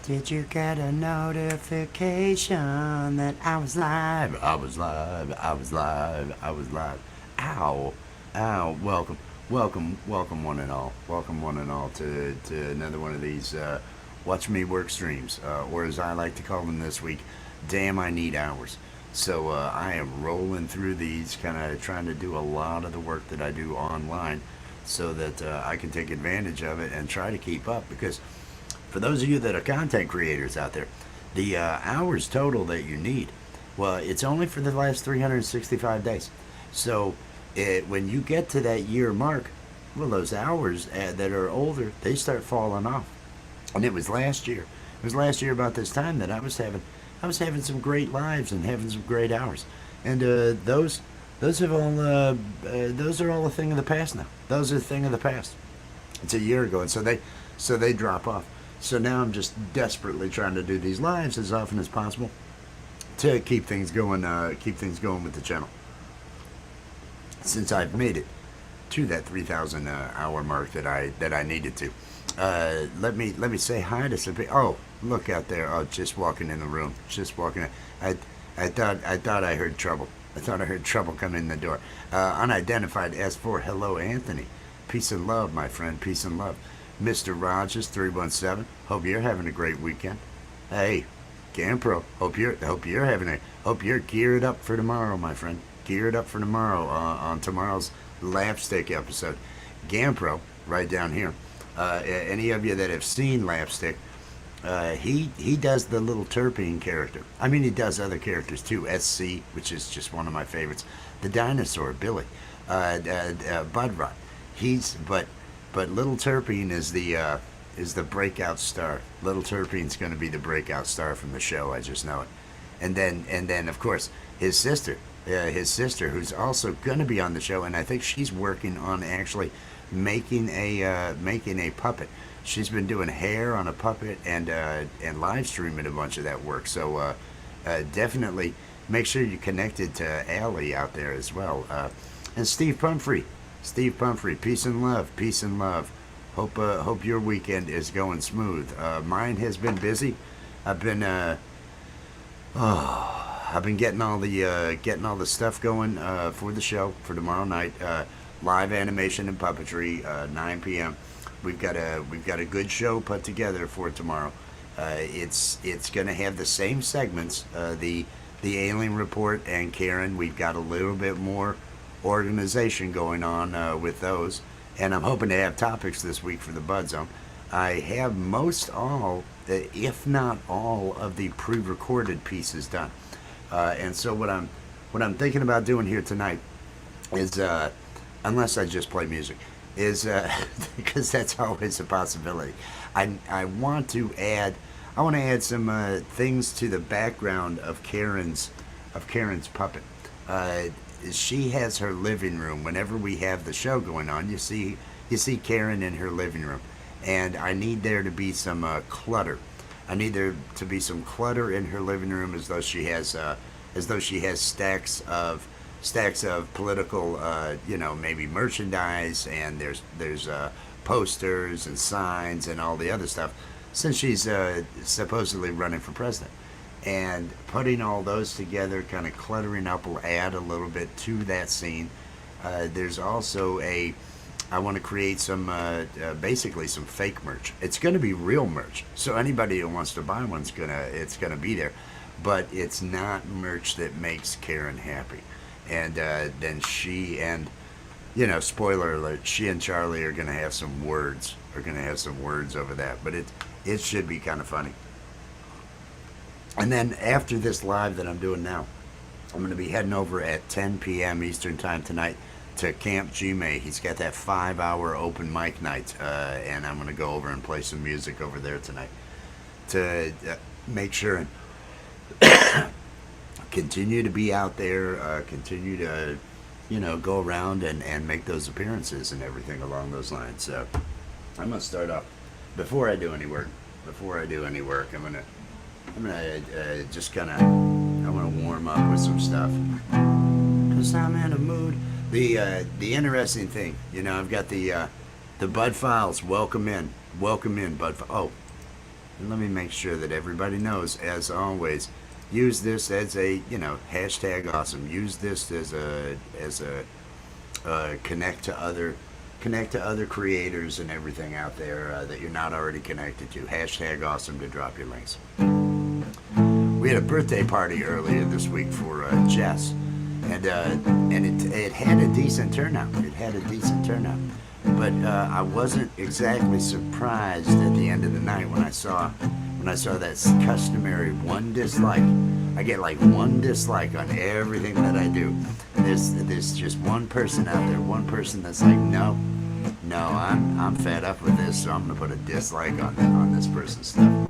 Did you get a notification that I was live? I was live. I was live. I was live. Ow. Ow. Welcome one and all. Welcome one and all to another one of these Watch Me Work streams. Or as I like to call them this week, Damn I Need Hours. So I am rolling through these, kind of trying to do a lot of the work that I do online so that I can take advantage of it and try to keep up because for those of you that are content creators out there, the hours total that you need, well, it's only for the last 365 days. So when you get to that year mark, well, those hours that are older, they start falling off. And it was last year. It was last year about this time that I was having some great lives and having some great hours. And those have all those are all a thing of the past now. Those are a thing of the past. It's a year ago, and so they drop off. So now I'm just desperately trying to do these lives as often as possible to keep things going. Keep things going with the channel. Since I've made it to that 3,000 hour mark that I needed to. Let me say hi to some people. Oh, look out there! Oh, just walking in the room. Just walking in. I thought I heard trouble. I thought I heard trouble coming in the door. Unidentified S4. Hello, Anthony. Peace and love, my friend. Peace and love. Mr. Rogers 317. Hope you're having a great weekend. Hey, GamePro. Hope you're geared up for tomorrow, my friend. Geared up for tomorrow on tomorrow's LAPStick episode. GamePro, right down here. Any of you that have seen LAPStick, he does the little terpene character. I mean, he does other characters too. SC, which is just one of my favorites. The dinosaur, Billy. Bud Rot. But Little Terpene is the breakout star. Little Terpene's going to be the breakout star from the show. I just know it. And then of course his sister, who's also going to be on the show, and I think she's working on actually making a puppet. She's been doing hair on a puppet and live streaming a bunch of that work. So definitely make sure you're connected to Allie out there as well. And Steve Pumphrey, peace and love, peace and love. Hope your weekend is going smooth. Mine has been busy. I've been getting all the stuff going for the show for tomorrow night. Live animation and puppetry, 9 p.m. We've got a good show put together for tomorrow. It's going to have the same segments. The Alien Report and Karen. We've got a little bit more organization going on with those, and I'm hoping to have topics this week for the Bud Zone. I have most all, if not all, of the pre-recorded pieces done, and so what I'm thinking about doing here tonight is, unless I just play music, is because that's always a possibility. I want to add some things to the background of Karen's puppet. She has her living room. Whenever we have the show going on, you see Karen in her living room, and I need there to be some clutter. I need there to be some clutter in her living room, as though she has stacks of political, maybe merchandise, and there's posters and signs and all the other stuff, since she's supposedly running for president. And putting all those together, kind of cluttering up, will add a little bit to that scene. There's also I want to create some, basically some fake merch. It's going to be real merch, so anybody who wants to buy one's it's gonna be there, but it's not merch that makes Karen happy. And then she and, spoiler alert, she and Charlie are going to have some words. Over that, but it should be kind of funny. And then after this live that I'm doing now, I'm going to be heading over at 10 p.m. Eastern Time tonight to Camp G-May. He's got that 5-hour open mic night, and I'm going to go over and play some music over there tonight to make sure and continue to be out there, continue to, go around and make those appearances and everything along those lines. So I'm going to start off, before I do any work, I'm gonna just kind of, I want to warm up with some stuff, because I'm in a mood. The interesting thing, I've got the Bud Files. Welcome in, Bud. Oh, And let me make sure that everybody knows, as always, use this as a, hashtag awesome. Use this as a connect to other creators and everything out there that you're not already connected to. Hashtag awesome to drop your links. We had a birthday party earlier this week for Jess, and it had a decent turnout. It had a decent turnout, but I wasn't exactly surprised at the end of the night when I saw that customary one dislike. I get like one dislike on everything that I do. There's just one person out there, one person that's like, no, I'm fed up with this, so I'm gonna put a dislike on this person's stuff.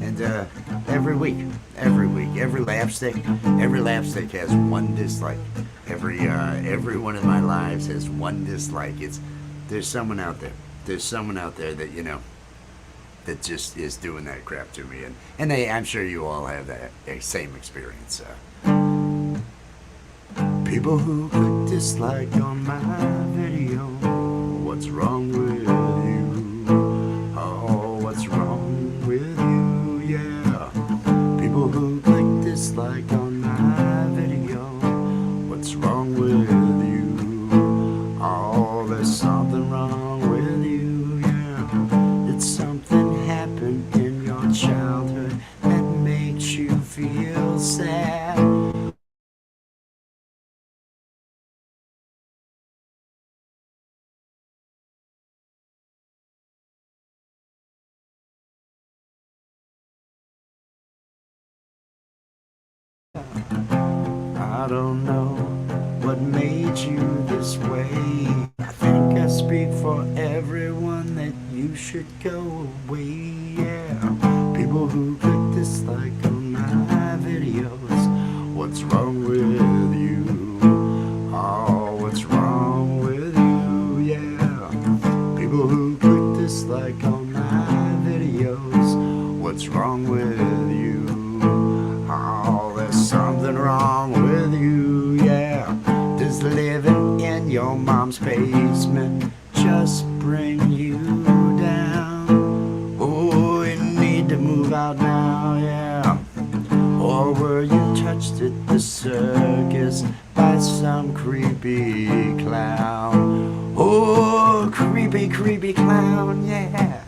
And every LAPStick has one dislike. Every one of my lives has one dislike. There's someone out there. There's someone out there that that just is doing that crap to me, and I'm sure you all have that same experience. People who click dislike on my video, what's wrong with you? Oh, what's wrong with you? Yeah. People who click dislike on my video, what's wrong with you? Oh, there's something wrong with you. Yeah. Did something happen in your childhood that makes you feel sad? I don't know what made you this way. I think I speak for everyone that you should go away. Yeah, people who click dislike on my videos, what's wrong with you? Oh, what's wrong with you? Yeah, people who click dislike on my videos, what's wrong with you? Oh, there's something wrong with you, yeah. Does living in your mom's basement just bring you down? Oh, you need to move out now, yeah. Or were you touched at the circus by some creepy clown? Oh, creepy, creepy clown, yeah.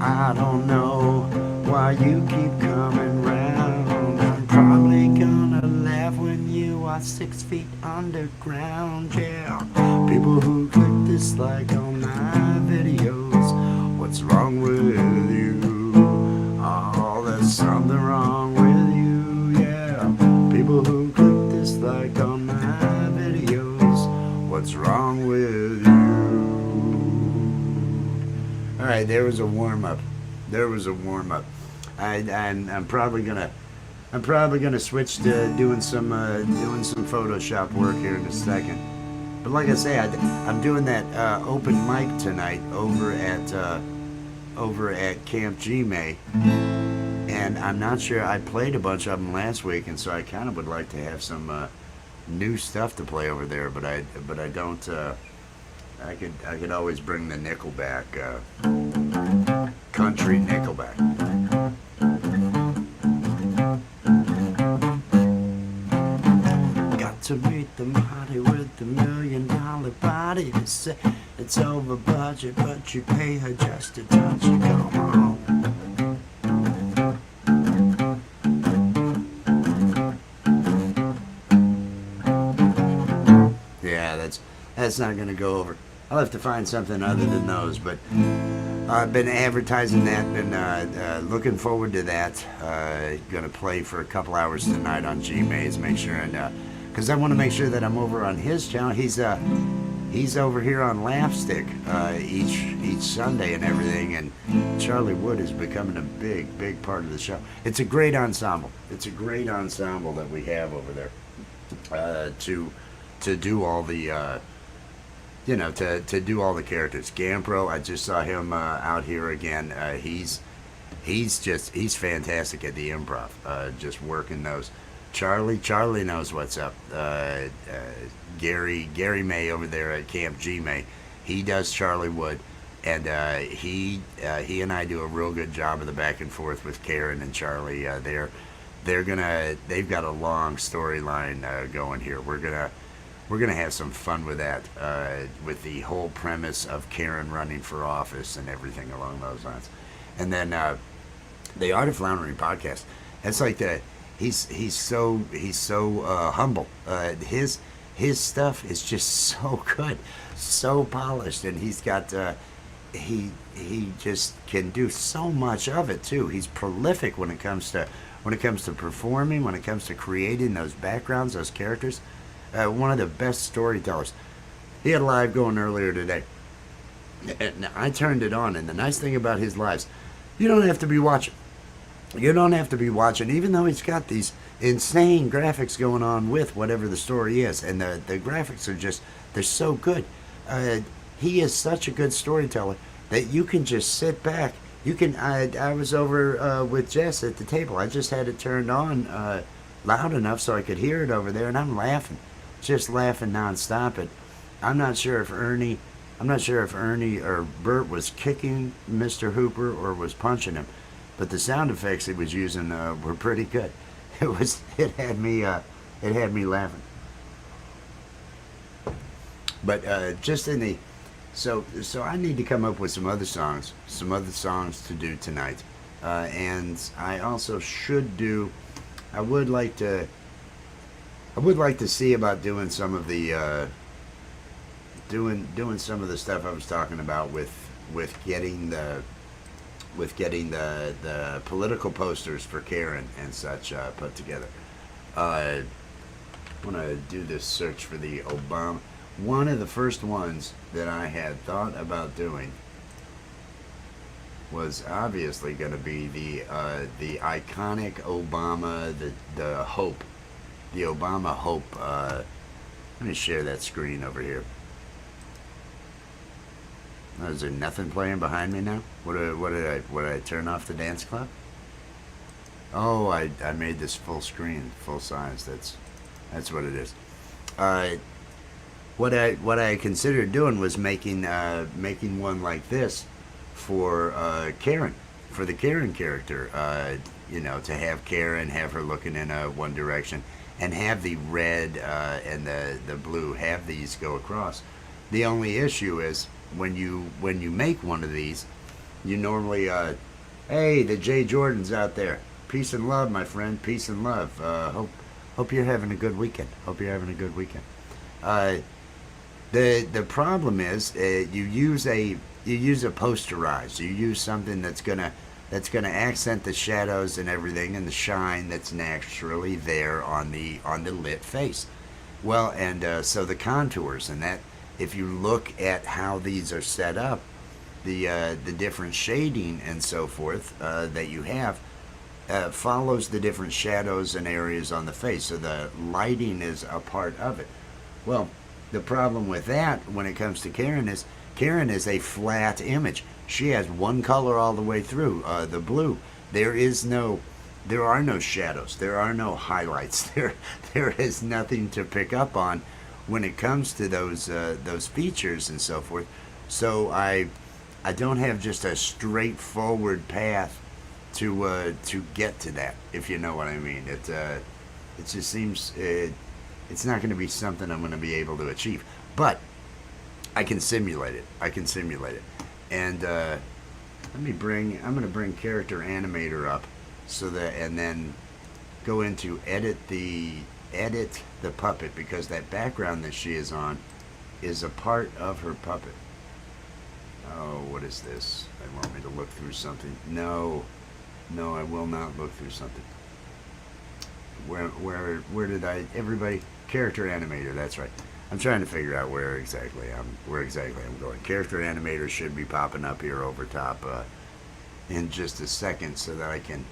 I don't know why you keep coming round. I'm probably gonna laugh when you are 6 feet underground, yeah. People who click dislike on my videos, what's wrong with you? Oh, there's something wrong with you, yeah. People who click dislike on my videos, what's wrong with you? Alright, there was a warm-up. I'm probably gonna switch to doing some Photoshop work here in a second. But like I say, I'm doing that open mic tonight over at Camp G-May, and I'm not sure. I played a bunch of them last week, and so I kind of would like to have some new stuff to play over there. But I don't. I could always bring the Nickelback, country Nickelback. Got to meet the Marty with the $1 million body. They say it's over budget, but you pay her just a touch. Come on. Yeah, that's not gonna go over. I'll have to find something other than those, but I've been advertising that, been looking forward to that. Gonna play for a couple hours tonight on G-Maze, make sure, and because I want to make sure that I'm over on his channel. He's over here on LAPStick each Sunday and everything, and Charlie Wood is becoming a big part of the show. It's a great ensemble. It's a great ensemble that we have over there to do all the. To do all the characters. Gampro, I just saw him out here again. He's fantastic at the improv. Just working those. Charlie knows what's up. Gary May over there at Camp G May, he does Charlie Wood. and he and I do a real good job of the back and forth with Karen and Charlie. They've got a long storyline going here. We're gonna have some fun with that, with the whole premise of Karen running for office and everything along those lines. And then the Art of Floundering podcast. That's like the he's so humble. His stuff is just so good, so polished, and he's got he just can do so much of it too. He's prolific when it comes to performing, when it comes to creating those backgrounds, those characters. One of the best storytellers. He had a live going earlier today, and I turned it on. And the nice thing about his lives, you don't have to be watching. You don't have to be watching, even though he's got these insane graphics going on with whatever the story is, and the graphics are just, they're so good. He is such a good storyteller that you can just sit back. You can. I was over with Jess at the table. I just had it turned on loud enough so I could hear it over there, and I'm laughing, just laughing nonstop. And I'm not sure if Ernie, or Bert was kicking Mr. Hooper or was punching him, but the sound effects he was using were pretty good. It had me laughing. But just in the so I need to come up with some other songs to do tonight, and I also should do. I would like to see about doing some of the doing some of the stuff I was talking about with getting the political posters for Karen and such put together. I want to do this search for the Obama. One of the first ones that I had thought about doing was obviously going to be the iconic Obama, the Hope, the Obama Hope. Let me share that screen over here. Oh, is there nothing playing behind me now? What did I turn off the dance club? Oh, I made this full screen, full size. That's what it is. What I considered doing was making one like this for Karen, for the Karen character. To have Karen, have her looking in one direction, and have the red and the blue, have these go across. The only issue is when you make one of these, you normally hey, the Jay Jordans out there, peace and love, my friend, peace and love. Hope you're having a good weekend. The problem is you use a posterize. You use something that's gonna accent the shadows and everything and the shine that's naturally there on the lit face. Well, and so the contours and that. If you look at how these are set up, the different shading and so forth that you have follows the different shadows and areas on the face. So the lighting is a part of it. Well, the problem with that when it comes to Karen is a flat image. She has one color all the way through, the blue. There are no shadows. There are no highlights. There is nothing to pick up on when it comes to those features and so forth. So I don't have just a straightforward path to get to that, if you know what I mean. It just seems it's not going to be something I'm going to be able to achieve, but I can simulate it. And I'm going to bring character animator up so that, and then go into edit the puppet, because that background that she is on is a part of her puppet. Oh, what is this? They want me to look through something. No, I will not look through something. Where did everybody, character animator, that's right. I'm trying to figure out where exactly I'm going. Character animator should be popping up here over top in just a second, so that I can,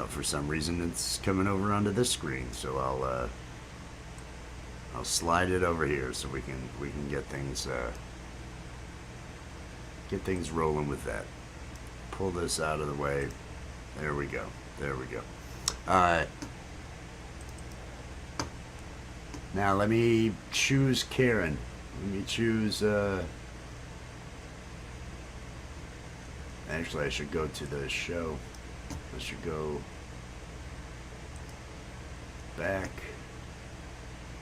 for some reason it's coming over onto this screen, so I'll slide it over here so we can get things rolling with that. Pull this out of the way. There we go. Now let me choose Karen. Let me choose Actually, I should go to the show. I should go back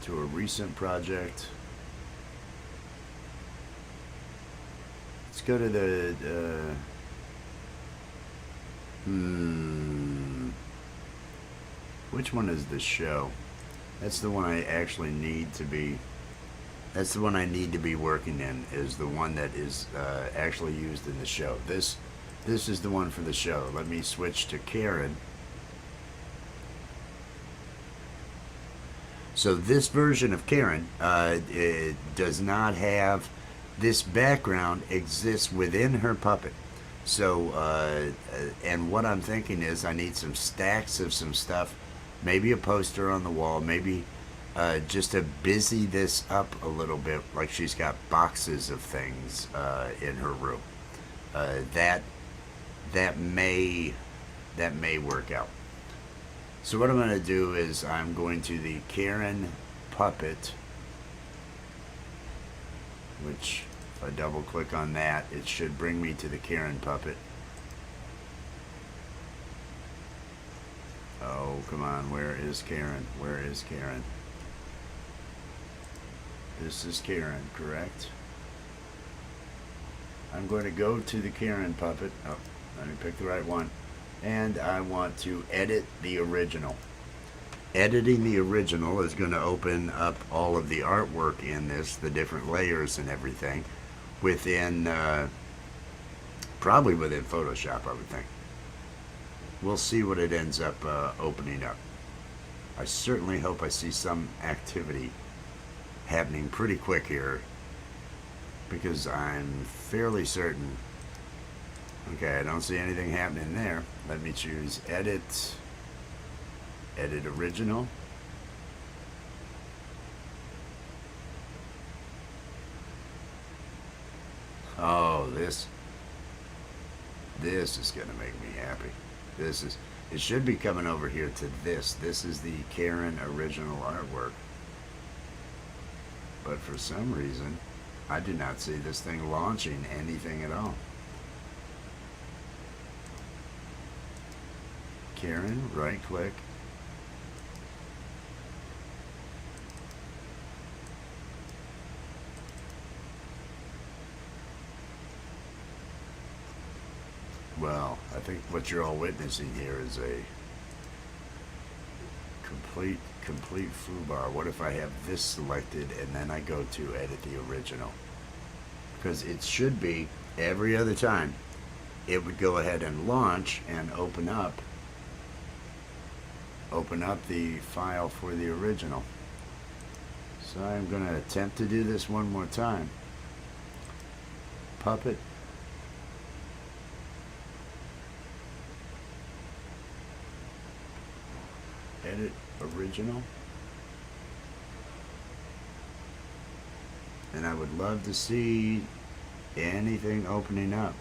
to a recent project. Let's go to the. Which one is the show? That's the one I actually need to be. That's the one I need to be working in. Is the one that is actually used in the show. This is the one for the show. Let me switch to Karen. So this version of Karen it does not have this background exists within her puppet. So and what I'm thinking is I need some stacks of some stuff, maybe a poster on the wall, maybe just to busy this up a little bit, like she's got boxes of things in her room. That may work out. So what I'm going to do is I'm going to the Karen puppet, which if I double click on that, it should bring me to the Karen puppet. Oh, come on, where is Karen? Where is Karen? This is Karen, correct? I'm going to go to the Karen puppet. Oh, let me pick the right one. And I want to edit the original. Editing the original is going to open up all of the artwork in this, the different layers and everything, within, probably within Photoshop, I would think. We'll see what it ends up opening up. I certainly hope I see some activity happening pretty quick here, because I'm fairly certain. Okay, I don't see anything happening there. Let me choose edit original. Oh, this is gonna make me happy. It should be coming over here to this. This is the Karen original artwork. But for some reason, I do not see this thing launching anything at all. Karen, right click. Well, I think what you're all witnessing here is a complete foobar. What if I have this selected and then I go to edit the original? Because it should be every other time it would go ahead and launch and open up the file for the original. So I'm going to attempt to do this one more time. Puppet. Edit original. And I would love to see anything opening up.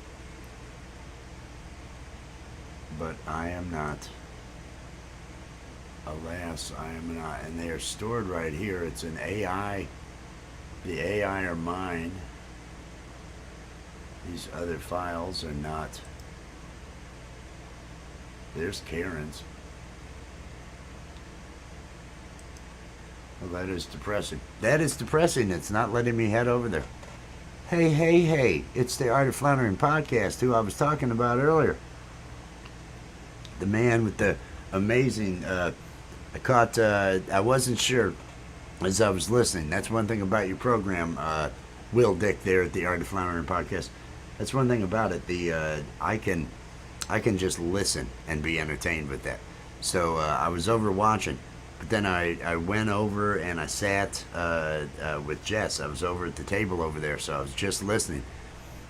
But I am not. Alas, I am not. And they are stored right here. It's an AI. The AI are mine. These other files are not. There's Karen's. Well, that is depressing. That is depressing. It's not letting me head over there. Hey. It's the Art of Floundering podcast, who I was talking about earlier. The man with the amazing... I wasn't sure as I was listening. That's one thing about your program, Will Dick there at the Art of Floundering podcast. That's one thing about it. I can just listen and be entertained with that. So I was over watching. But then I went over and I sat with Jess. I was over at the table over there, so I was just listening.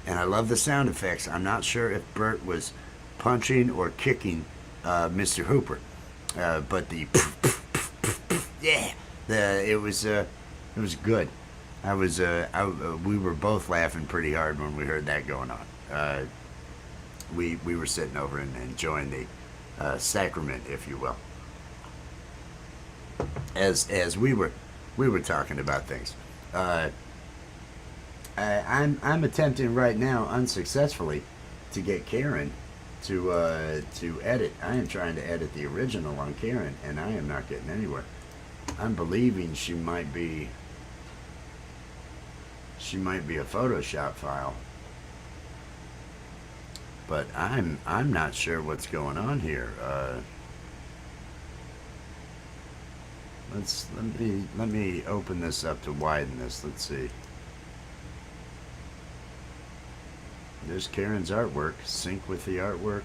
And I love the sound effects. I'm not sure if Bert was punching or kicking Mr. Hooper. But the yeah, it was good. We were both laughing pretty hard when we heard that going on. We were sitting over and enjoying the sacrament, if you will. As we were talking about things. I'm attempting right now unsuccessfully to get Karen to edit. I am trying to edit the original on Karen, and I am not getting anywhere. I'm believing she might be a Photoshop file, but I'm not sure what's going on here. Let me open this up to widen this. Let's see. There's Karen's artwork. Sync with the artwork.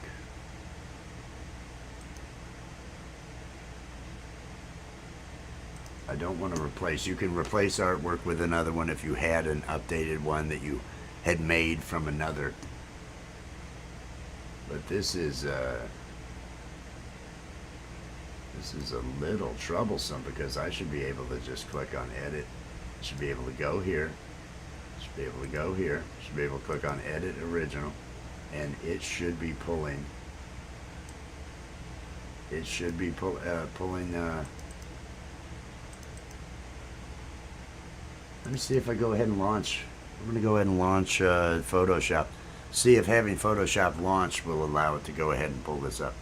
I don't want to replace. You can replace artwork with another one if you had an updated one that you had made from another. But this is a little troublesome because I should be able to just click on edit. I should be able to go here. Should be able to go here. Should be able to click on edit original, and it should be pulling. It should be pulling. Let me see if I go ahead and launch. I'm going to go ahead and launch Photoshop. See if having Photoshop launched will allow it to go ahead and pull this up.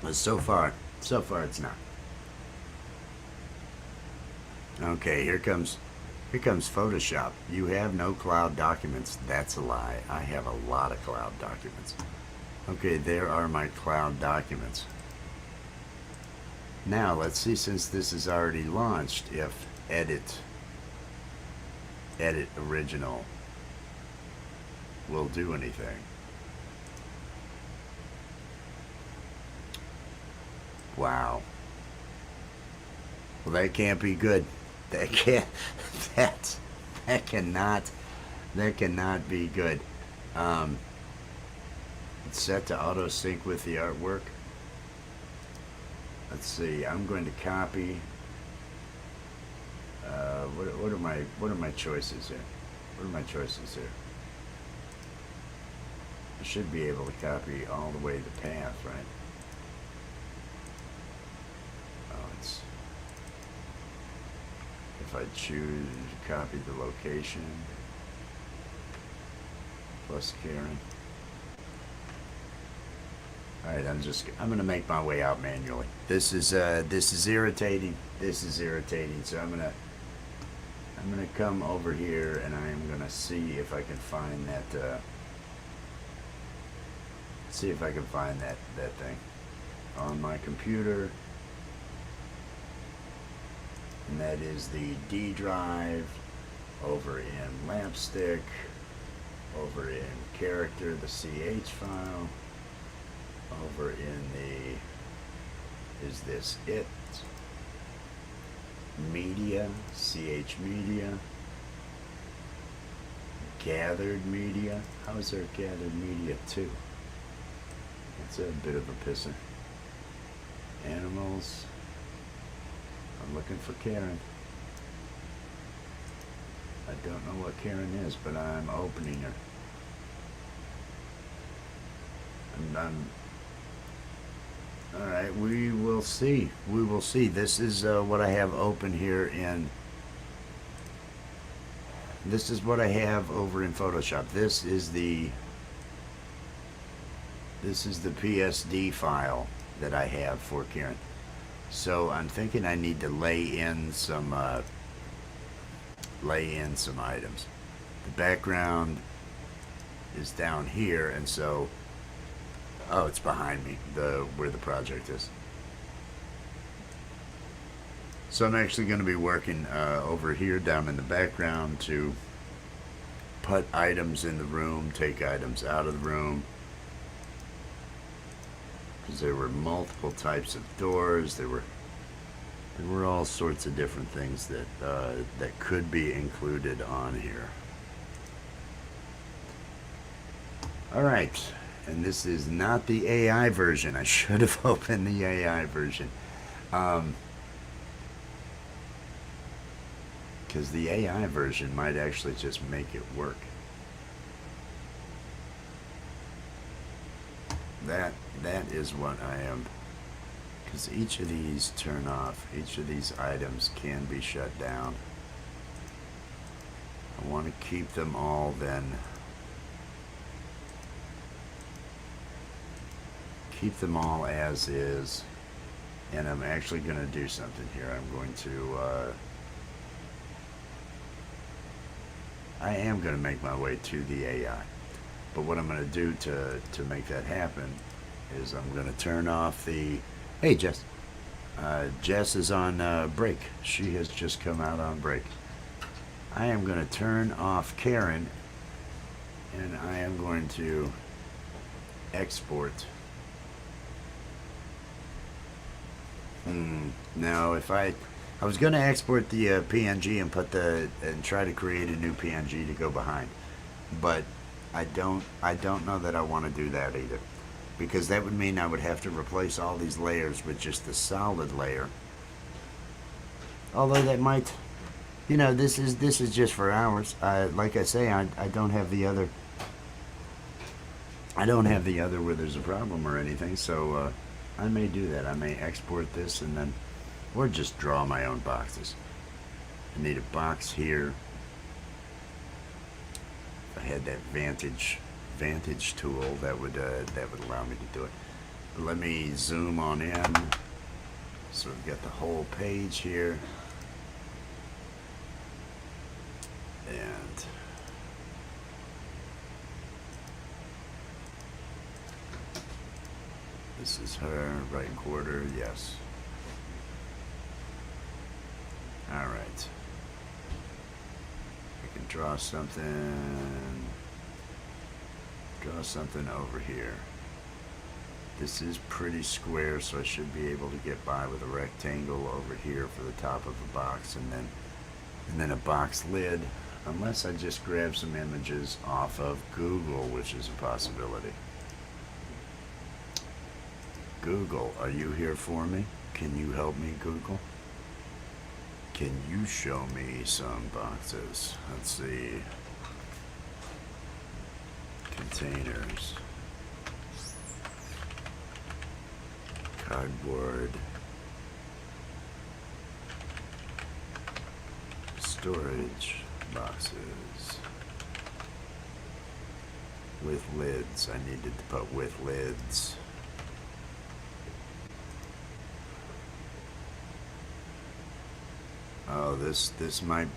But so far it's not. Okay, here comes Photoshop. You have no cloud documents. That's a lie. I have a lot of cloud documents. Okay, there are my cloud documents. Now let's see, since this is already launched, if edit original will do anything. Wow. Well, that can't be good. That can't. That cannot be good. It's set to auto sync with the artwork. Let's see. I'm going to copy. What are my choices here? What are my choices here? I should be able to copy all the way the path, right? Oh, it's. If I choose to copy the location plus Karen. Alright, I'm gonna make my way out manually. This is irritating. This is irritating. So I'm gonna come over here and I'm gonna see if I can find that that thing on my computer. And that is the D drive over in LAPStick, over in character, the CH file. Over in the, is this it? Media, CH media. Gathered media. How is there gathered media too? That's a bit of a pisser. Animals. I'm looking for Karen. I don't know what Karen is, but I'm opening her. Alright, we will see. We will see. This is what I have open here in... This is what I have over in Photoshop. This is the PSD file that I have for Karen. So I'm thinking I need to lay in some items. The background is down here, and so... Oh, it's behind me, where the project is. So I'm actually going to be working over here down in the background to put items in the room, take items out of the room. Because there were multiple types of doors. There were all sorts of different things that could be included on here. All right. And this is not the AI version. I should have opened the AI version. Because the AI version might actually just make it work. That is what I am. Because each of these turn off. Each of these items can be shut down. I want to keep them all then keep them all as is, and I'm actually going to do something here. I'm going to I am going to make my way to the AI, but what I'm going to do to make that happen is I'm going to turn off the, hey Jess, Jess is on break. She has just come out on break. I am going to turn off Karen, and I am going to export. No, if I was going to export the PNG and try to create a new PNG to go behind, but I don't know that I want to do that either, because that would mean I would have to replace all these layers with just the solid layer. Although that might, this is just for hours. Like I say, I don't have the other. I don't have the other where there's a problem or anything, so I may do that. I may export this and then, or just draw my own boxes. I need a box here. If I had that vantage tool, that would allow me to do it. But let me zoom on in. So we've got the whole page here, and this is her right quarter, yes. All right. I can draw something over here. This is pretty square, so I should be able to get by with a rectangle over here for the top of the box, and then a box lid, unless I just grab some images off of Google, which is a possibility. Google, are you here for me? Can you help me, Google? Can you show me some boxes? Let's see. Containers. Cardboard. Storage boxes. With lids. I needed to put with lids. Oh, this might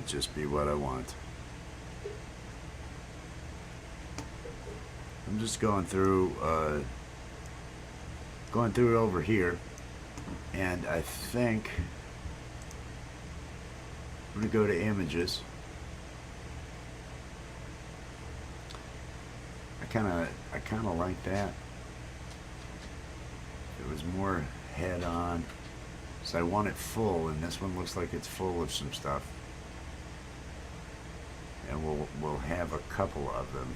just be what I want. I'm just going through it over here, and I think I'm gonna go to images. I kind of like that. It was more head on. So I want it full, and this one looks like it's full of some stuff. And we'll have a couple of them.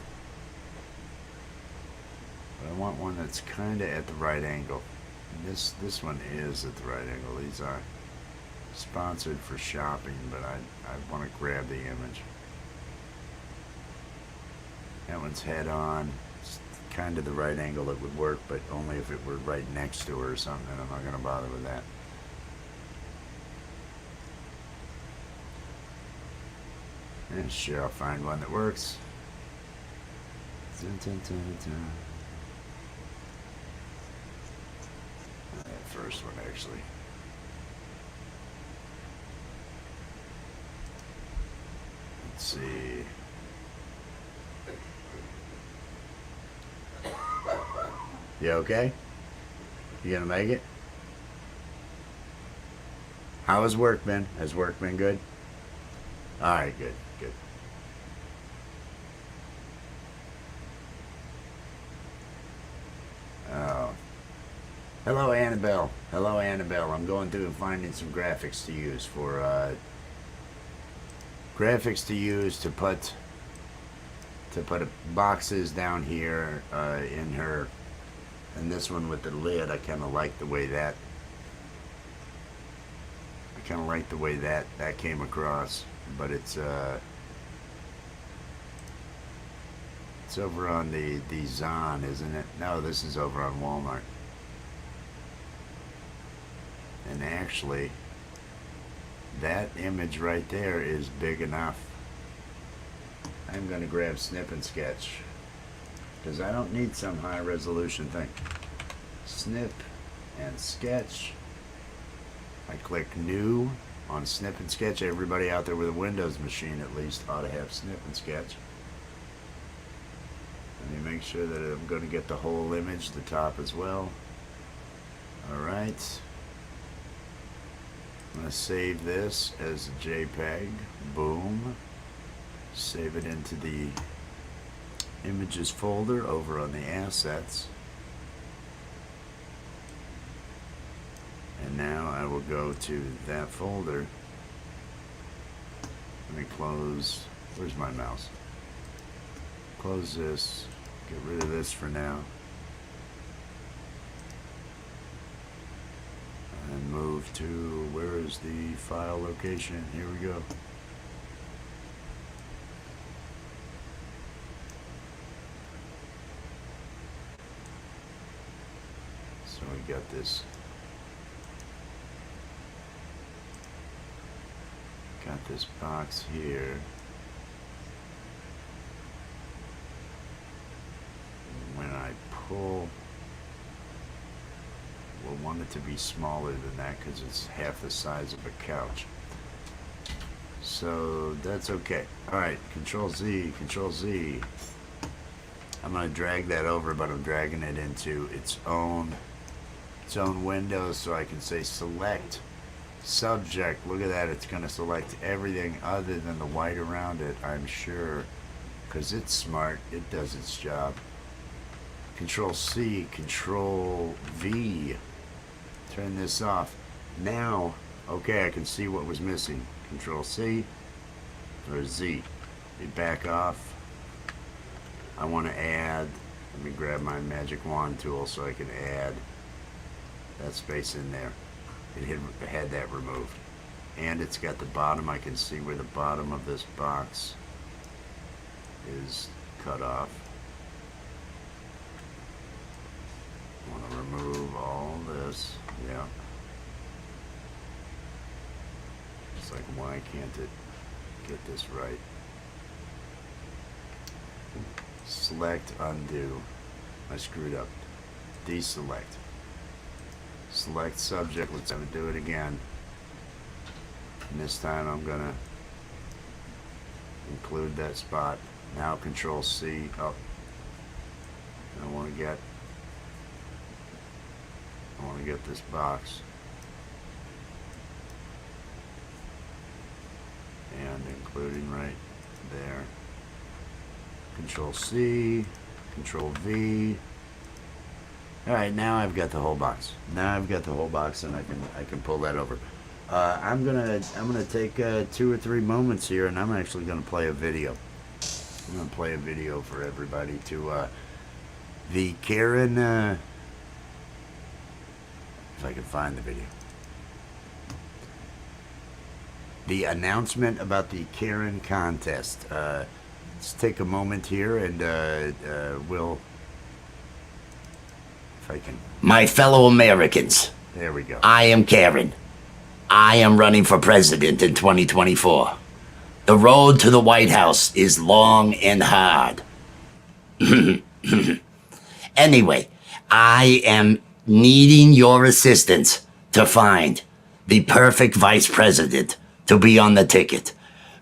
But I want one that's kind of at the right angle. And this one is at the right angle. These are sponsored for shopping, but I want to grab the image. That one's head on. It's kind of the right angle that would work, but only if it were right next to her or something, and I'm not going to bother with that. And sure, I'll find one that works. That first one, actually. Let's see. You okay? You gonna make it? How has work been? Has work been good? Alright, good. Oh. Hello, Annabelle. I'm going through and finding some graphics to use for to put boxes down here in her, and this one with the lid. I kind of like the way that came across, but it's over on the Zon, isn't it? No, this is over on Walmart. And actually, that image right there is big enough. I'm going to grab Snip and Sketch, because I don't need some high resolution thing. snip and sketch. I click new on snip and sketch. Everybody out there with a Windows machine at least ought to have snip and sketch. Let me make sure that I'm going to get the whole image, the top as well. Alright. I'm going to save this as a JPEG. Boom. Save it into the images folder over on the assets. And now I will go to that folder. Let me close. Where's my mouse? Close this. Get rid of this for now. And move to, where is the file location? Here we go. So we got this. Got this box here. When I pull, we'll want it to be smaller than that because it's half the size of a couch. So that's okay. Alright, Control Z, Control Z. I'm going to drag that over, but I'm dragging it into its own window so I can say select subject. Look at that, it's going to select everything other than the white around it, I'm sure, because it's smart. It does its job. Control C, Control V. Turn this off. Now, okay, I can see what was missing. Control C or Z. We back off. I want to add, let me grab my magic wand tool so I can add that space in there. It had that removed. And it's got the bottom. I can see where the bottom of this box is cut off. I want to remove all this. Yeah. It's like, why can't it get this right? Select, undo. I screwed up. Deselect. Select subject. Let's have it do it again. And this time I'm gonna include that spot. Now Control C. Oh, I want to get this box and including right there. Control C, Control V. All right, now I've got the whole box. Now I've got the whole box, and I can pull that over. I'm gonna take 2 or 3 moments here, and I'm actually gonna play a video. I'm gonna play a video for everybody to the Karen. If I can find the video. The announcement about the Karen contest. Let's take a moment here, and we'll. If I can. My fellow Americans. There we go. I am Karen. I am running for president in 2024. The road to the White House is long and hard. Anyway, I am needing your assistance to find the perfect vice president to be on the ticket.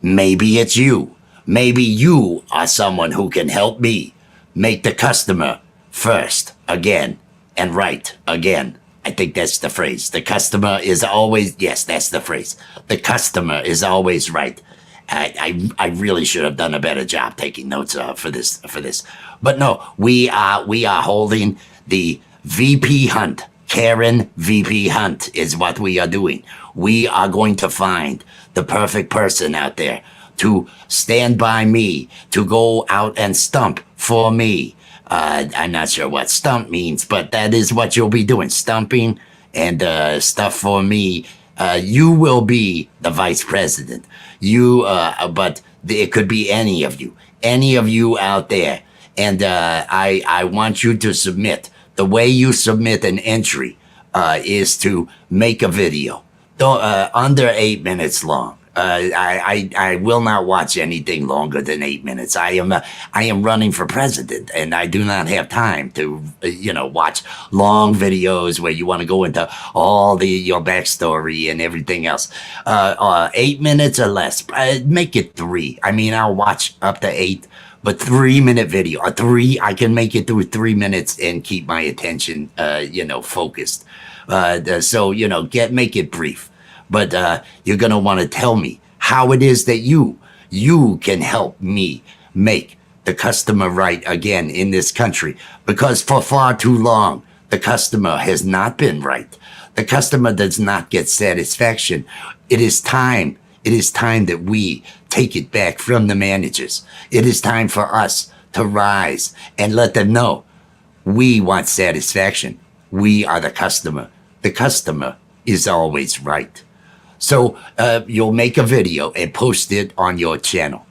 Maybe it's you. Maybe you are someone who can help me make the customer first again and right again. I think that's the phrase. The customer is always, yes, that's the phrase. The customer is always right. I really should have done a better job taking notes for this. But no, we are holding the VP hunt. Karen VP hunt is what we are doing. We are going to find the perfect person out there to stand by me, to go out and stump for me. I'm not sure what stump means, but that is what you'll be doing. Stumping and stuff for me. You will be the vice president. But it could be any of you out there. And I want you to submit. The way you submit an entry is to make a video. Under 8 minutes long. I will not watch anything longer than 8 minutes. I am running for president, and I do not have time to watch long videos where you want to go into all your backstory and everything else. 8 minutes or less. Make it 3. I mean, I'll watch up to 8. But 3 minute video, I can make it through 3 minutes and keep my attention, focused. So make it brief. But you're gonna want to tell me how it is that you can help me make the customer right again in this country, because for far too long the customer has not been right. The customer does not get satisfaction. It is time. It is time that we take it back from the managers. It is time for us to rise and let them know we want satisfaction. We are the customer. The customer is always right. So you'll make a video and post it on your channel.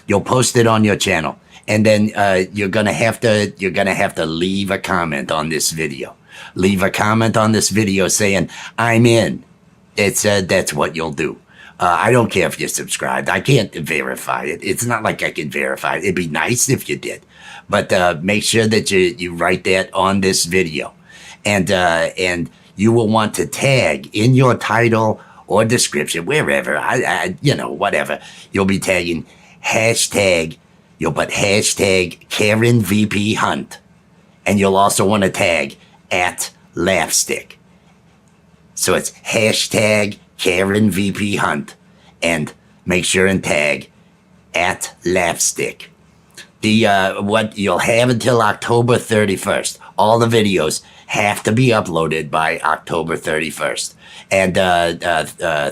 You'll post it on your channel, and then you're gonna have to leave a comment on this video. Leave a comment on this video saying I'm in. That's what you'll do. I don't care if you're subscribed. I can't verify it. It's not like I can verify it. It'd be nice if you did. But make sure that you write that on this video. And you will want to tag in your title or description, wherever, whatever. You'll be tagging you'll put hashtag Karen VP Hunt. And you'll also want to tag at LAPStick. So it's hashtag Karen VP Hunt, and make sure and tag at LAPStick. What you'll have until October 31st. All the videos have to be uploaded by October 31st. And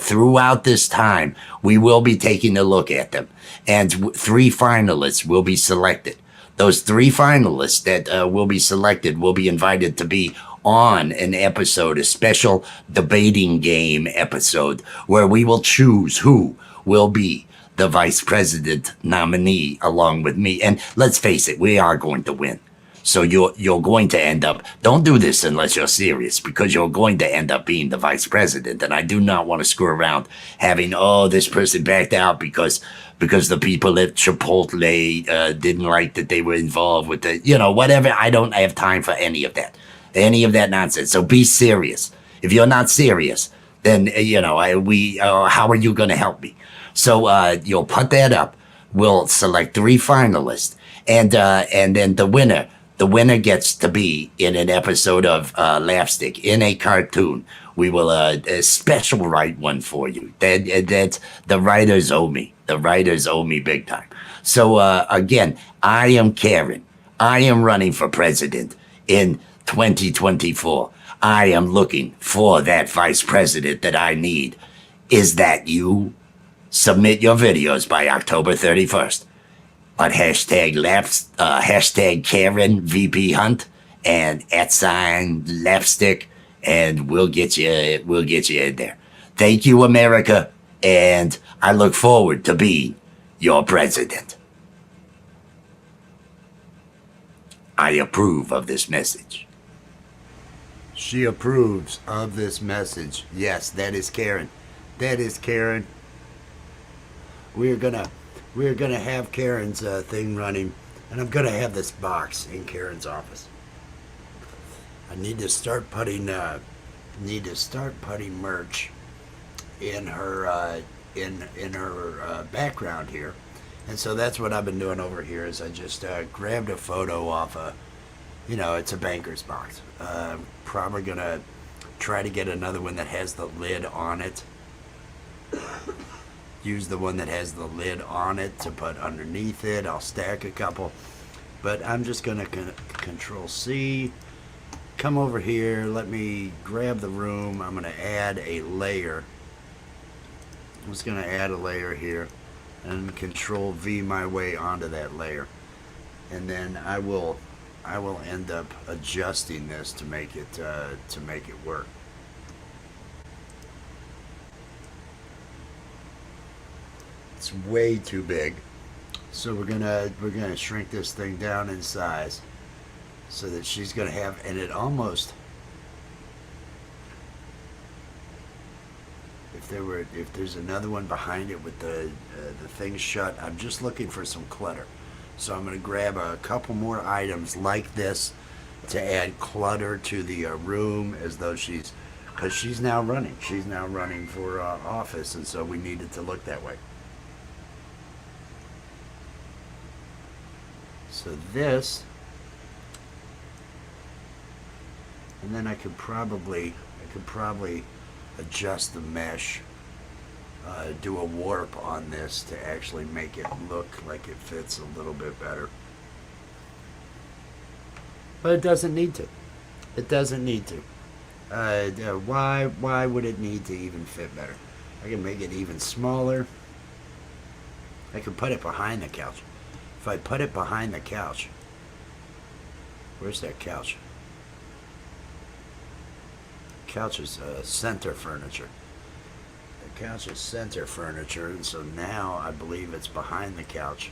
throughout this time, we will be taking a look at them. And 3 finalists will be selected. Those 3 finalists that will be selected will be invited to be on an episode, a special debating game episode, where we will choose who will be the vice president nominee along with me. And let's face it, we are going to win. So you're going to end up, don't do this unless you're serious, because you're going to end up being the vice president. And I do not want to screw around having, this person backed out because the people at Chipotle didn't like that they were involved with the, whatever. I don't have time for any of that nonsense. So be serious. If you're not serious, then, how are you going to help me? So you'll put that up. We'll select 3 finalists, and then the winner gets to be in an episode of LAPStick, in a cartoon. We will special write one for you. That the writers owe me. The writers owe me big time. So again, I am Karen. I am running for president in 2024. I am looking for that vice president that I need. Is that you? Submit your videos by October 31st. On hashtag Karen VP Hunt and @LAPStick, and we'll get you in there. Thank you, America, and I look forward to being your president. I approve of this message. She approves of this message. Yes, that is Karen. That is Karen. We're gonna have Karen's thing running, and I'm gonna have this box in Karen's office. I need to start putting merch in her background here, and so that's what I've been doing over here. Is I just grabbed a photo off it's a banker's box. Probably gonna try to get another one that has the lid on it. Use the one that has the lid on it to put underneath it. I'll stack a couple, but I'm just gonna Control C, come over here, let me grab the room. I'm gonna add a layer. I'm just gonna add a layer here and Control V my way onto that layer, and then I will end up adjusting this to make it work. It's way too big, so we're gonna shrink this thing down in size so that she's gonna have, and it almost, if if there's another one behind it with the thing shut. I'm just looking for some clutter, so I'm gonna grab a couple more items like this to add clutter to the room, as though because she's now running. She's now running for office, and so we need it to look that way. So this, and then I could probably adjust the mesh, do a warp on this to actually make it look like it fits a little bit better. But it doesn't need to. It doesn't need to. Why would it need to even fit better? I can make it even smaller. I can put it behind the couch. If I put it behind the couch, where's that couch? Couch is center furniture. The couch is center furniture, and so now I believe it's behind the couch.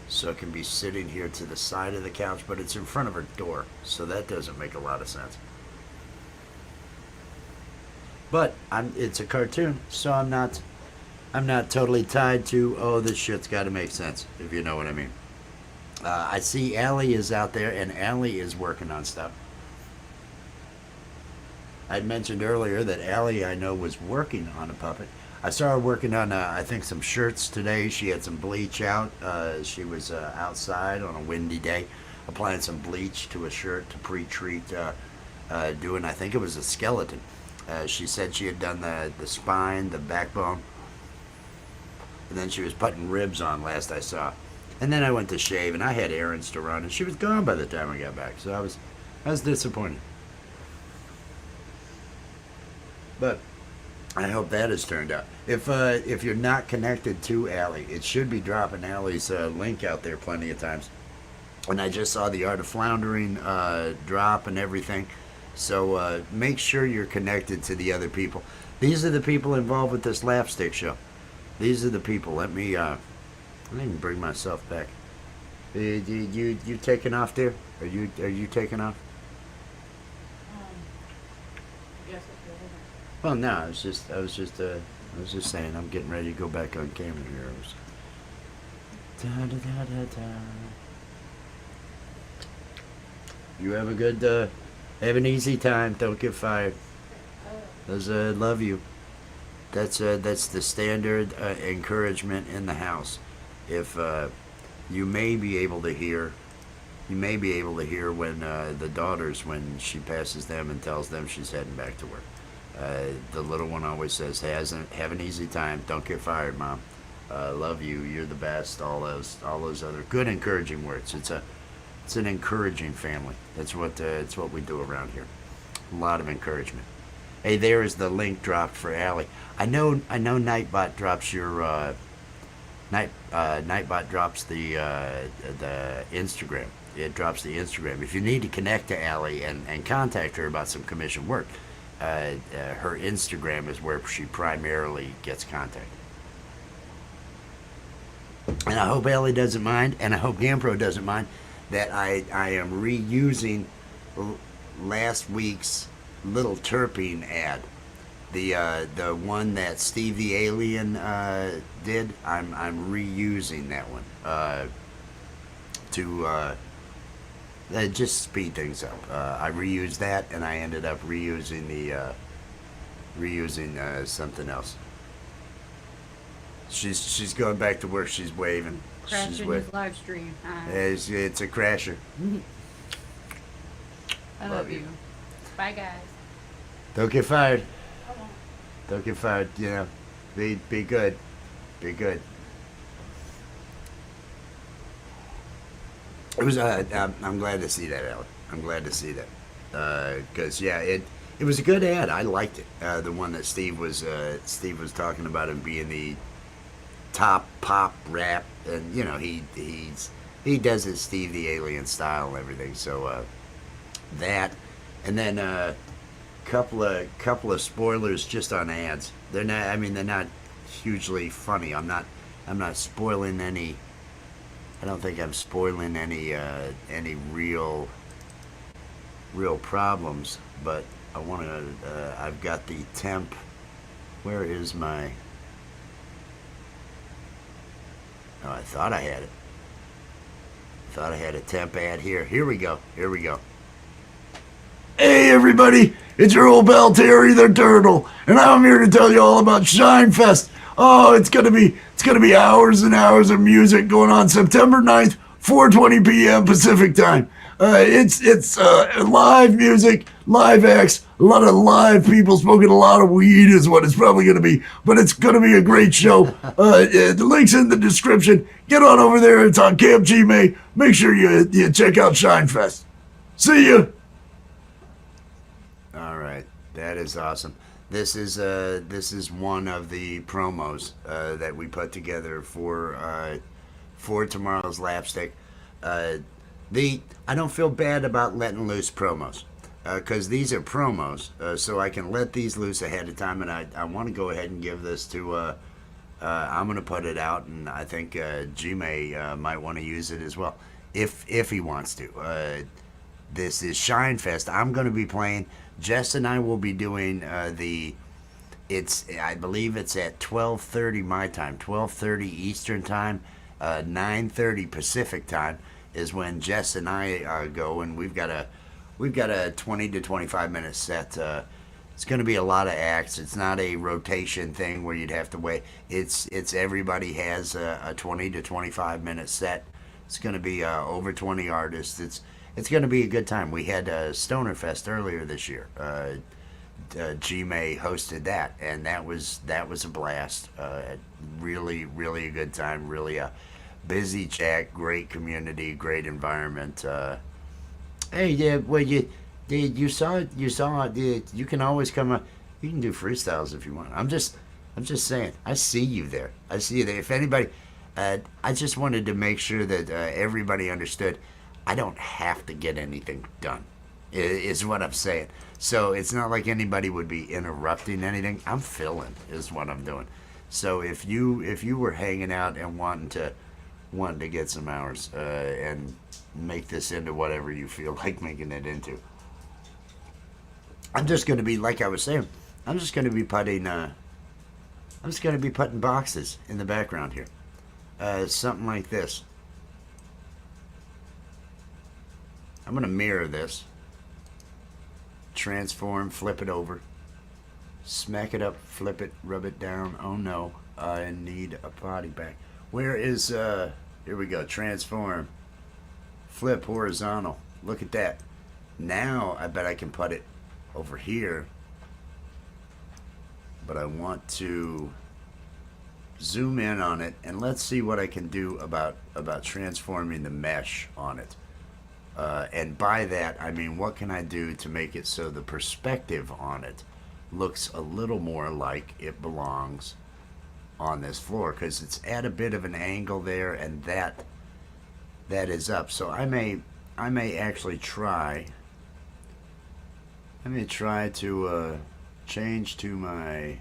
So it can be sitting here to the side of the couch, but it's in front of her door, so that doesn't make a lot of sense. But it's a cartoon, so I'm not totally tied to, oh, this shit's got to make sense, if you know what I mean. I see Allie is out there, and Allie is working on stuff. I'd mentioned earlier that Allie, I know, was working on a puppet. I saw her working on, I think, some shirts today. She had some bleach out. She was outside on a windy day, applying some bleach to a shirt to pre-treat, doing, I think it was a skeleton. She said she had done the spine, the backbone, and then she was putting ribs on last I saw. And then I went to shave, and I had errands to run, and she was gone by the time I got back. So I was disappointed. But I hope that has turned out. If you're not connected to Allie, it should be dropping Allie's link out there plenty of times. And I just saw the Art of Floundering drop and everything. So make sure you're connected to the other people. These are the people involved with this LAPStick show. These are the people. Let me bring myself back. You taking off there? Are you taking off? Yes, if you're living. Well, no, I was just saying I'm getting ready to go back on camera here. Da, da, da, da, da. You have a good, have an easy time. Don't get fired. Those love you. That's the standard encouragement in the house. If you may be able to hear when the daughters, when she passes them and tells them she's heading back to work. The little one always says, "Have an easy time. Don't get fired, Mom. Love you. You're the best." All those other good encouraging words. It's an encouraging family. That's what we do around here. A lot of encouragement. Hey, there is the link dropped for Allie. I know Nightbot drops your Nightbot drops the Instagram. It drops the Instagram. If you need to connect to Allie and contact her about some commission work, her Instagram is where she primarily gets contacted. And I hope Allie doesn't mind, and I hope GamePro doesn't mind, that I am reusing last week's Little Terpene ad. The one that Steve the Alien did. I'm reusing that one to just speed things up. I reused that, and I ended up reusing something else. She's going back to work. She's waving. Crashing his live stream. It's a crasher. I love you. Bye, guys. Don't get fired. I won't. Don't get fired. You know, be good. Be good. It was. I'm glad to see that, Alec. I'm glad to see that. Because it was a good ad. I liked it. The one that Steve was talking about him being the top pop rap, and you know he does his Steve the Alien style and everything. So that, and then couple of spoilers just on ads. They're not. I mean, they're not hugely funny. I'm not spoiling any. I don't think I'm spoiling any real problems. But I want to. I've got the temp Where is my... Oh, I thought I had it. Thought I had a temp ad here. Here we go. Here we go. Hey everybody, it's your old pal Terry the Turtle, and I'm here to tell you all about Shinefest. Oh, it's gonna be hours and hours of music going on September 9th, 4:20 p.m. Pacific time. It's live music, live acts, a lot of live people smoking a lot of weed is what it's probably gonna be, but it's gonna be a great show. The link's in the description. Get on over there. It's on Camp G May. Make sure you check out Shinefest. See ya. All right, that is awesome. This is one of the promos that we put together for tomorrow's LAPStick. I don't feel bad about letting loose promos because these are promos, so I can let these loose ahead of time, and I want to go ahead and give this to. I'm going to put it out, and I think G-May might want to use it as well if he wants to. This is Shinefest. I'm going to be playing. Jess and I will be doing I believe it's at 12:30 my time, 12:30 Eastern time, 9:30 Pacific time is when Jess and I go, and we've got a 20 to 25 minute set. It's going to be a lot of acts. It's not a rotation thing where you'd have to wait. It's everybody has a 20 to 25 minute set. It's going to be over 20 artists. It's going to be a good time. We had Stoner Fest earlier this year. G-May hosted that, and that was a blast. Really, really a good time. Really a busy chat, great community, great environment. Hey, yeah, well, you saw it. You can always come up. You can do freestyles if you want. I'm just saying. I see you there. If anybody, I just wanted to make sure that everybody understood. I don't have to get anything done, is what I'm saying. So it's not like anybody would be interrupting anything. I'm filling is what I'm doing. So if you were hanging out and wanting to get some hours and make this into whatever you feel like making it into, I'm just going to be, like I was saying, I'm just going to be putting boxes in the background here, something like this. I'm going to mirror this, transform, flip it over, smack it up, flip it, rub it down. Oh no, I need a potty bag. Where is, here we go, transform, flip horizontal. Look at that. Now I bet I can put it over here, but I want to zoom in on it, and let's see what I can do about transforming the mesh on it. And by that, I mean, what can I do to make it so the perspective on it looks a little more like it belongs on this floor, because it's at a bit of an angle there, and that is up. So I may actually try. I may try to change to my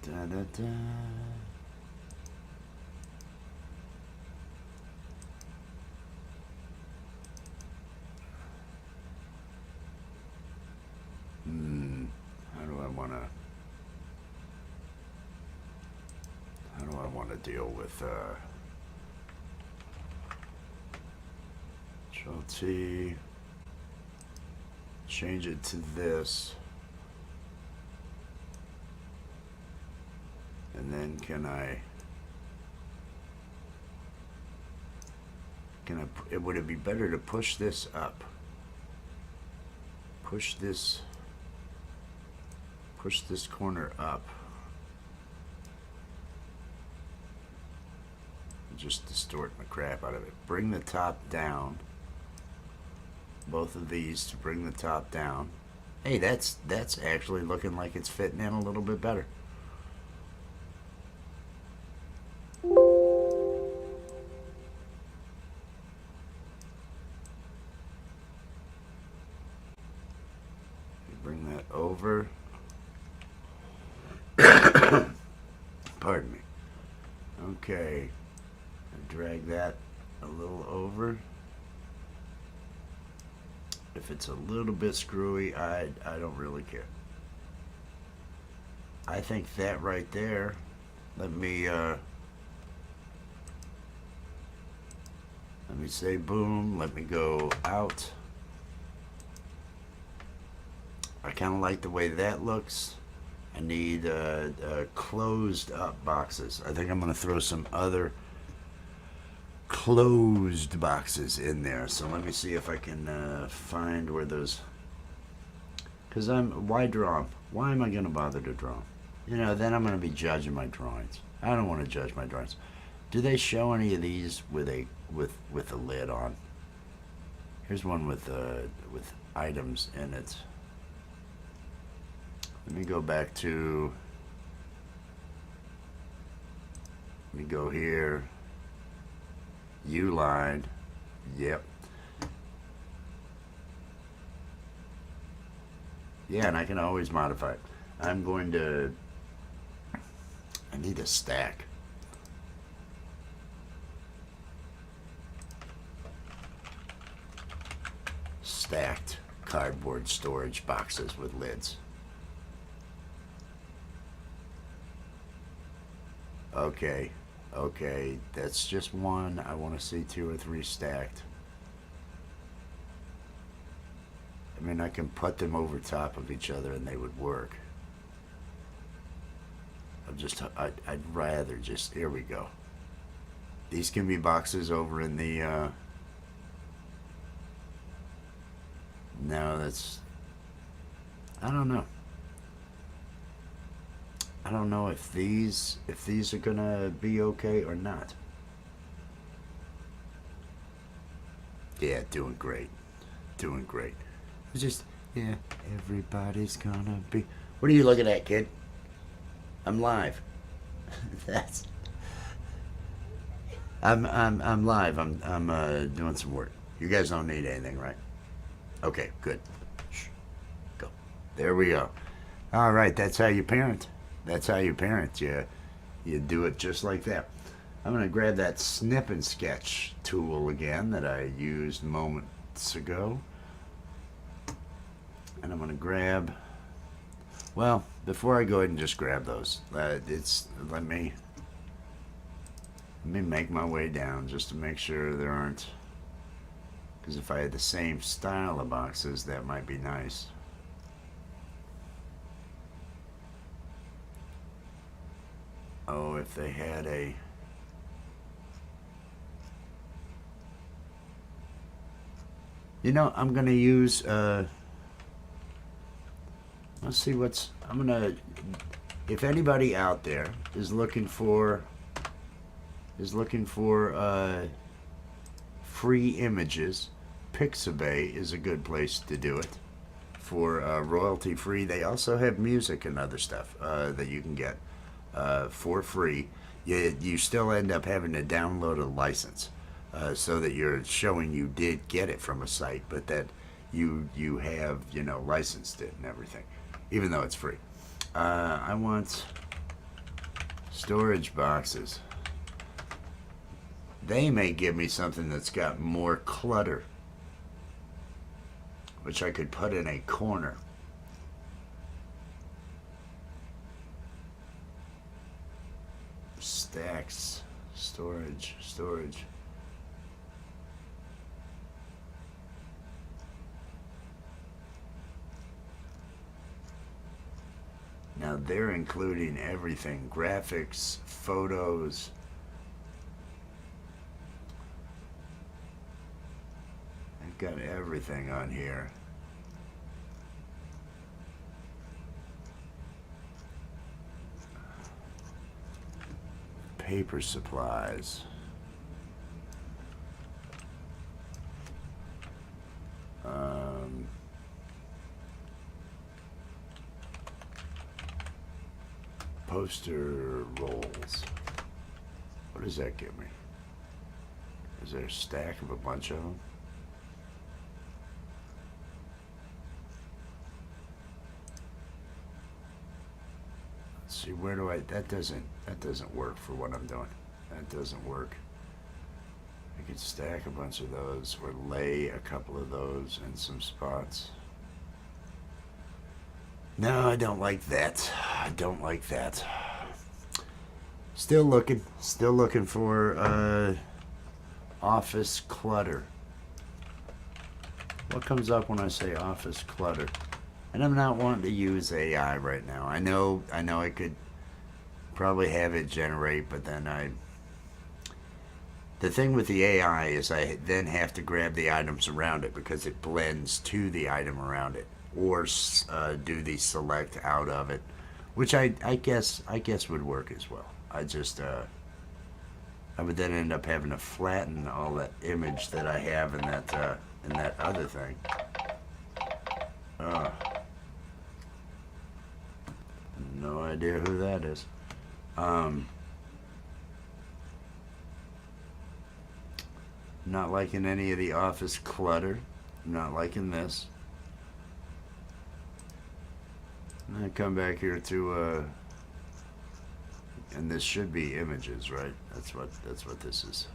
da da da. How do I want to deal with Control T, change it to this, and then can I would it be better to push this up, push this corner up, just distort the crap out of it, bring the top down, both of these to bring the top down. Hey, that's actually looking like it's fitting in a little bit better. Bring that over. Pardon me. Okay. Drag that a little over. If it's a little bit screwy, I don't really care. I think that right there, let me say boom, let me go out. I kind of like the way that looks. I need closed up boxes. I think I'm going to throw some other closed boxes in there. So let me see if I can find where those. Because why draw them? Why am I going to bother to draw them? You know, then I'm going to be judging my drawings. I don't want to judge my drawings. Do they show any of these with a lid on? Here's one with items in it. Let me go back to. Let me go here. U-line. Yep. Yeah, and I can always modify it. I'm going to. I need a stack. Stacked cardboard storage boxes with lids. Okay, that's just one. I want to see 2 or 3 stacked. I mean, I can put them over top of each other and they would work. I'd rather just, here we go. These can be boxes over in the, no, that's, I don't know. I don't know if these are gonna be okay or not. Yeah, doing great. It's just, yeah, everybody's gonna be. What are you looking at, kid? I'm live. That's. I'm live. I'm doing some work. You guys don't need anything, right? Okay, good. Shh. Go. There we go. All right, that's how you parent. You do it just like that. I'm going to grab that snip and sketch tool again that I used moments ago. And I'm going to grab, well, before I go ahead and just grab those, let me make my way down just to make sure there aren't, because if I had the same style of boxes, that might be nice. Oh, if they had a. You know, I'm going to use. Let's see what's. I'm going to. If anybody out there is looking for. Free images, Pixabay is a good place to do it. For royalty free. They also have music and other stuff that you can get. For free. You still end up having to download a license so that you're showing you did get it from a site, but that you have licensed it and everything, even though it's free. I want storage boxes. They may give me something that's got more clutter, which I could put in a corner. Stacks, storage. Now they're including everything, graphics, photos. I've got everything on here. Paper supplies. Poster rolls. What does that give me? Is there a stack of a bunch of them? Let's see, where do I, that doesn't work for what I'm doing. That doesn't work. I could stack a bunch of those or lay a couple of those in some spots. No, I don't like that. I don't like that. Still looking for office clutter. What comes up when I say office clutter? And I'm not wanting to use AI right now. I know I could probably have it generate, but then the thing with the AI is I then have to grab the items around it because it blends to the item around it, or do the select out of it, which I guess would work as well. I would then end up having to flatten all that image that I have in that other thing. No idea who that is. Not liking any of the office clutter. Not liking this. And I come back here to and this should be images, right? That's what this is.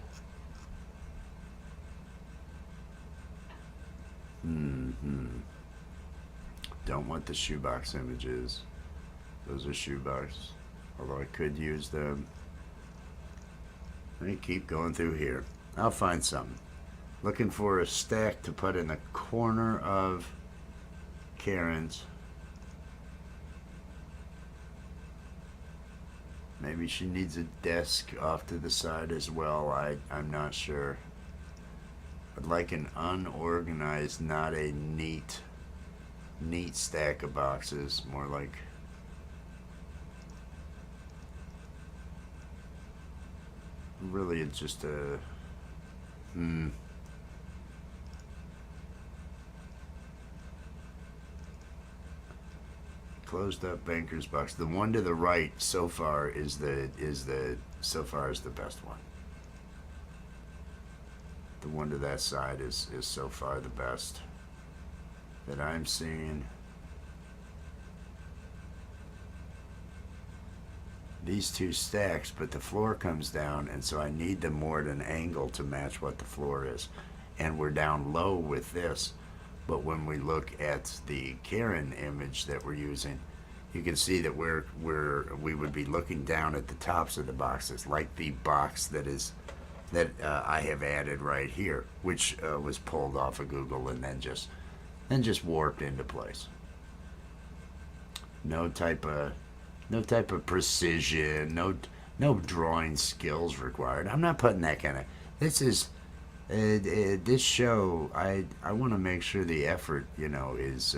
Don't want the shoebox images. Those are shoebox. Although I could use them. Let me keep going through here. I'll find something. Looking for a stack to put in the corner of Karen's. Maybe she needs a desk off to the side as well. I'm not sure. I'd like an unorganized, not a neat stack of boxes. More like really it's just a closed up banker's box. The one to the right so far is the best one. The one to that side is so far the best that I'm seeing. These two stacks, but the floor comes down, and so I need them more at an angle to match what the floor is. And we're down low with this, but when we look at the Karen image that we're using, you can see that we would be looking down at the tops of the boxes, like the box that I have added right here, which was pulled off of Google and then just warped into place. No type of precision, no drawing skills required. I'm not putting that kind of. This show. I want to make sure the effort, is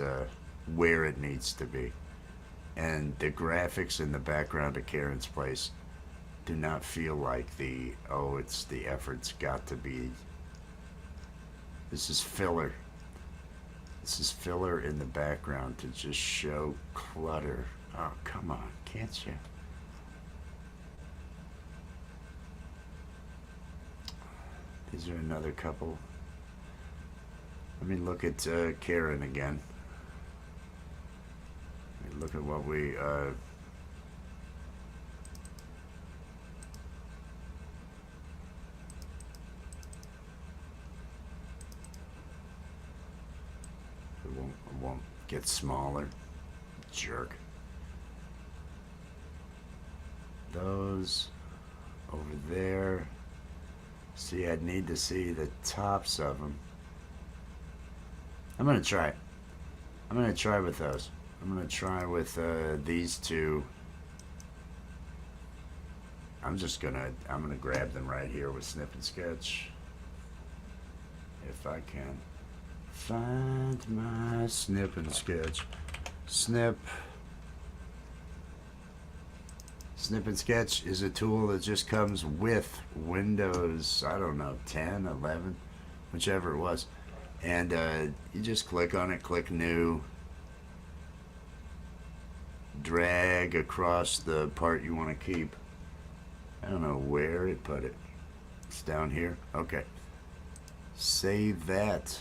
where it needs to be, and the graphics in the background of Karen's place do not feel like the effort's got to be. This is filler. This is filler in the background to just show clutter. Oh, come on, can't you? These are another couple. Let me look at Karen again. Let me look at what we it won't get smaller. Jerk. Those over there. See, I'd need to see the tops of them. I'm gonna try it. I'm gonna try with those. I'm gonna try with these two. I'm gonna grab them right here with Snip and Sketch. If I can find my Snip and Sketch. Snip and Sketch is a tool that just comes with Windows, I don't know, 10, 11, whichever it was. And you just click on it, click New, drag across the part you want to keep. I don't know where it put it. It's down here. Okay. Save that.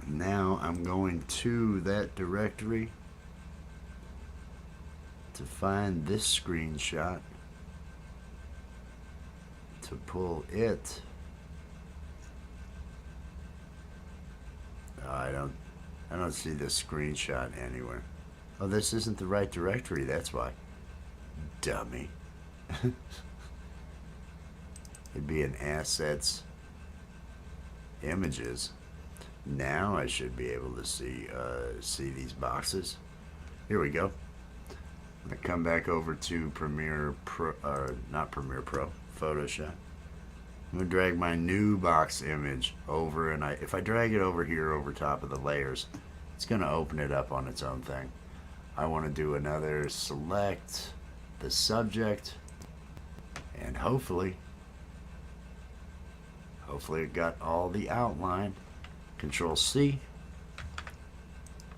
Now I'm going to that directory to find this screenshot. to pull it. Oh, I don't see the screenshot anywhere. Oh, this isn't the right directory, that's why. Dummy. It'd be in assets, images. Now I should be able to see these boxes. Here we go. I'm gonna come back over to Premiere Pro, not Premiere Pro, Photoshop. I'm gonna drag my new box image over, and if I drag it over here over top of the layers, it's gonna open it up on its own thing. I want to do another select the subject, and hopefully it got all the outline. Control C,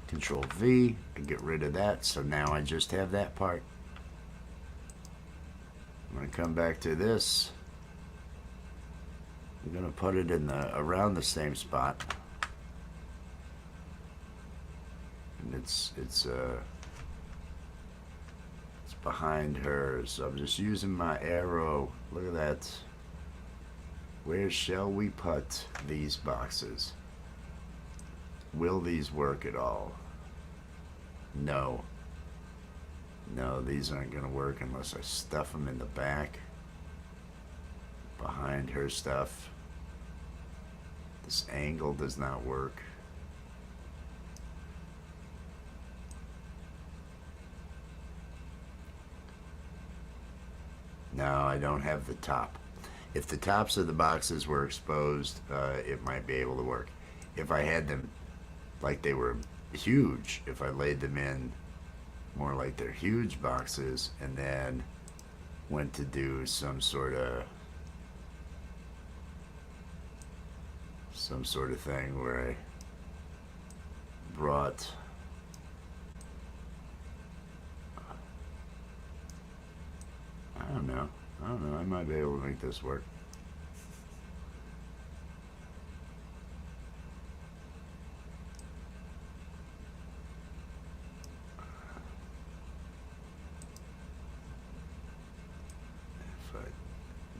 Control V, and get rid of that. So now I just have that part. I'm going to come back to this. I'm going to put it in around the same spot. And it's behind her. So I'm just using my arrow. Look at that. Where shall we put these boxes? Will these work at all? No. No, these aren't going to work unless I stuff them in the back. Behind her stuff. This angle does not work. No, I don't have the top. If the tops of the boxes were exposed, it might be able to work. If I had them like they were huge, if I laid them in more like they're huge boxes and then went to do some sort of thing where I brought I don't know, I might be able to make this work.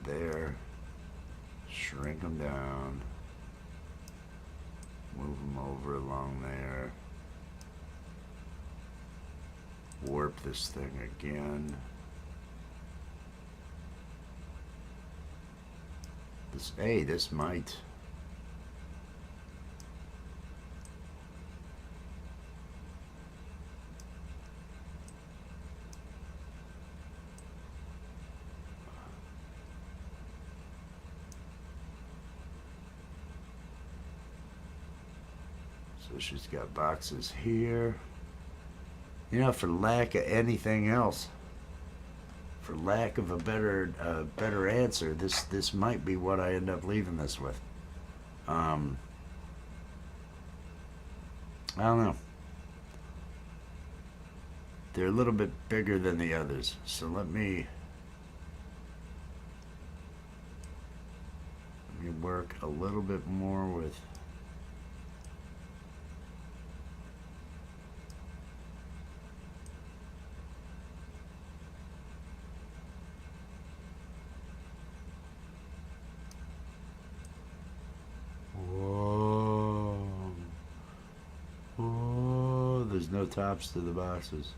There, shrink them down, move them over along there, warp this thing again. This might. So she's got boxes here. You know, for lack of anything else, for lack of a better answer, this might be what I end up leaving this with. I don't know. They're a little bit bigger than the others, so let me work a little bit more with. There's no tops to the boxes.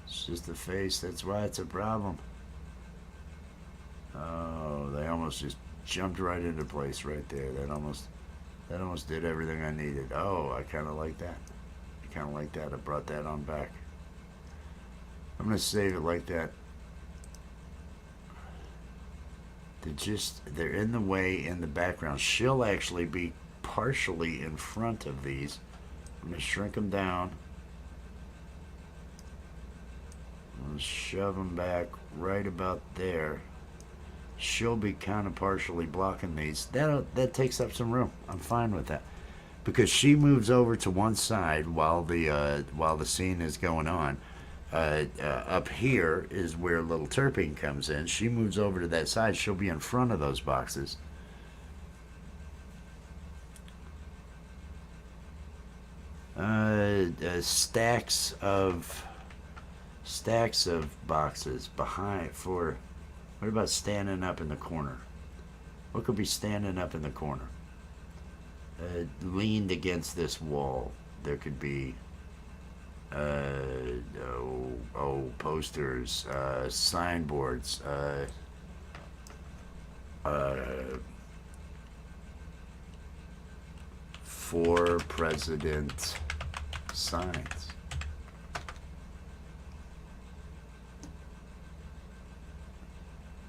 It's just the face. That's why it's a problem. Oh, they almost just jumped right into place right there. That almost did everything I needed. Oh, I kind of like that. I brought that on back. I'm gonna save it like that. They're in the way in the background. She'll actually be partially in front of these. I'm gonna shrink them down. I'm gonna shove them back right about there. She'll be kind of partially blocking these. That takes up some room. I'm fine with that, because she moves over to one side while the scene is going on. Up here is where little Terpene comes in. She moves over to that side. She'll be in front of those boxes. Stacks of boxes behind for. What about standing up in the corner? What could be standing up in the corner? Leaned against this wall. There could be posters, signboards, for president signs.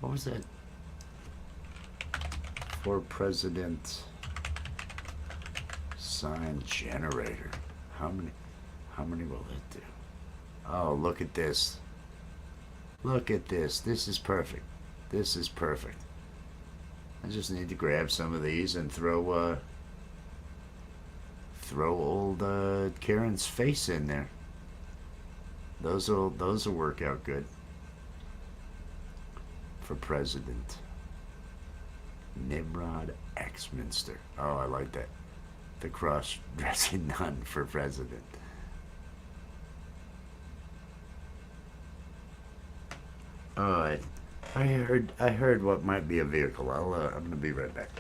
What was that? For president sign generator. How many will it do? Oh, look at this. Look at this. This is perfect. This is perfect. I just need to grab some of these and throw old Karen's face in there. Those'll work out good. For president. Nimrod Axminster. Oh, I like that. The cross-dressing nun for president. Oh, I heard what might be a vehicle. I'm gonna be right back.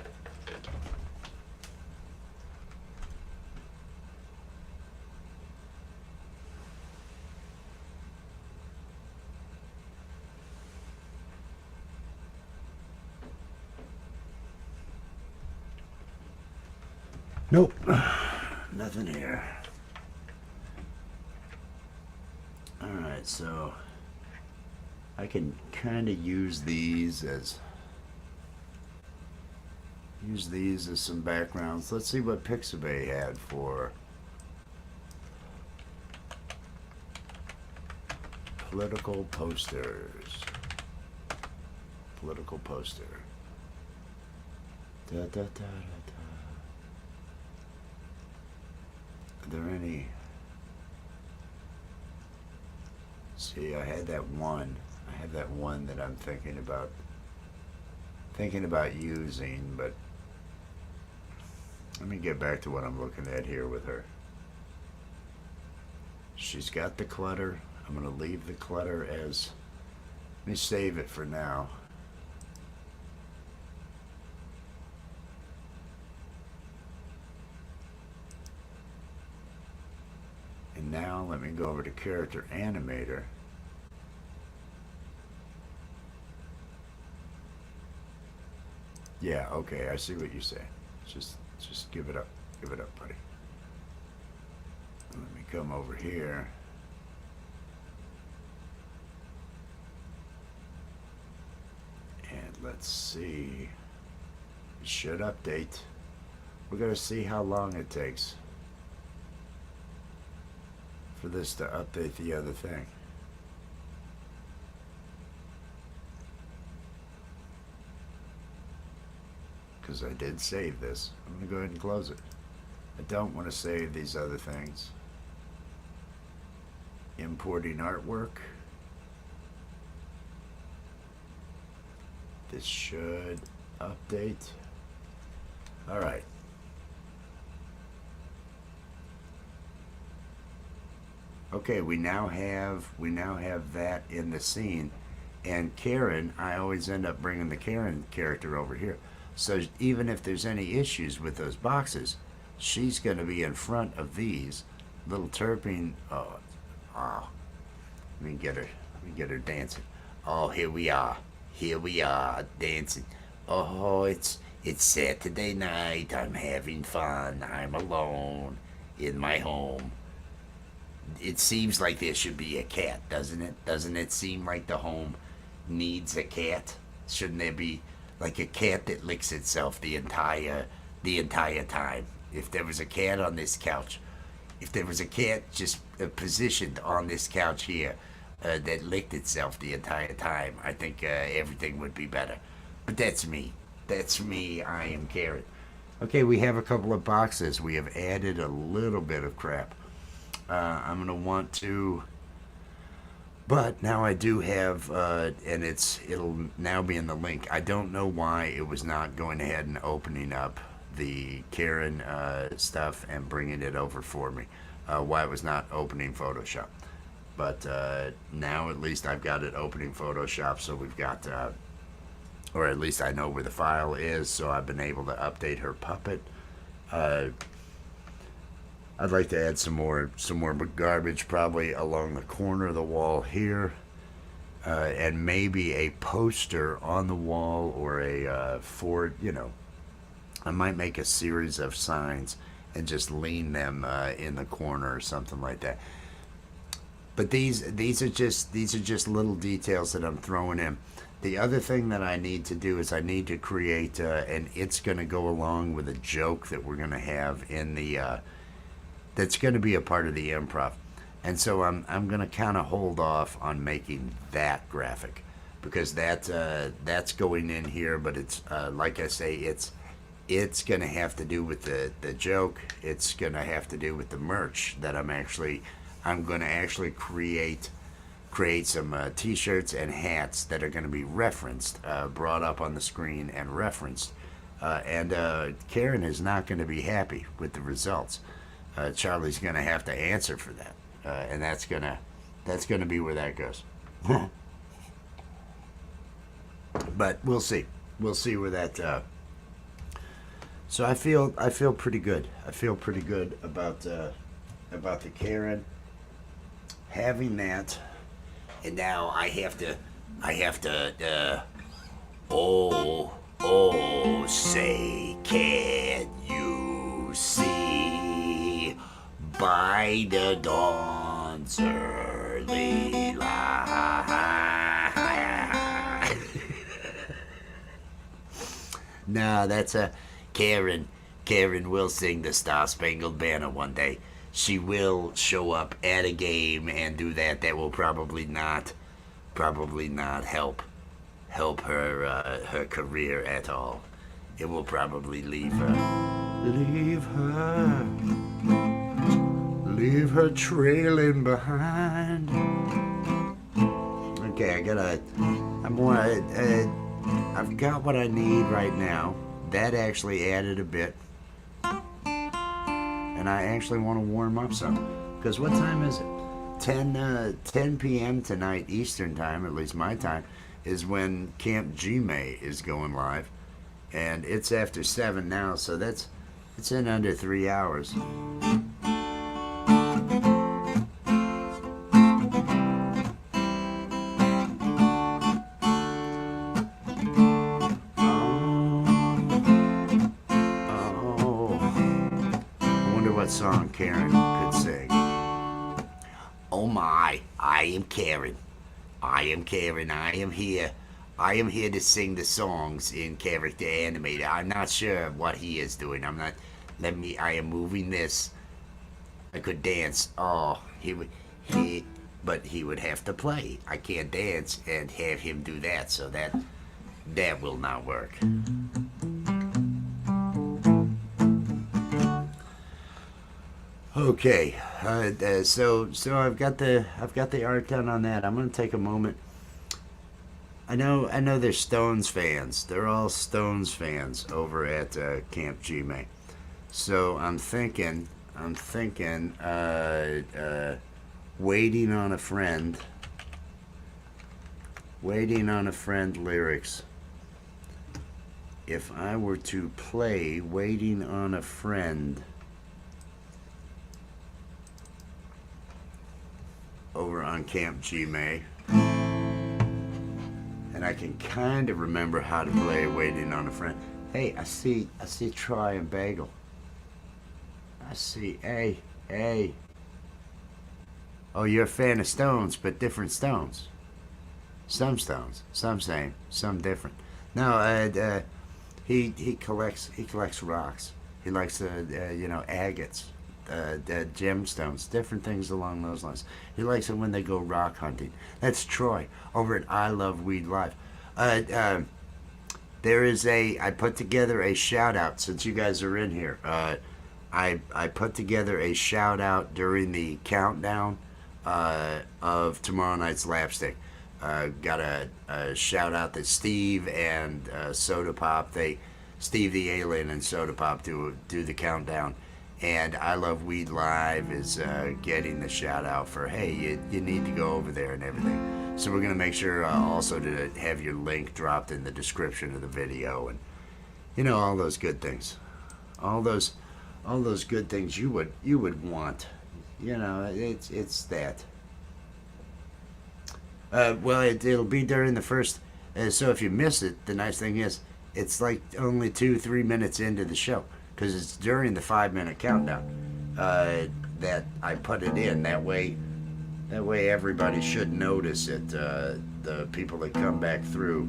Nope, nothing here. All right, so I can kind of use these as some backgrounds. Let's see what Pixabay had for political posters. Political poster. Da, da, da, da, da. Are there any? See, I had that one. I have that one that I'm thinking about using, but let me get back to what I'm looking at here with her. She's got the clutter. I'm going to leave the clutter as, let me save it for now. And now let me go over to character animator. Yeah, okay, I see what you say. Just give it up. Give it up, buddy. Let me come over here. And let's see. It should update. We're going to see how long it takes for this to update the other thing. Because I did save this. I'm going to go ahead and close it. I don't want to save these other things. Importing artwork. This should update. All right. Okay, we now have that in the scene, and Karen, I always end up bringing the Karen character over here. So even if there's any issues with those boxes, she's going to be in front of these little terpene. Let me get her dancing. Oh, here we are dancing. Oh, it's Saturday night. I'm having fun. I'm alone in my home. It seems like there should be a cat, doesn't it? Doesn't it seem like the home needs a cat? Shouldn't there be like a cat that licks itself the entire time? If there was a cat on this couch, if there was a cat just positioned on this couch here that licked itself the entire time, I think everything would be better. But that's me. That's me. I am Karen. Okay, we have a couple of boxes. We have added a little bit of crap. I'm going to want to, but now I do have, and it'll now be in the link. I don't know why it was not going ahead and opening up the Karen stuff and bringing it over for me. Why it was not opening Photoshop. But now at least I've got it opening Photoshop, so we've got or at least I know where the file is, so I've been able to update her puppet. Uh, I'd like to add some more garbage probably along the corner of the wall here, and maybe a poster on the wall or a for I might make a series of signs and just lean them in the corner or something like that. But these are just little details that I'm throwing in. The other thing that I need to do is I need to create, and it's going to go along with a joke that we're going to have in the that's going to be a part of the improv. And so I'm going to kind of hold off on making that graphic because that's going in here. But it's like I say, it's going to have to do with the joke. It's going to have to do with the merch that I'm going to actually create some t-shirts and hats that are going to be referenced, brought up on the screen and referenced. And Karen is not going to be happy with the results. Charlie's going to have to answer for that, and that's gonna be where that goes. But we'll see. We'll see where that. So I feel pretty good. I feel pretty good about the Karen having that. And now I have to, oh, say, can you see by the dawn's early light? No, that's a Karen. Karen will sing the Star Spangled Banner one day. She will show up at a game and do that. That will probably not help her career at all. It will probably leave her trailing behind. Okay, I've got what I need right now. That actually added a bit. And I actually want to warm up some. Because what time is it? 10 p.m. tonight Eastern time, at least my time, is when Camp G-May is going live. And it's after 7 now, so it's in under 3 hours. Song Karen could sing. Oh my, I am Karen. I am Karen. I am here. I am here to sing the songs in character animated. I'm not sure what he is doing. I am moving this. I could dance. Oh, but he would have to play. I can't dance and have him do that, so that will not work. Okay, so I've got the art done on that. I'm gonna take a moment. I know they're Stones fans. They're all Stones fans over at Camp G-May. So I'm thinking, waiting on a friend lyrics. If I were to play Waiting on a Friend over on Camp G-May, and I can kind of remember how to play Waiting on a Friend. Hey, I see Troy and Bagel. I see, hey. Oh, you're a fan of Stones, but different Stones. Some Stones, some same, some different. No, he collects rocks. He likes agates. Gemstones, different things along those lines. He likes it when they go rock hunting. That's Troy over at I Love Weed Live. I put together a shout out since you guys are in here. I put together a shout out during the countdown of tomorrow night's LAPStick. Got a shout out that Steve and Soda Pop, Steve the Alien and Soda Pop do the countdown. And I Love Weed Live is getting the shout out for, hey, you need to go over there and everything. So we're gonna make sure also to have your link dropped in the description of the video, and all those good things, all those good things you would want. It's that. Well, it'll be during the first. So if you miss it, the nice thing is it's like only 2-3 minutes into the show, because it's during the 5-minute countdown that I put it in. That way everybody should notice it. The people that come back through,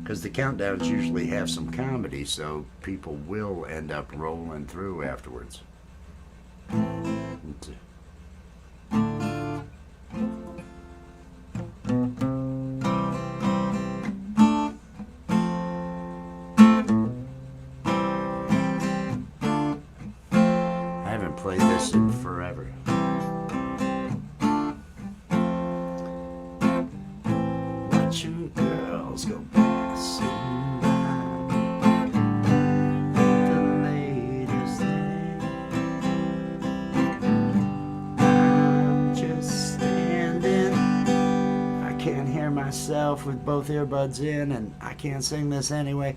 because the countdowns usually have some comedy, so people will end up rolling through afterwards. I haven't played this in forever. Watching girls go passing by, the latest thing. I'm just standing. I can't hear myself with both earbuds in, and I can't sing this anyway.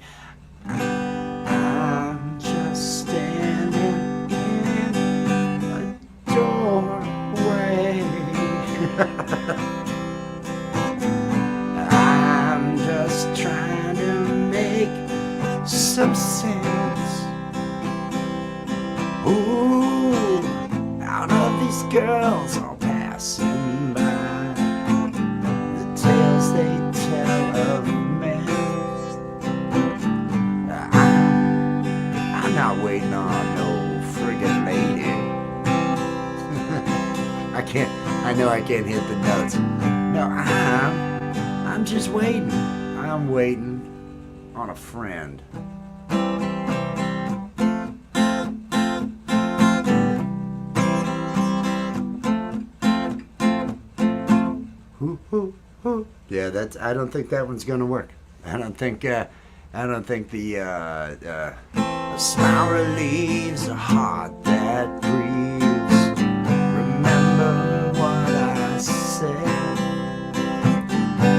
I'm just standing in a doorway. I'm just trying to make some sense. Ooh, out of these girls all passing by, the tales they tell of men. I'm not waiting on no friggin' lady. I know I can't hit the notes. No, I'm just waiting. I'm waiting on a friend. Yeah, I don't think that one's gonna work. I don't think the smile relieves a heart that grieves. Remember what I said.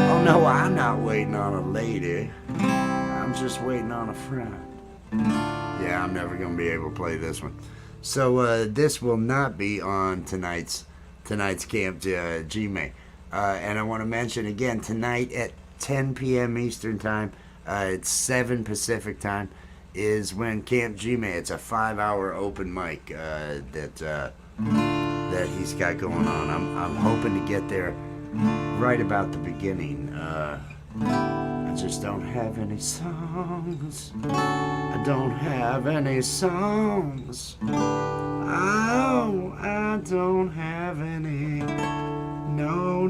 Oh no, I'm not waiting on a lady. I'm just waiting on a friend. Yeah, I'm never gonna be able to play this one. So this will not be on tonight's Camp G-May. And I want to mention again, tonight at 10 p.m. Eastern Time, it's 7 Pacific Time, is when Camp G-May, it's a 5-hour open mic that he's got going on. I'm hoping to get there right about the beginning. I just don't have any songs. I don't have any songs. Oh, I don't have any. No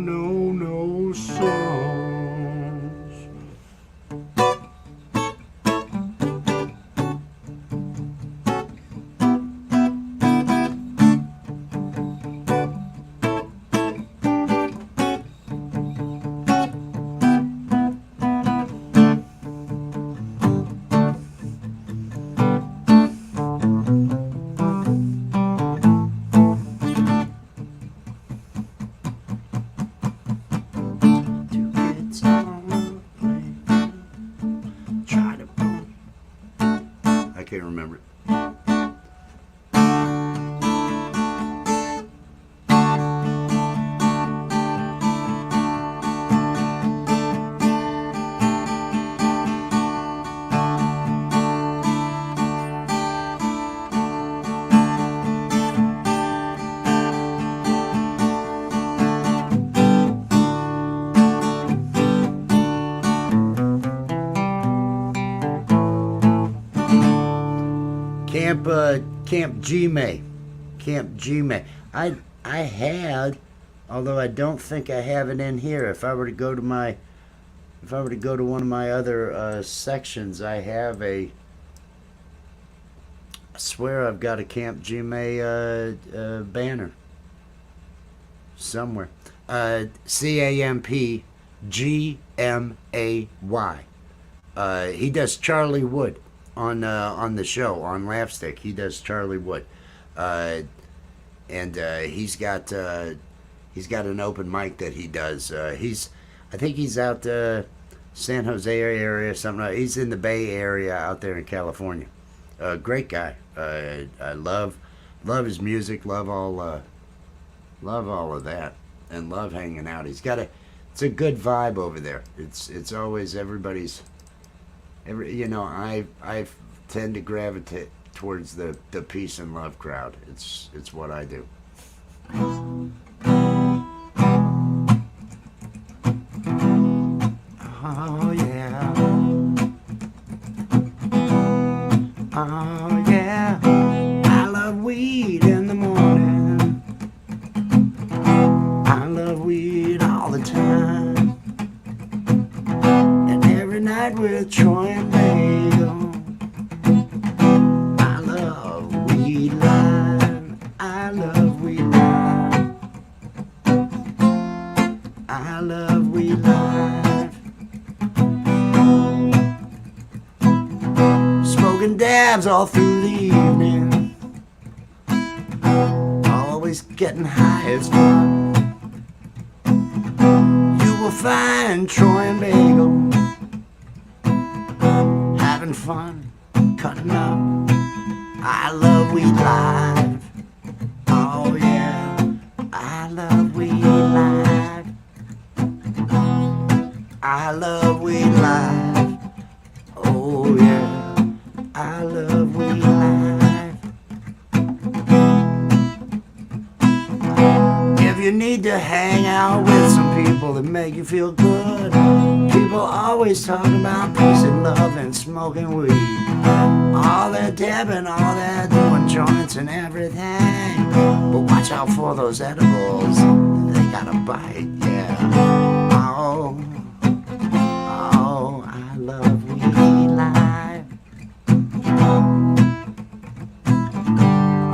songs. I can't remember it. Camp G-May. Camp G-May. I had, although I don't think I have it in here. If I were to go to one of my other sections, I have I swear I've got a Camp G-May banner somewhere. CAMP GMAY. He does Charlie Wood on the show on LAPStick. He does Charlie Wood, and he's got He's got an open mic that he does. I think he's out San Jose area or something. He's in the Bay Area out there in California. Great guy. I love his music. Love all of that, and love hanging out. It's a good vibe over there. It's always I tend to gravitate towards the peace and love crowd. It's what I do. Oh yeah. Oh yeah. I love weed in the morning. I love weed all the time. And every night with Troy and Bagel. I love weed live. I love weed live. I love weed live. Smoking dabs all through the evening. Always getting high as fun. You will find Troy and Bagel having fun, cutting up. I love weed live. Oh yeah, I love weed live. I love weed live. Oh yeah, I love weed live. If you need to hang out with some people that make you feel good, people always talking about peace and love and smoking weed. All that dabbing, all that doing joints and everything. But watch out for those edibles. They got a bite, yeah. Oh, I love weed live.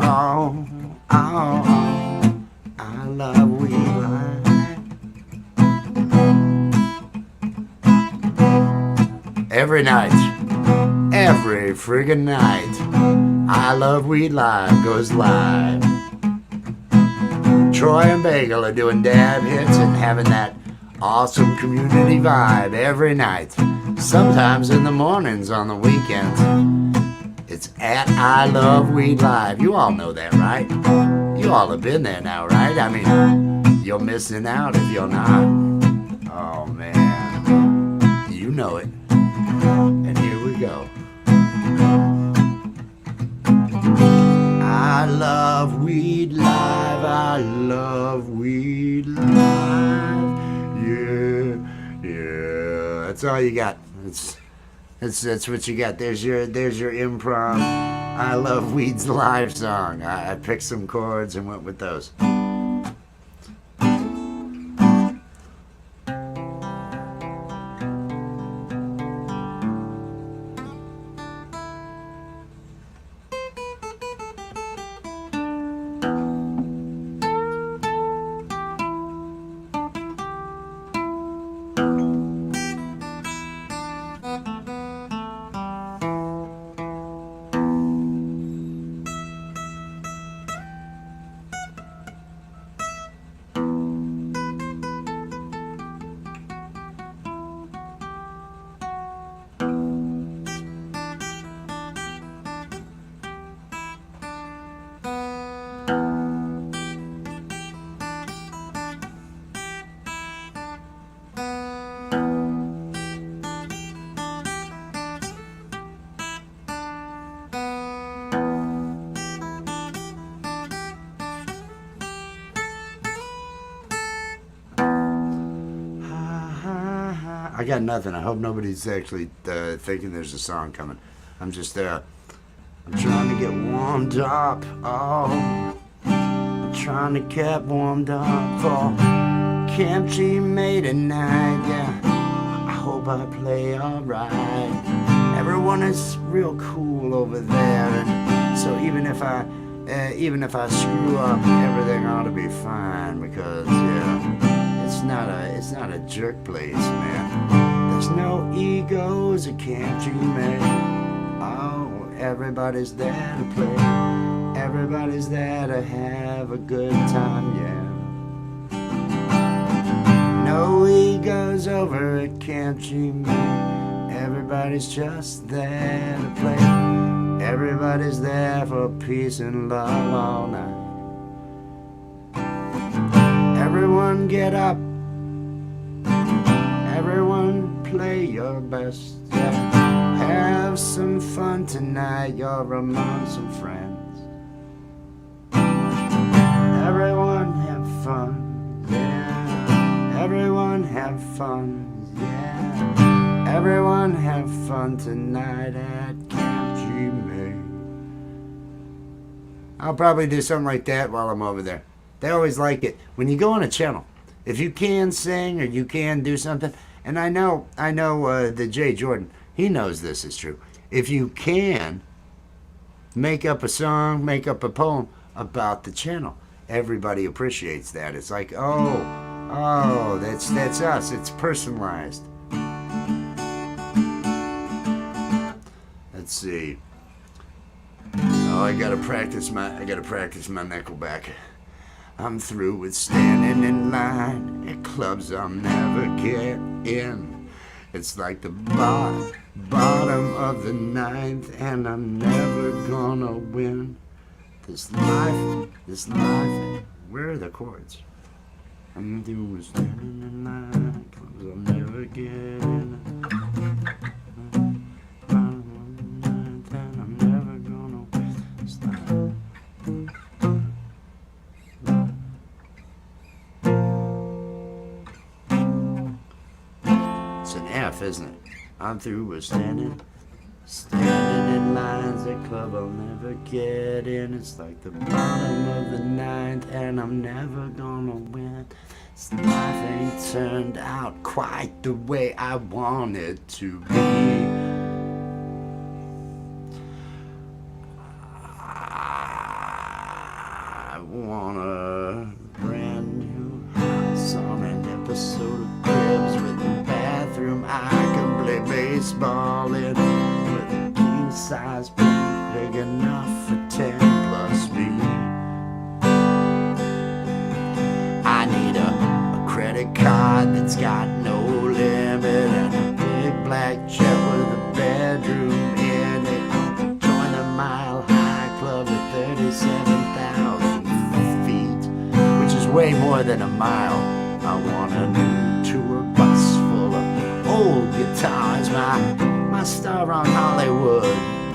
Oh, I love weed live. Every night. Every friggin' night, I Love Weed Live goes live. Troy and Bagel are doing dab hits and having that awesome community vibe every night. Sometimes in the mornings on the weekends. It's at I Love Weed Live. You all know that, right? You all have been there now, right? I mean, you're missing out if you're not. Oh, man. You know it. And here we go. I love weed live. I love weed live. Yeah. That's all you got. That's what you got. There's your improv. I love weed's live song. I picked some chords and went with those. I got nothing. I hope nobody's actually thinking there's a song coming. I'm just I'm trying to get warmed up. Oh, I'm trying to get warmed up for Camp G May tonight. Yeah, I hope I play alright. Everyone is real cool over there, and so even if I screw up, everything ought to be fine because it's not a jerk place, man. There's no egos at Camp G May. Oh, everybody's there to play. Everybody's there to have a good time, yeah. know he goes over at Camp Jimmy. Everybody's just there to play. Everybody's there for peace and love all night. Everyone get up. Everyone play your best. Have some fun tonight. You're among some friends. Everyone have fun. Yeah. Everyone have fun. Yeah. Everyone have fun tonight at Camp Jimmy. I'll probably do something like that while I'm over there. They always like it. When you go on a channel, if you can sing or you can do something, and I know the Jay Jordan, he knows this is true. If you can make up a song, make up a poem about the channel, everybody appreciates that. It's like, oh, that's us. It's personalized. Let's see. Oh, I gotta practice my Nickelback. I'm through with standing in line at clubs I'll never get in. It's like the bottom of the ninth, and I'm never gonna win. This life, where are the chords? I'm through with standing in line at clubs I'll never get in. Bottom of the ninth, and I'm never gonna win. This life. It's an F, isn't it? I'm through with standing in lines at club I'll never get in. It's like the bottom of the ninth, and I'm never gonna win. This life ain't turned out quite the way I want it to be. I want a brand new house on an episode of Cribs with a bathroom I can play baseball in, with a king size bed big enough for 10 plus me. I need a credit card that's got no limit, and a big black jet with a bedroom in it. Join the Mile High Club at 37,000 feet, which is way more than a mile. I want a new tour bus full of old guitars, my star on Hollywood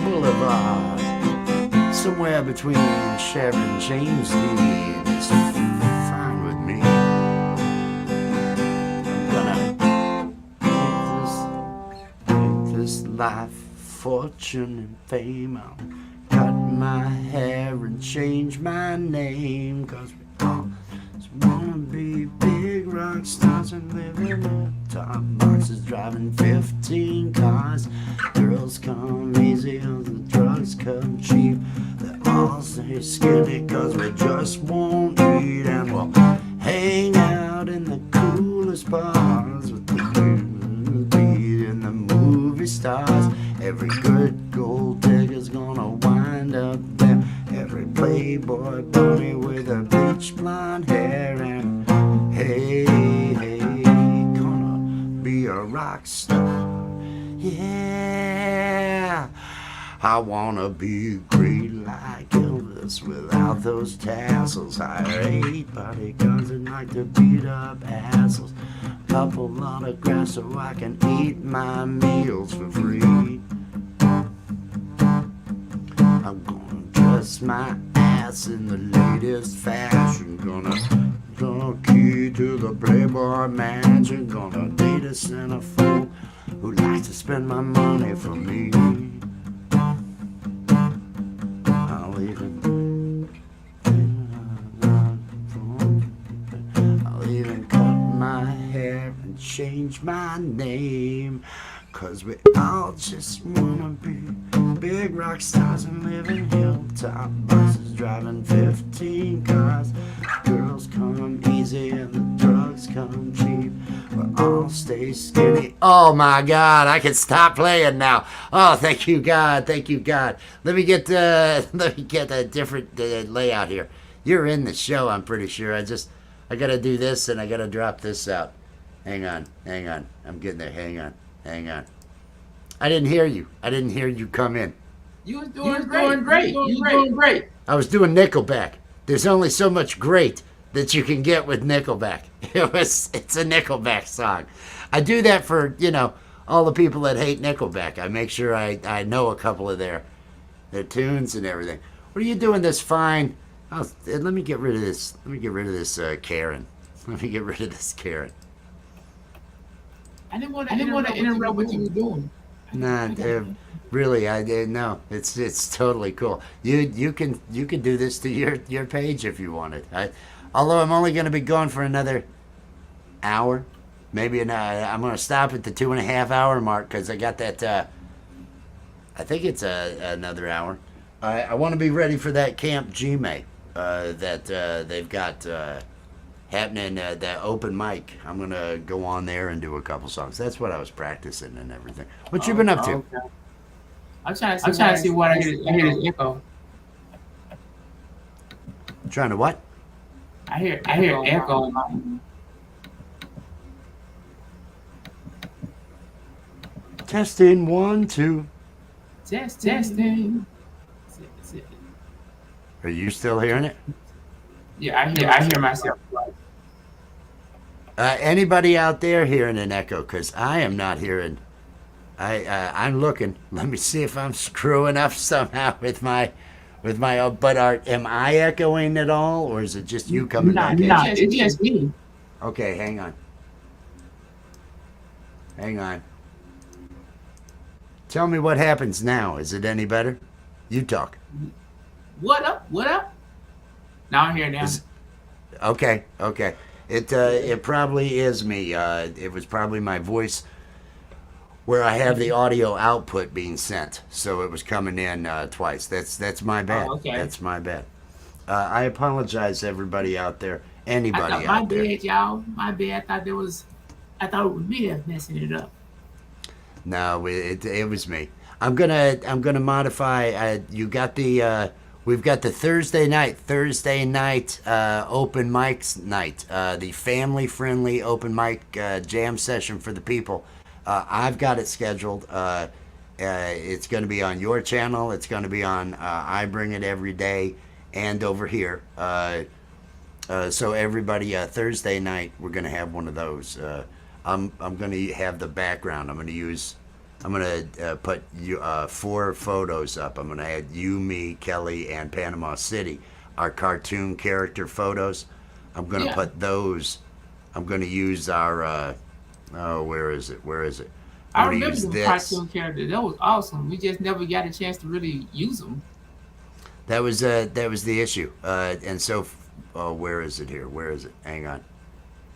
Boulevard, somewhere between Cher and James Dean is fine with me. I'm gonna make this life fortune and fame. I'll cut my hair and change my name, 'cause we all just wanna be big rock stars and live in a top boxes, driving 15 cars. Girls come easy and the drugs come cheap. They all stay skinny 'cause we just won't eat, and we'll hang out in the coolest bars with the beat and the movie stars. Every good gold digger's gonna wind up there. Every playboy bunny with a bleach blonde hair, and hey, gonna be a rock star. Yeah, I wanna be great like Elvis without those tassels. Hire 8 bodyguards and like to beat up assholes. Couple autographs so I can eat my meals for free. I'm gonna dress my ass in the latest fashion. Gonna key to the Playboy Mansion. Gonna date a centerfold who likes to spend my money for me. I'll even cut my hair and change my name, 'cause we all just wanna be big rock stars and live in hilltop buses, driving 15 cars. Girls come easy and the drugs come cheap. We all stay skinny. Oh my God, I can stop playing now. Oh, thank you God, thank you God. Let me get a different layout here. You're in the show, I'm pretty sure. I gotta do this and I gotta drop this out. Hang on. I'm getting there. Hang on. I didn't hear you. I didn't hear you come in. You was You was doing great. doing great. You was doing great. I was doing Nickelback. There's only so much great that you can get with Nickelback. It's a Nickelback song. I do that for, all the people that hate Nickelback. I make sure I know a couple of their tunes and everything. What are you doing this fine? Oh, let me get rid of this. Let me get rid of this Karen. Let me get rid of this Karen. I didn't want to interrupt what you were doing. Nah, really, no. It's totally cool. You can do this to your page if you wanted. Although I'm only going to be gone for another hour, maybe I'm going to stop at the 2.5 hour mark because I got that. I think it's another hour. I want to be ready for that Camp Gmail that they've got happening, that open mic. I'm going to go on there and do a couple songs. That's what I was practicing and everything. What you been up to? Okay. I'm trying to see what I hear this echo. Trying to what? I hear echo. Testing 1, 2. Testing. Are you still hearing it? Yeah, I hear myself. Anybody out there hearing an echo? Because I am not hearing. I'm looking. Let me see if I'm screwing up somehow with my. But am I echoing at all, or is it just you coming back in? No, it's just me. Okay, hang on. Tell me what happens now. Is it any better? You talk. What up? Now I'm here now. Okay. It probably is me. It was probably my voice where I have the audio output being sent, so it was coming in twice. That's my bad. Oh, okay. That's my bad. I apologize, everybody out there. Anybody my out there? bad, y'all. My bad. I thought it was me that's messing it up. No, it was me. I'm gonna modify. You got the. We've got the Thursday night open mics night, the family-friendly open mic jam session for the people. I've got it scheduled. It's going to be on your channel. It's going to be on I Bring It Every Day and over here. So everybody, Thursday night, we're going to have one of those. I'm going to have the background. I'm going to put 4 photos up. I'm going to add you, me, Kelly, and Panama City, our cartoon character photos. I'm going to put those. I'm going to use our. Where is it? I remember the cartoon character. That was awesome. We just never got a chance to really use them. That was the issue. And so, where is it here? Where is it? Hang on.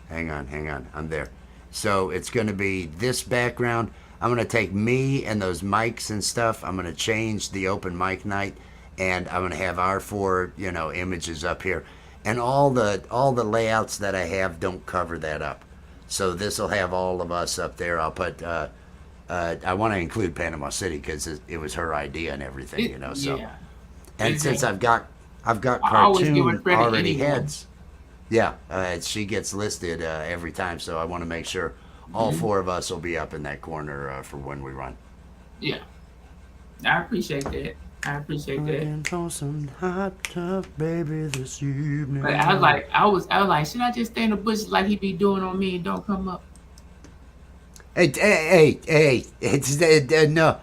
I'm there. So it's going to be this background. I'm going to take me and those mics and stuff. I'm going to change the open mic night, and I'm going to have our 4, images up here. And all the layouts that I have don't cover that up. So this will have all of us up there. I'll put. I want to include Panama City because it was her idea and everything, So, yeah. and since I've got I always give her cartoon credit already anyway. heads. Yeah, she gets listed every time, so I want to make sure all 4 of us will be up in that corner for when we run. Yeah. I appreciate that. Looking for some hot tub, baby, this evening. But I was like, should I just stay in the bushes like he be doing on me and don't come up? Hey! It's no.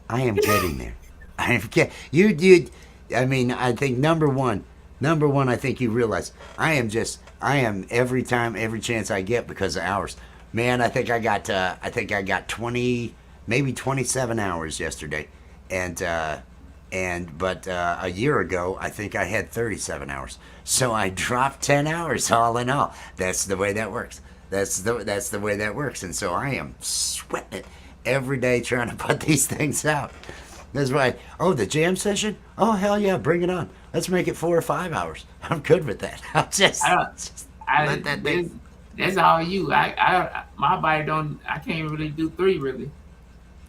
I am getting there. I am get you. I mean, I think number one. I think you realize I am every chance I get because of hours. Man, I think I got 20, maybe 27 hours yesterday, but a year ago I think I had 37 hours. So I dropped 10 hours all in all. That's the way that works. That's the way that works. And so I am sweating it every day trying to put these things out. That's why. Oh, the jam session? Oh, hell yeah, bring it on. Let's make it 4 or 5 hours. I'm good with that. I'll just let that thing. That's all you. My body don't. I can't really do 3 really.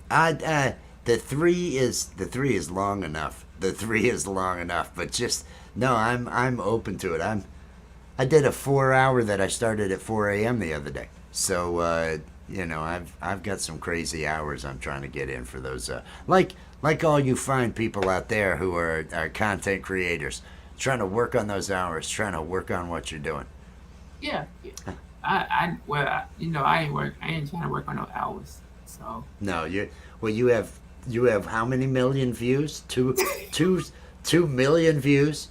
The three is long enough. But just no. I'm open to it. I did a 4 hour that I started at 4 a.m. the other day. So I've got some crazy hours I'm trying to get in for those. Like all you fine people out there who are content creators, trying to work on those hours, trying to work on what you're doing. Yeah, yeah. I ain't trying to work on no hours. So No, you have how many million views? Two 2 million views.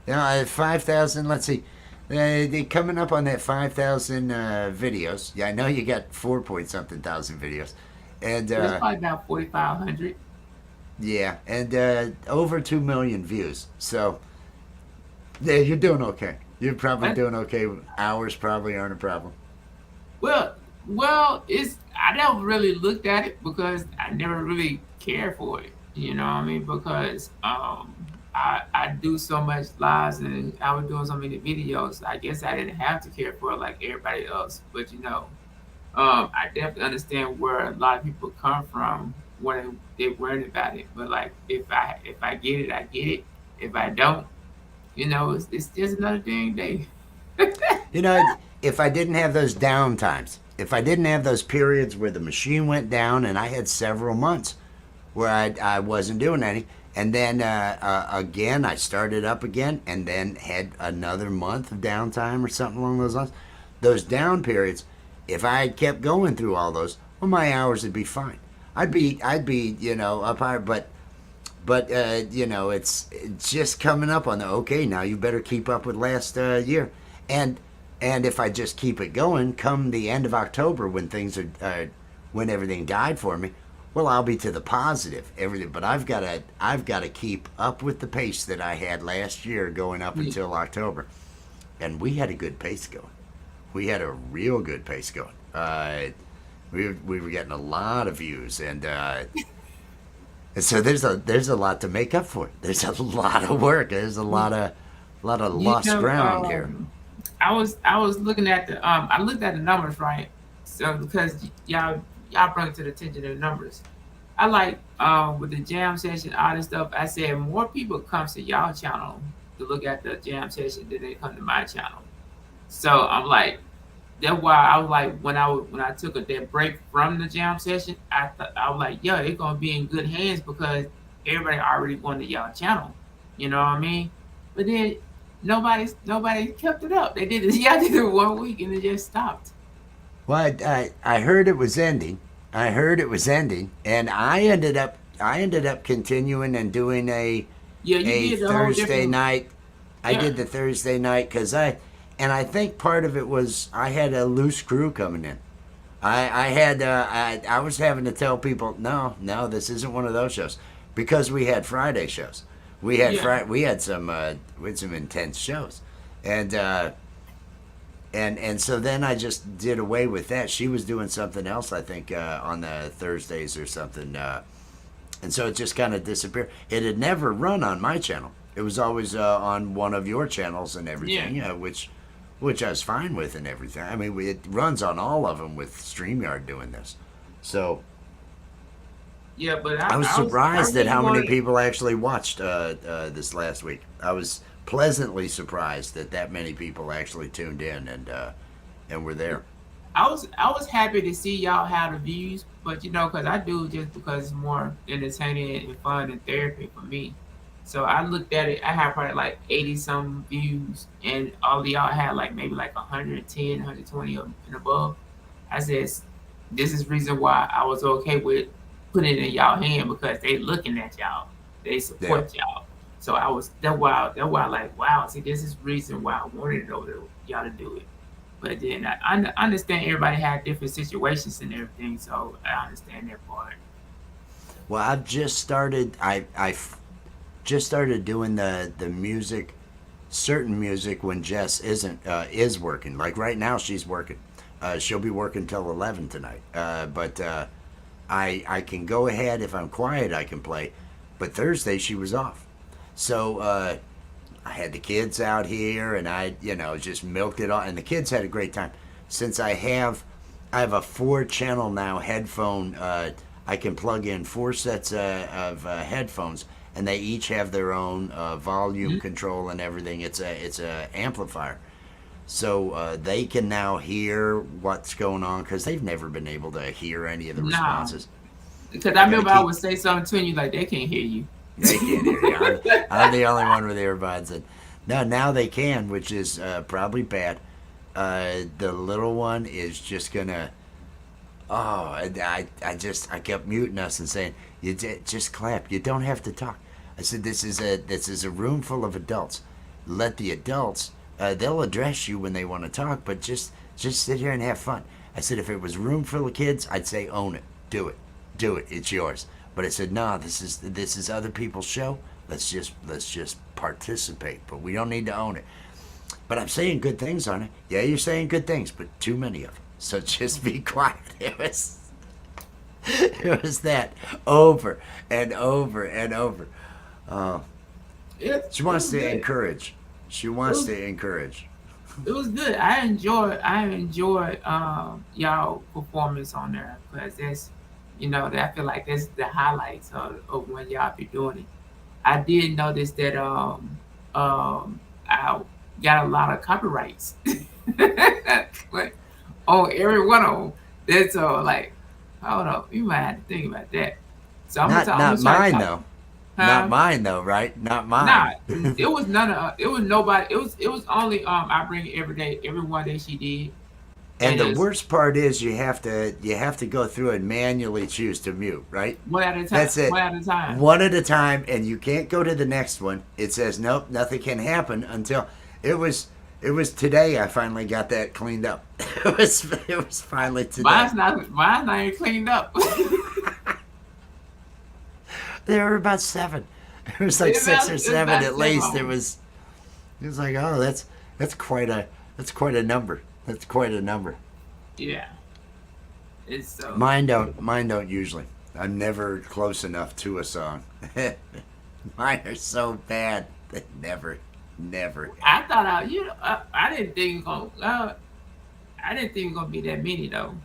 5,000. Let's see. They coming up on that 5,000 videos. Yeah, I know you got 4 point something thousand videos, and it's probably about 4,500. yeah, and over 2 million views. So yeah, you're doing okay. You're probably doing okay. Hours probably aren't a problem. Well, it's I never really looked at it because I never really cared for it. You know what I mean? Because I do so much lives and I was doing so many videos. I guess I didn't have to care for it like everybody else. But I definitely understand where a lot of people come from when they're worried about it. But like if I get it, I get it. If I don't, it's just another dang day. You know, if I didn't have those down times, if I didn't have those periods where the machine went down, and I had several months where I wasn't doing any, and then again I started up again, and then had another month of downtime or something along those lines. Those down periods, if I had kept going through all those, well, my hours would be fine. I'd be up higher, but it's just coming up on the okay. Now you better keep up with last year, and if I just keep it going, come the end of October when things are when everything died for me, well, I'll be to the positive everything. But I've got to keep up with the pace that I had last year going up until October, and we had a good pace going. We had a real good pace going. We were getting a lot of views, and so there's a lot to make up for. There's a lot of work. There's a lot of lost ground here. I was looking at I looked at the numbers, right? So because y'all bring it to the attention of the numbers. I like with the jam session, all this stuff. I said more people comes to y'all channel to look at the jam session than they come to my channel. So I'm like, that's why I was like when I took that break from the jam session, I was like, yeah, it's gonna be in good hands because everybody already won to y'all channel. You know what I mean? But then nobody kept it up. They did it. Y'all did it 1 week and it just stopped. Well, I heard it was ending. I heard it was ending, and I ended up continuing and doing Yeah, you a did the whole Thursday different. night. I Yeah, did the Thursday night because I think part of it was I had a loose crew coming in. I was having to tell people no, this isn't one of those shows because we had Friday shows. yeah. We had some intense shows, and so then I just did away with that. She was doing something else, I think, on the Thursdays or something, and so it just kind of disappeared. It had never run on my channel. It was always on one of your channels and Yeah. everything, which I was fine with and everything. I mean, it runs on all of them with StreamYard doing this. So Yeah, but I was I surprised at really how many wanted. people actually watched this last week. I was pleasantly surprised that many people actually tuned in and were there. I was happy to see y'all have the views, but because I do it just because it's more entertaining and fun and therapy for me. So I looked at it. I had probably like 80 some views, and all of y'all had like maybe like 110, 120 and above. I said, this is reason why I was okay with putting it in y'all hand because they looking at y'all, they Yeah. support y'all. So that's why I like wow. See, this is reason why I wanted y'all to do it. But then I understand everybody had different situations and everything, so I understand that part. Well, I've just started. Just started doing the music, certain music when Jess is working. Like right now, she's working. She'll be working till 11 tonight. But I can go ahead if I'm quiet. I can play. But Thursday she was off, so I had the kids out here, and I just milked it all. And the kids had a great time. Since I have a 4 channel now headphone. I can plug in 4 sets of headphones, and they each have their own volume Mhm. control and everything. It's a amplifier. So they can now hear what's going on because they've never been able to hear any of the Nah, responses. because I I gotta remember I keep. would say something to you like they can't hear you. They can't hear you. I'm the only one with earbuds. And no, now they can, which is probably bad. The little one is just gonna. Oh, I kept muting us and saying, just clap. You don't have to talk. I said, this is a room full of adults. Let the adults. They'll address you when they want to talk, but just sit here and have fun. I said, if it was a room full of kids, I'd say own it, do it, it's yours. But I said, no, this is other people's show. Let's just participate, but we don't need to own it. But I'm saying good things on it. Yeah, you're saying good things, but too many of them. So just be quiet. It was that over and over and over. Uh, she It wants was to good. encourage. She wants to encourage. It was good. I enjoy y'all performance on there because that's I feel like that's the highlights of when y'all be doing it. I did notice that I got a lot of copyrights but on every one of them. That's like hold up, you might have to think about that. So Not I'm not gonna try to mine talk. though. Not Huh? mine though, right? Not Nah, mine. it was none of it was nobody. It was only I bring it every day, every one that she did, And and the it's worst part is you have to go through and manually choose to mute, right? one at a time. That's it. One at a time. One at a time, and you can't go to the next one. It says nope, nothing can happen until it was. It was today. I finally got that cleaned up. It was finally today. Mine's not even cleaned up. There were about seven. There was like six or It's seven about at seven least. of It 'em. was. It was like, oh, that's quite a number. That's quite a number. Yeah, it's so. Mine don't usually. I'm never close enough to a song. Mine are so bad that never. I thought I didn't think it was gonna. I didn't think it was gonna be that many though,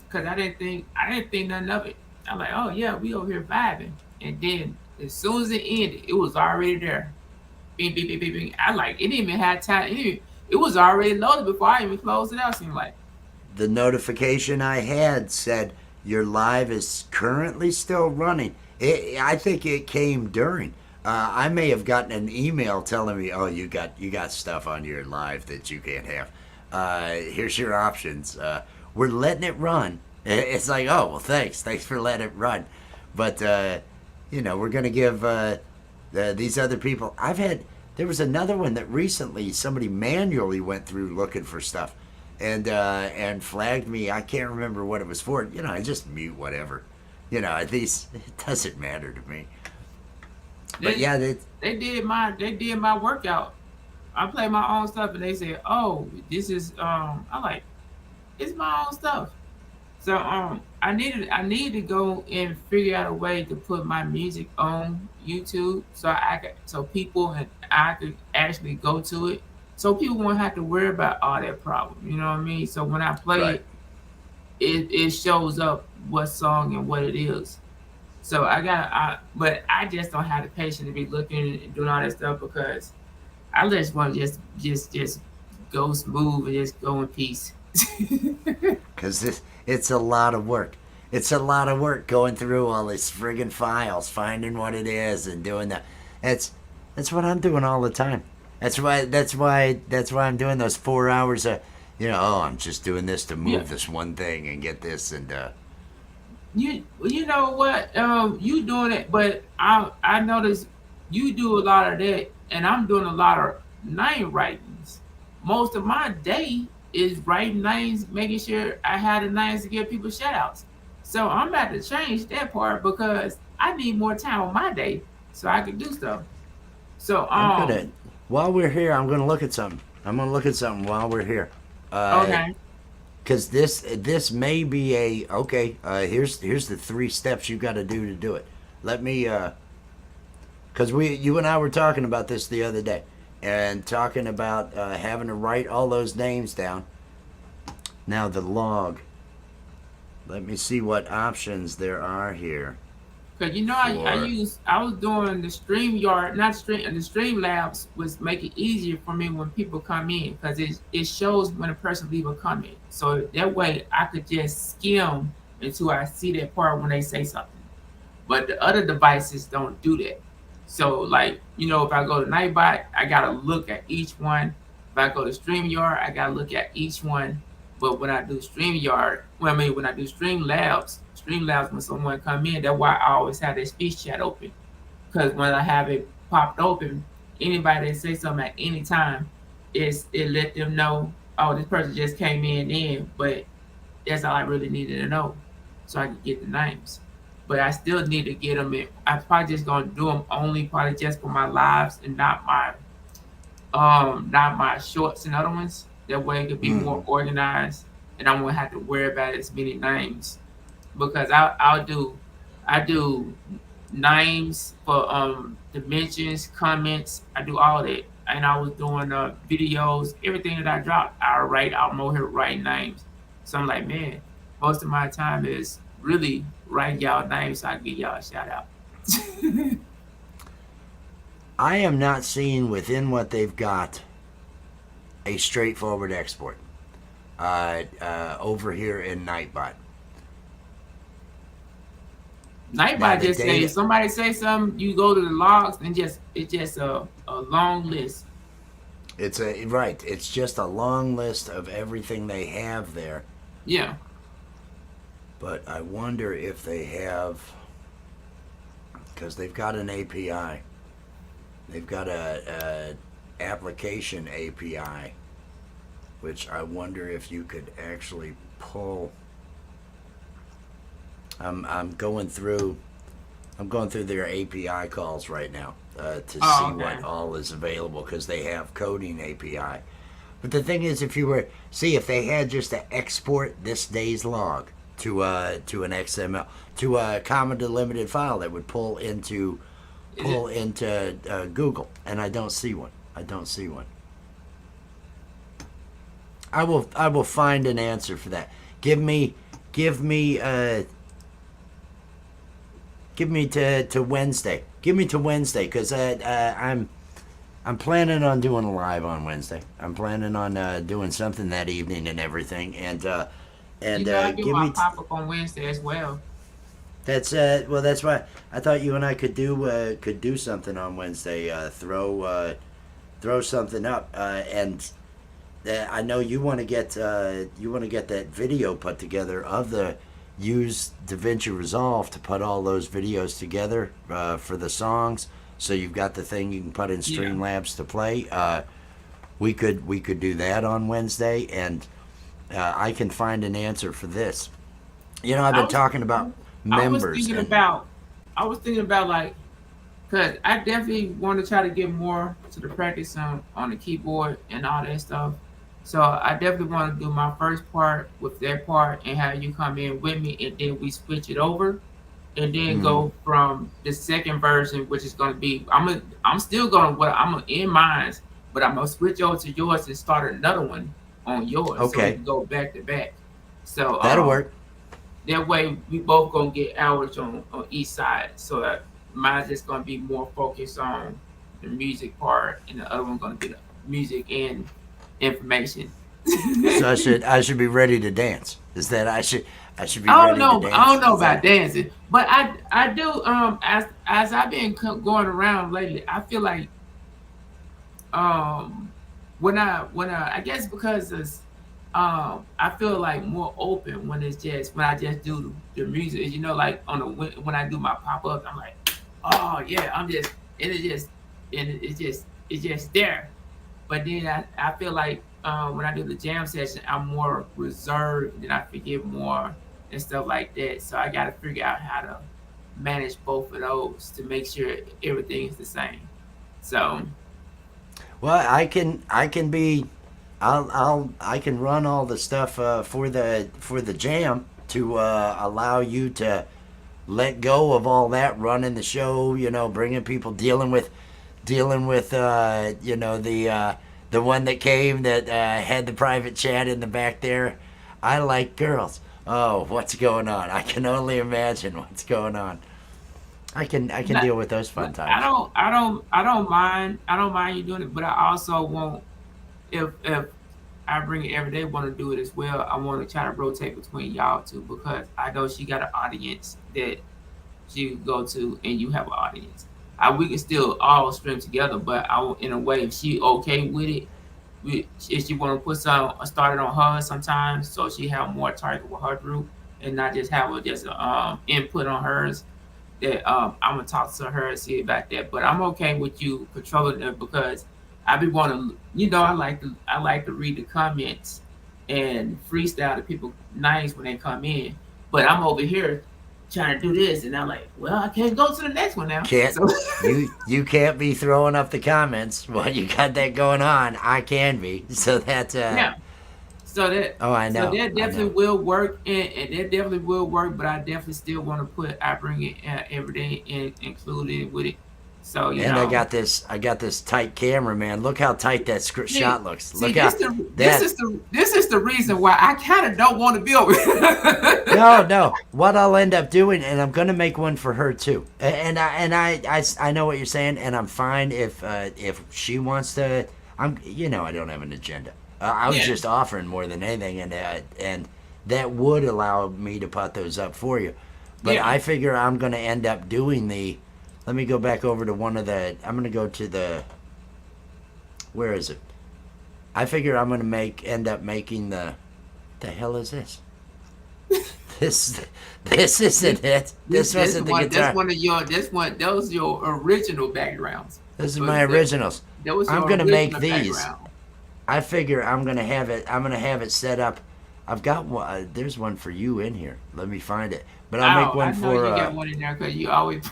because I didn't think nothing of it. I'm like, oh yeah, we over here vibing, and then as soon as it ended, it was already there. Bing, bing, bing, bing, bing. I like it didn't even have time. It was already loaded before I even closed it out. Seemed like The notification I had said your live is currently still running. I think it came during. I may have gotten an email telling me, "Oh, you got stuff on your live that you can't have. Here's your options. We're letting it run." It's like, "Oh, well, thanks for letting it run," but we're gonna give these other people. There was another one that recently somebody manually went through looking for stuff, and flagged me. I can't remember what it was for. I just mute whatever. These it doesn't matter to me. But they yeah, they did my workout. I play my own stuff, and they said, "Oh, this is." I like it's my own stuff. So I need to go and figure out a way to put my music on YouTube so people and I could actually go to it. So people won't have to worry about all that problem. You know what I mean? So when I play right. it, it shows up what song and what it is. So but I just don't have the patience to be looking and doing all that stuff because I just want to just go smooth and just go in peace. Because it's a lot of work. It's a lot of work going through all these friggin' files, finding what it is, and doing that. That's that's what I'm doing all the time. That's why I'm doing those 4 hours of, oh, I'm just doing this to Yeah. move this one thing and get this and You know what? You doing it, but I notice you do a lot of that, and I'm doing a lot of name writings. Most of my day is writing names, making sure I have the names to give people shout outs. So I'm about to change that part because I need more time on my day so I can do stuff. So I'm gonna. While we're here, I'm gonna look at something. I'm gonna look at something while we're here. Uh, okay. because this may be a okay. Here's the 3 steps you got to do it. Let me because you and I were talking about this the other day, and talking about having to write all those names down. Now the log. Let me see what options there are here. Cause you know for I was doing the StreamYard, not stream and the Streamlabs was make it easier for me when people come in because it shows when a person leave a comment. So that way I could just skim until I see that part when they say something. But the other devices don't do that. So like, if I go to Nightbot, I gotta look at each one. If I go to StreamYard, I gotta look at each one. But when I do StreamYard, when I do Streamlabs, when someone come in, that's why I always have that speech chat open. Because when I have it popped open, anybody that say something at any time, it let them know, oh, this person just came in, but that's all I really needed to know, so I could get the names. But I still need to get them in. I'm probably just gonna do them only probably just for my lives and not my shorts and other ones. That way it could be more mhm. organized, and I won't have to worry about as many names because I do names for dimensions, comments. I do all that, and I was doing videos, everything that I dropped. I'm over here writing names. So I'm like, man, most of my time is really writing y'all names so I can give y'all a shout out. I am not seeing within what they've got a straightforward export over here in Nightbot. Now Nightbot the just say if data, somebody say something, you go to the logs and it's just a long list. it's a right. It's just a long list of everything they have there. Yeah. But I wonder if they have, because they've got an API. They've got a application API, which I wonder if you could actually pull. I'm going through. I'm going through their API calls right now to see Oh, okay. what all is available because they have coding API. But the thing is, if you were if they had just to export this day's log to an XML to a comma delimited file that would Is it? pull into Google, and I don't see one. I don't see one. I will find an answer for that. Give me give me to Wednesday. Give me to Wednesday because I'm planning on doing a live on Wednesday. I'm planning on doing something that evening and everything. I do Give my me pop up on Wednesday as well. that's well. That's why I thought you and I could do something on Wednesday. Throw something up. And I know you want to get that video put together of the use DaVinci Resolve to put all those videos together for the songs. So you've got the thing you can put in Yeah. Streamlabs to play. We could do that on Wednesday, and I can find an answer for this. I've I been was talking about I was members, thinking and about I was thinking about like cause I definitely want to try to get more to the practice on the keyboard and all that stuff. So I definitely want to do my first part with that part and have you come in with me and then we switch it over and then mm, go from the second version, which is gonna be I'm still gonna what I'm gonna in mine, but I'm gonna switch over to yours and start another one on yours so we okay, can go back to back. So that'll work. that way we both gonna get hours on each side. So that mine's just gonna be more focused on the music part and the other one gonna be the music and information. So I should be ready to dance. Is that I should be I don't ready to know. I dance? don't know Is about that dancing, but I do. As I've been going around lately, I feel like um when I guess because it's I feel like more open when it's just when I just do the music. Like on the when I do my pop ups, I'm like, oh yeah, I'm just and it's just there. But then I feel like when I do the jam session, I'm more reserved and I forget more and stuff like that. So I got to figure out how to manage both of those to make sure everything is the same. So well, I can be I can run all the stuff for the jam to allow you to let go of all that running the show. Bringing people dealing with the one that came that had the private chat in the back there. I like girls. Oh, what's going on? I can only imagine what's going on. I can Not- deal with those fun but I times. don't, I don't, I don't mind. I don't mind you doing it, but I also want if I bring it every day, want to do it as well. I want to try to rotate between y'all two because I know she got an audience that she can go to, and you have an audience. We can still all stream together, but in a way, if she okay with it, if she want to put some started on her sometimes, so she have more target with her group, and not just have just input on hers. That I'm gonna talk to her and see about that. But I'm okay with you controlling it because I be wanting, I like to read the comments and freestyle to people nice when they come in. But I'm over here trying to do this, and I'm like, well, I can't go to the next one now. Can't So you can't be throwing up the comments while you got that going on. I can be. So that's yeah. So that Oh, I know. so that I definitely know. will work, and that definitely will work. But I definitely still want to I bring it every day and include it with it. So And I got this tight camera, man. Look how tight that see, shot looks. see Look how that. this is the reason why I kind of don't want to be over here. No. What I'll end up doing, and I'm gonna make one for her too. I know what you're saying, and I'm fine if she wants to. I don't have an agenda. I was Yeah. just offering more than anything, and that would allow me to put those up for you. But Yeah. I figure I'm gonna end up doing the. Let me go back over to one of the. I'm gonna go to the. Where is it? I figure I'm gonna end up making the. The hell is this? This isn't it. This wasn't the guitar. Those your original backgrounds. This is So my that- originals. That was I'm your gonna make original these. background. I figure I'm gonna have it set up. I've got one. There's one for you in here. Let me find it. But I'll make one I know for. you got one in there because you always.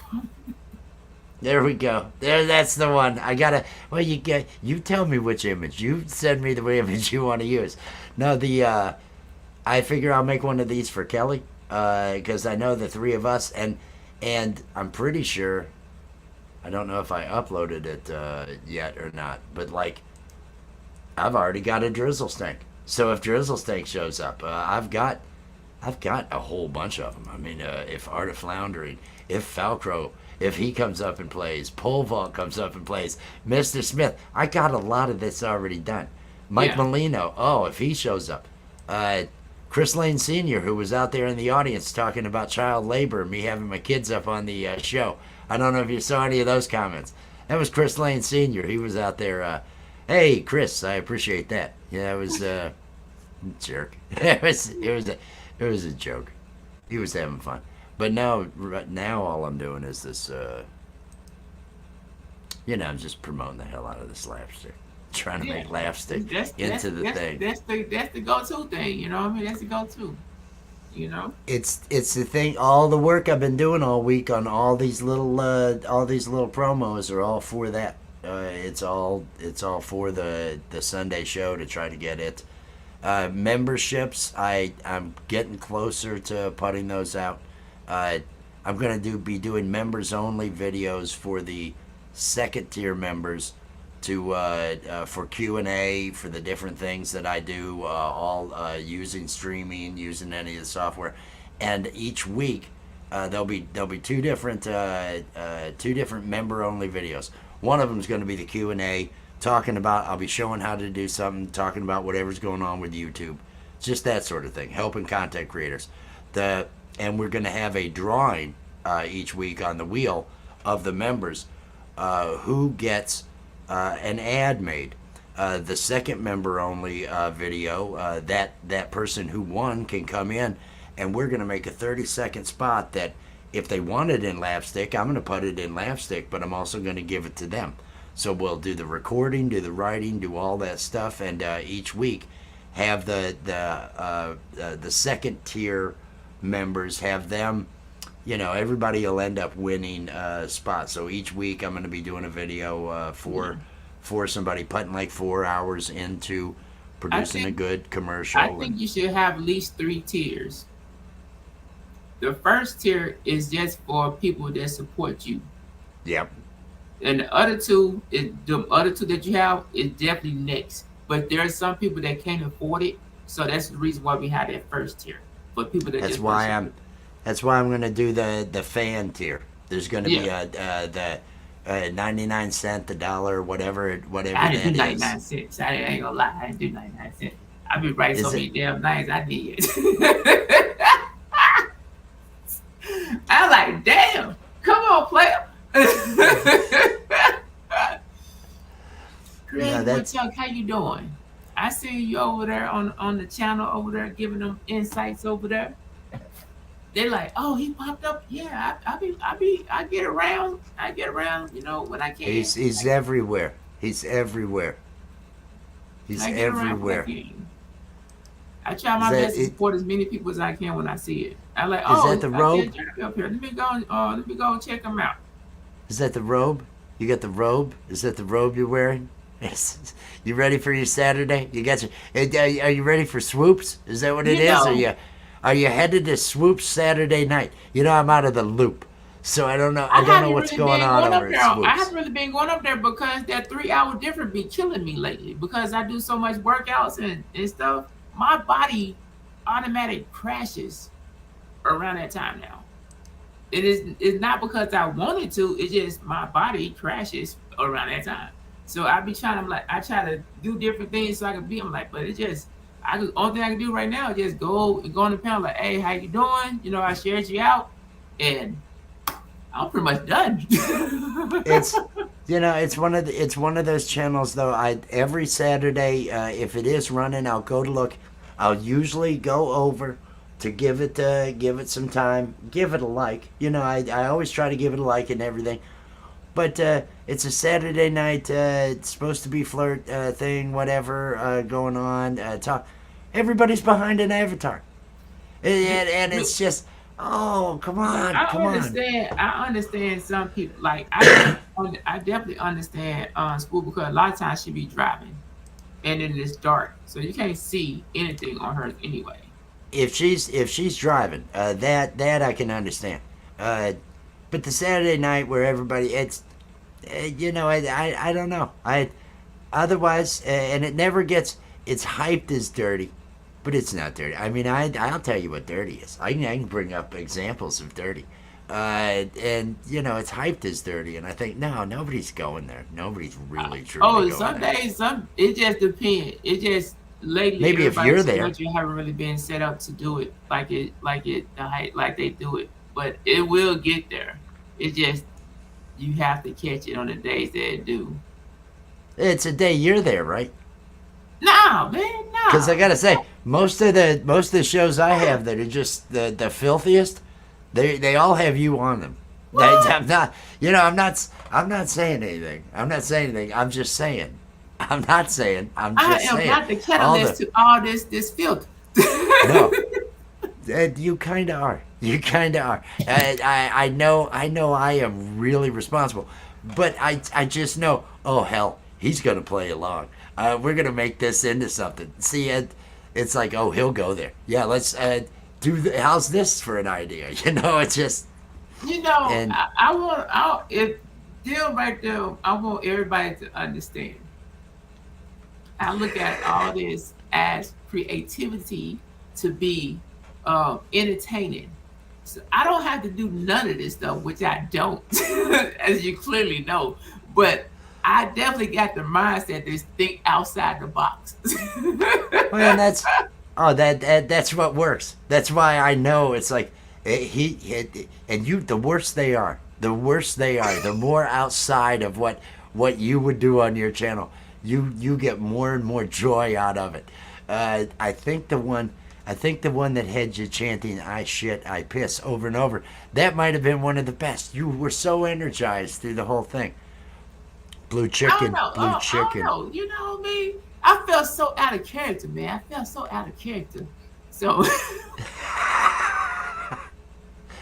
There we go. That's the one. I gotta. Well, you tell me which image. You send me the image you want to use. No, I figure I'll make one of these for Kelly, because I know the three of us, and I'm pretty sure. I don't know if I uploaded it yet or not, but I've already got a drizzle stank. So if drizzle stank shows up, I've got a whole bunch of them. I mean, if Art of Floundering, if Falcro, if he comes up and plays, Pole Vault comes up and plays, Mr. Smith, I got a lot of this already done. Mike Yeah. Molino, if he shows up. Chris Lane Sr., who was out there in the audience talking about child labor, me having my kids up on the show. I don't know if you saw any of those comments. That was Chris Lane Sr. He was out there. Hey, Chris, I appreciate that. Yeah, it was jerk. it was a joke. He was having fun. But now all I'm doing is this. I'm just promoting the hell out of this LAPStick. Trying to make LAPStick into the thing. That's the go-to thing. You know what I mean? That's the go-to. You know. It's the thing. All the work I've been doing all week on all these little promos are all for that. It's all for the Sunday show to try to get it. Memberships, I'm getting closer to putting those out. I'm gonna be doing members only videos for the second tier members for Q&A for the different things that I do, all using streaming, using any of the software, and each week there'll be two different member only videos. One of them is going to be the Q&A, talking about, I'll be showing how to do something, talking about whatever's going on with YouTube, just that sort of thing, helping content creators. And we're going to have a drawing each week on the wheel of the members who gets an ad made. The second member only video, that person who won can come in, and we're going to make a 30-second spot that if they want it in LAPStick, I'm going to put it in LAPStick, but I'm also going to give it to them. So we'll do the recording, do the writing, do all that stuff, and each week have the second tier members, have them, everybody will end up winning spots. So each week I'm going to be doing a video for somebody putting 4 hours into producing a good commercial. I think you should have at least 3 tiers. The first tier is just for people that support you. Yep. And the other two that you have is definitely next. But there are some people that can't afford it, so that's the reason why we have that first tier. For people that That's why I'm going to do the fan tier. There's going to be Yeah. the 99 cent, the dollar, whatever I didn't do that is. 99 cents. I ain't gonna lie. I didn't do 99 cents. I be writing so Is many it? damn names. I did. I like, damn. Come on, player. No, Greg that's Woodchuck, how you doing? I see you over there on the channel over there giving them insights over there. They're like, oh, he popped up. Yeah, I get around. I get around, when I can. he's everywhere. He's everywhere. He's I get around when I everywhere. can. I try Is my that best to it? support as many people as I can when I see it. I like, Is that oh, the I see a robe? Jeremy up here. Let me go check him out. Is that the robe? You got the robe? Is that the robe you're wearing? Yes. You ready for your Saturday? You got your. Are you ready for swoops? Is that what it You is? know, Are you headed to swoops Saturday night? You know I'm out of the loop, so I don't know. I I don't know haven't what's really going been on going up over there. at I swoops. haven't really been going up there because that 3 hour difference be killing me lately. Because I do so much workouts and stuff, my body automatic crashes around that time now. It's not because I wanted to. It's just my body crashes around that time. So I be trying to like I try to do different things so I can be. I'm like, but it just only thing I can do right now is just go on the panel like, hey, how you doing? I shared you out, and I'm pretty much done. It's it's one of those channels though. I every Saturday, if it is running, I'll go to look. I'll usually go over to give it some time, give it a like. I always try to give it a like and everything. But it's a Saturday night. It's supposed to be flirt thing, whatever going on. Talk. Everybody's behind an avatar, and it's just, oh, come on, I come on. understand. I understand some people. Like I definitely understand school because a lot of times she be driving, and then it's dark, so you can't see anything on her anyway. If she's driving, that I can understand. Uh, but the Saturday night where everybody, it's, I don't know. I otherwise, and it never gets. It's hyped as dirty, but it's not dirty. I mean, I'll tell you what dirty is. I can bring up examples of dirty. And it's hyped as dirty, and I think no, nobody's going there. Nobody's really truly Oh, going some there. days, it just depends. It just lately Maybe if everybody's you're so there, much you haven't really been set up to do it the height like they do it, but it will get there. It just you have to catch it on the days that it do. it's a day you're there, right? No, man, Because I no. gotta say, most of the shows I have that are just the filthiest, they all have you on them. I'm What? not, I'm not saying anything. I'm not saying anything. I'm just saying. I'm not saying. I'm I just am saying. not the All catalyst the to all this filth. no, you kind of are. You kind of are. I know. I am really responsible, but I just know. Oh hell, he's gonna play along. We're gonna make this into something. See, it's like, oh, he'll go there. Yeah, let's do. How's this for an idea? It's just and I want if deal right there. I want everybody to understand. I look at all this as creativity to be entertaining. So I don't have to do none of this stuff, which I don't, as you clearly know. But I definitely got the mindset to think outside the box. well, and that's what works. That's why I know it's like and you. The worse they are, the more outside of what you would do on your channel. You get more and more joy out of it. I think the one that had you chanting "I shit, I piss" over and over. That might have been one of the best. You were so energized through the whole thing. Blue I don't chicken, know. blue I don't chicken. know. You know what I mean? I felt so out of character, man. I felt so out of character. So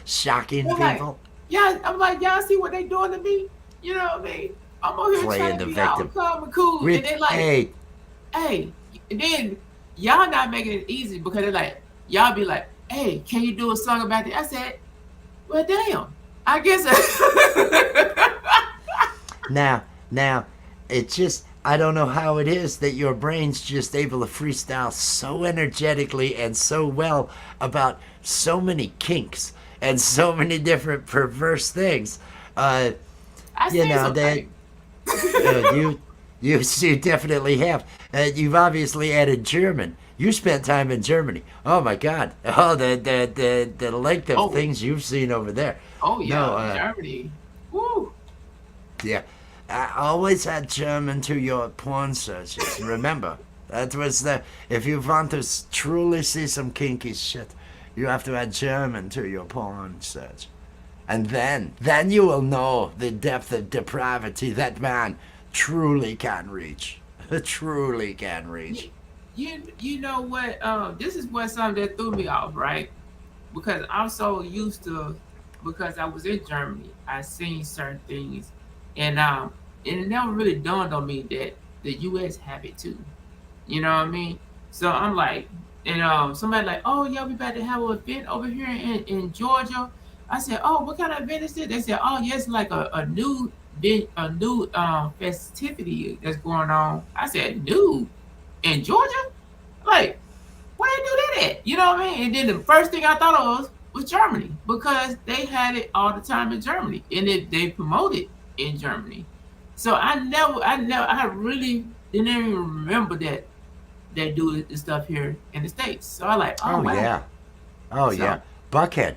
Shocking I'm like, people. yeah, I'm like, y'all see what they doing to me? You know what I mean? I'm over here Playing trying the to be all victim. calm and cool, and they like, Hey, hey, and then y'all not making it easy because they're like, y'all be like, hey, can you do a song about that? I said, well, damn, I guess. now, it's just I don't know how it is that your brain's just able to freestyle so energetically and so well about so many kinks and so many different perverse things. Uh, I you seen know some that things. you you definitely have. You've obviously added German. You spent time in Germany. Oh my God! Oh, the length of Oh, things you've seen over there. oh No, yeah, Germany. Woo. yeah. I always had German to your porn searches. Remember, that was the. If you want to truly see some kinky shit, you have to add German to your porn search. And then you will know the depth of depravity that man truly can reach. Truly can You, reach. you know what? This is what something that threw me off, right? Because I'm so used to, because I was in Germany, I seen certain things, and it never really dawned on me that the U.S. have it too. You know what I mean? So I'm like, and somebody like, oh yeah, we about to have an event over here in Georgia. I said, oh, what kind of event is this? They said, oh yes, like a new a new festivity that's going on. I said, new in Georgia? Like, where they do that at? You know what I mean? And then the first thing I thought of was Germany, because they had it all the time in Germany, and they promote it in Germany. So I really didn't even remember that they do the stuff here in the States. So I like, oh Oh wow. yeah. Oh So yeah. Buckhead.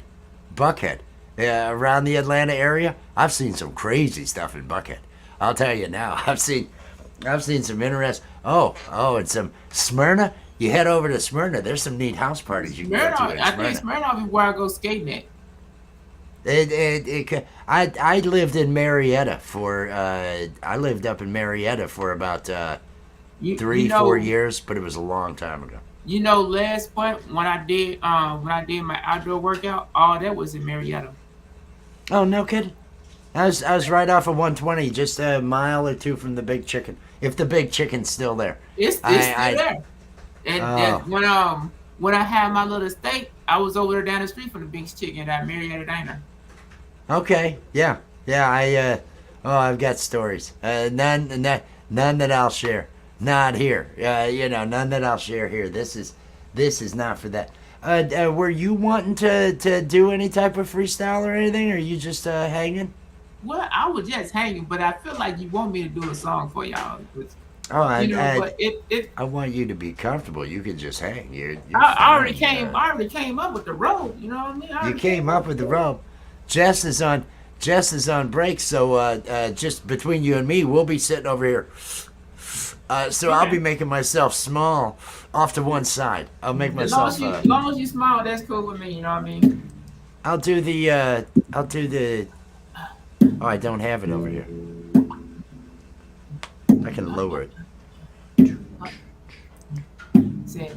Buckhead. Around the Atlanta area, I've seen some crazy stuff in Buckhead. I'll tell you now. I've seen some interest. And some Smyrna. You head over to Smyrna. There's some neat house parties you can go to Smirnoff, in I think Smyrna. Smirnoff is where I go skating at. I lived in Marietta for I lived up in Marietta for about You 3 4 years, but it was a long time ago. last point when I did my outdoor workout, all that was in Marietta. Oh no kidding! I was right off of 120, just a mile or two from the Big Chicken. If the Big Chicken's still there, It's still I there. And oh when I had my little steak, I was over there down the street from the Big Chicken at Marietta Diner. okay yeah I've got stories. None that I'll share. Not here. None that I'll share here. This is not for that. Were you wanting to do any type of freestyle or anything, or are you just hanging? Well, I was just hanging, but I feel like you want me to do a song for y'all. Oh, But I want you to be comfortable. You can just hang. You're I already fine. came. I already came up with the road. You know what I mean? I You already came came up up with with the the road. rope. Jess is on. Jess is on break, so just between you and me, we'll be sitting over here. So I'll be Okay. making myself small off to one side. I'll make myself. As long as you smile, that's cool with me. You know what I mean? I'll do the. I'll do the. Oh, I don't have it over here. I can lower it. Said,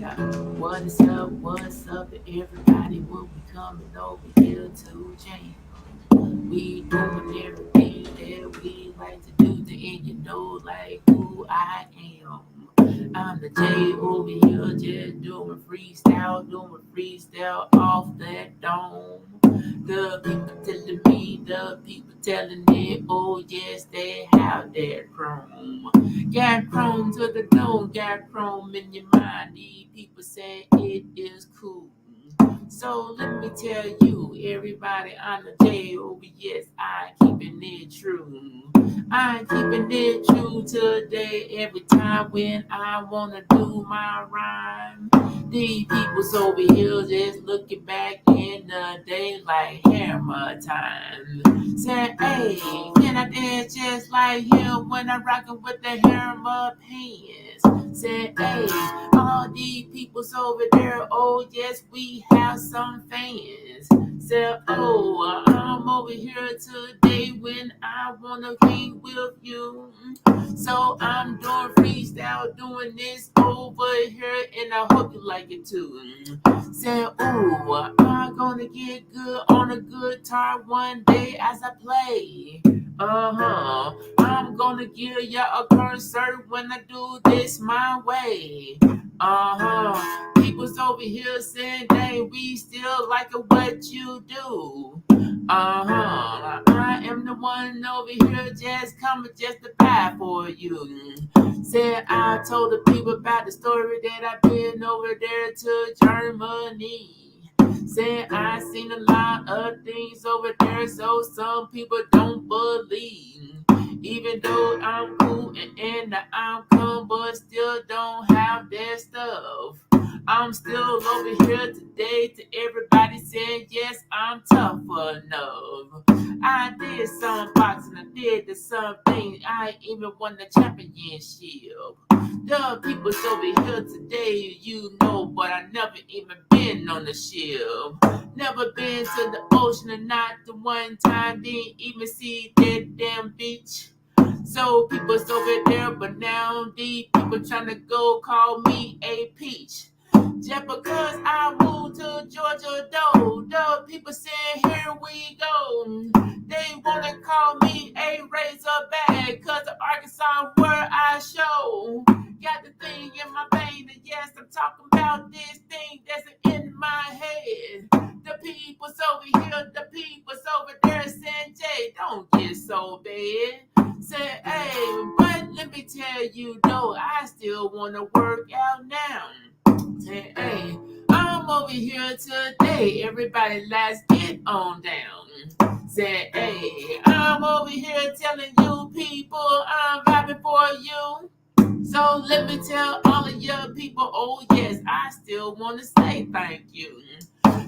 what's up, everybody? Will be coming over here to jam. We doing everything that we like to do, and you know, like who I am. I'm the J over here, just doing freestyle off that dome. The people telling it, oh yes, they have that chrome. Got chrome to the dome, got chrome in your mind. These people say it is cool. So let me tell you, everybody on the table, yes, I keeping it true. I'm keeping it true today. Every time when I wanna do my rhyme, these people's over here just looking back in the day like hammer time. Say, hey, can I dance just like him when I'm rocking with the hammer pants? Say, hey, all these people's over there, oh yes, we have some fans. Say, oh, I'm over here today when I wanna hang with you. So I'm doing freestyle, doing this over here, and I hope you like it too. Say, oh, I'm gonna get good on a guitar one day as I play. I'm gonna give ya a concert when I do this my way. People's over here saying, dang, we still like it what you do. I am the one over here just coming just to buy for you. Said I told the people about the story that I've been over there to Germany. Said I seen a lot of things over there, so some people don't believe. Even though I'm cool and in the outcome, but still don't have their stuff. I'm still over here today to everybody saying yes, I'm tough enough. I did some boxing, I did the some things, I even won the championship. The people's over here today, you know, but I never even been on the ship. Never been to the ocean and not the one time, didn't even see that damn beach. So people's over there, but now the people trying to go call me a peach. Just because I moved to Georgia, though, the people saying here we go. They wanna call me a razorback, cause of Arkansas where I show. Got the thing in my vein, and yes, I'm talking about this thing that's in my head. The people's over here, the people's over there saying, Jay, don't get so bad. Say, hey, but let me tell you, though, I still wanna work out now. Say, hey, I'm over here today. Everybody, let's get on down. Say, hey, I'm over here telling you people I'm vibing for you. So let me tell all of your people, oh yes, I still want to say thank you.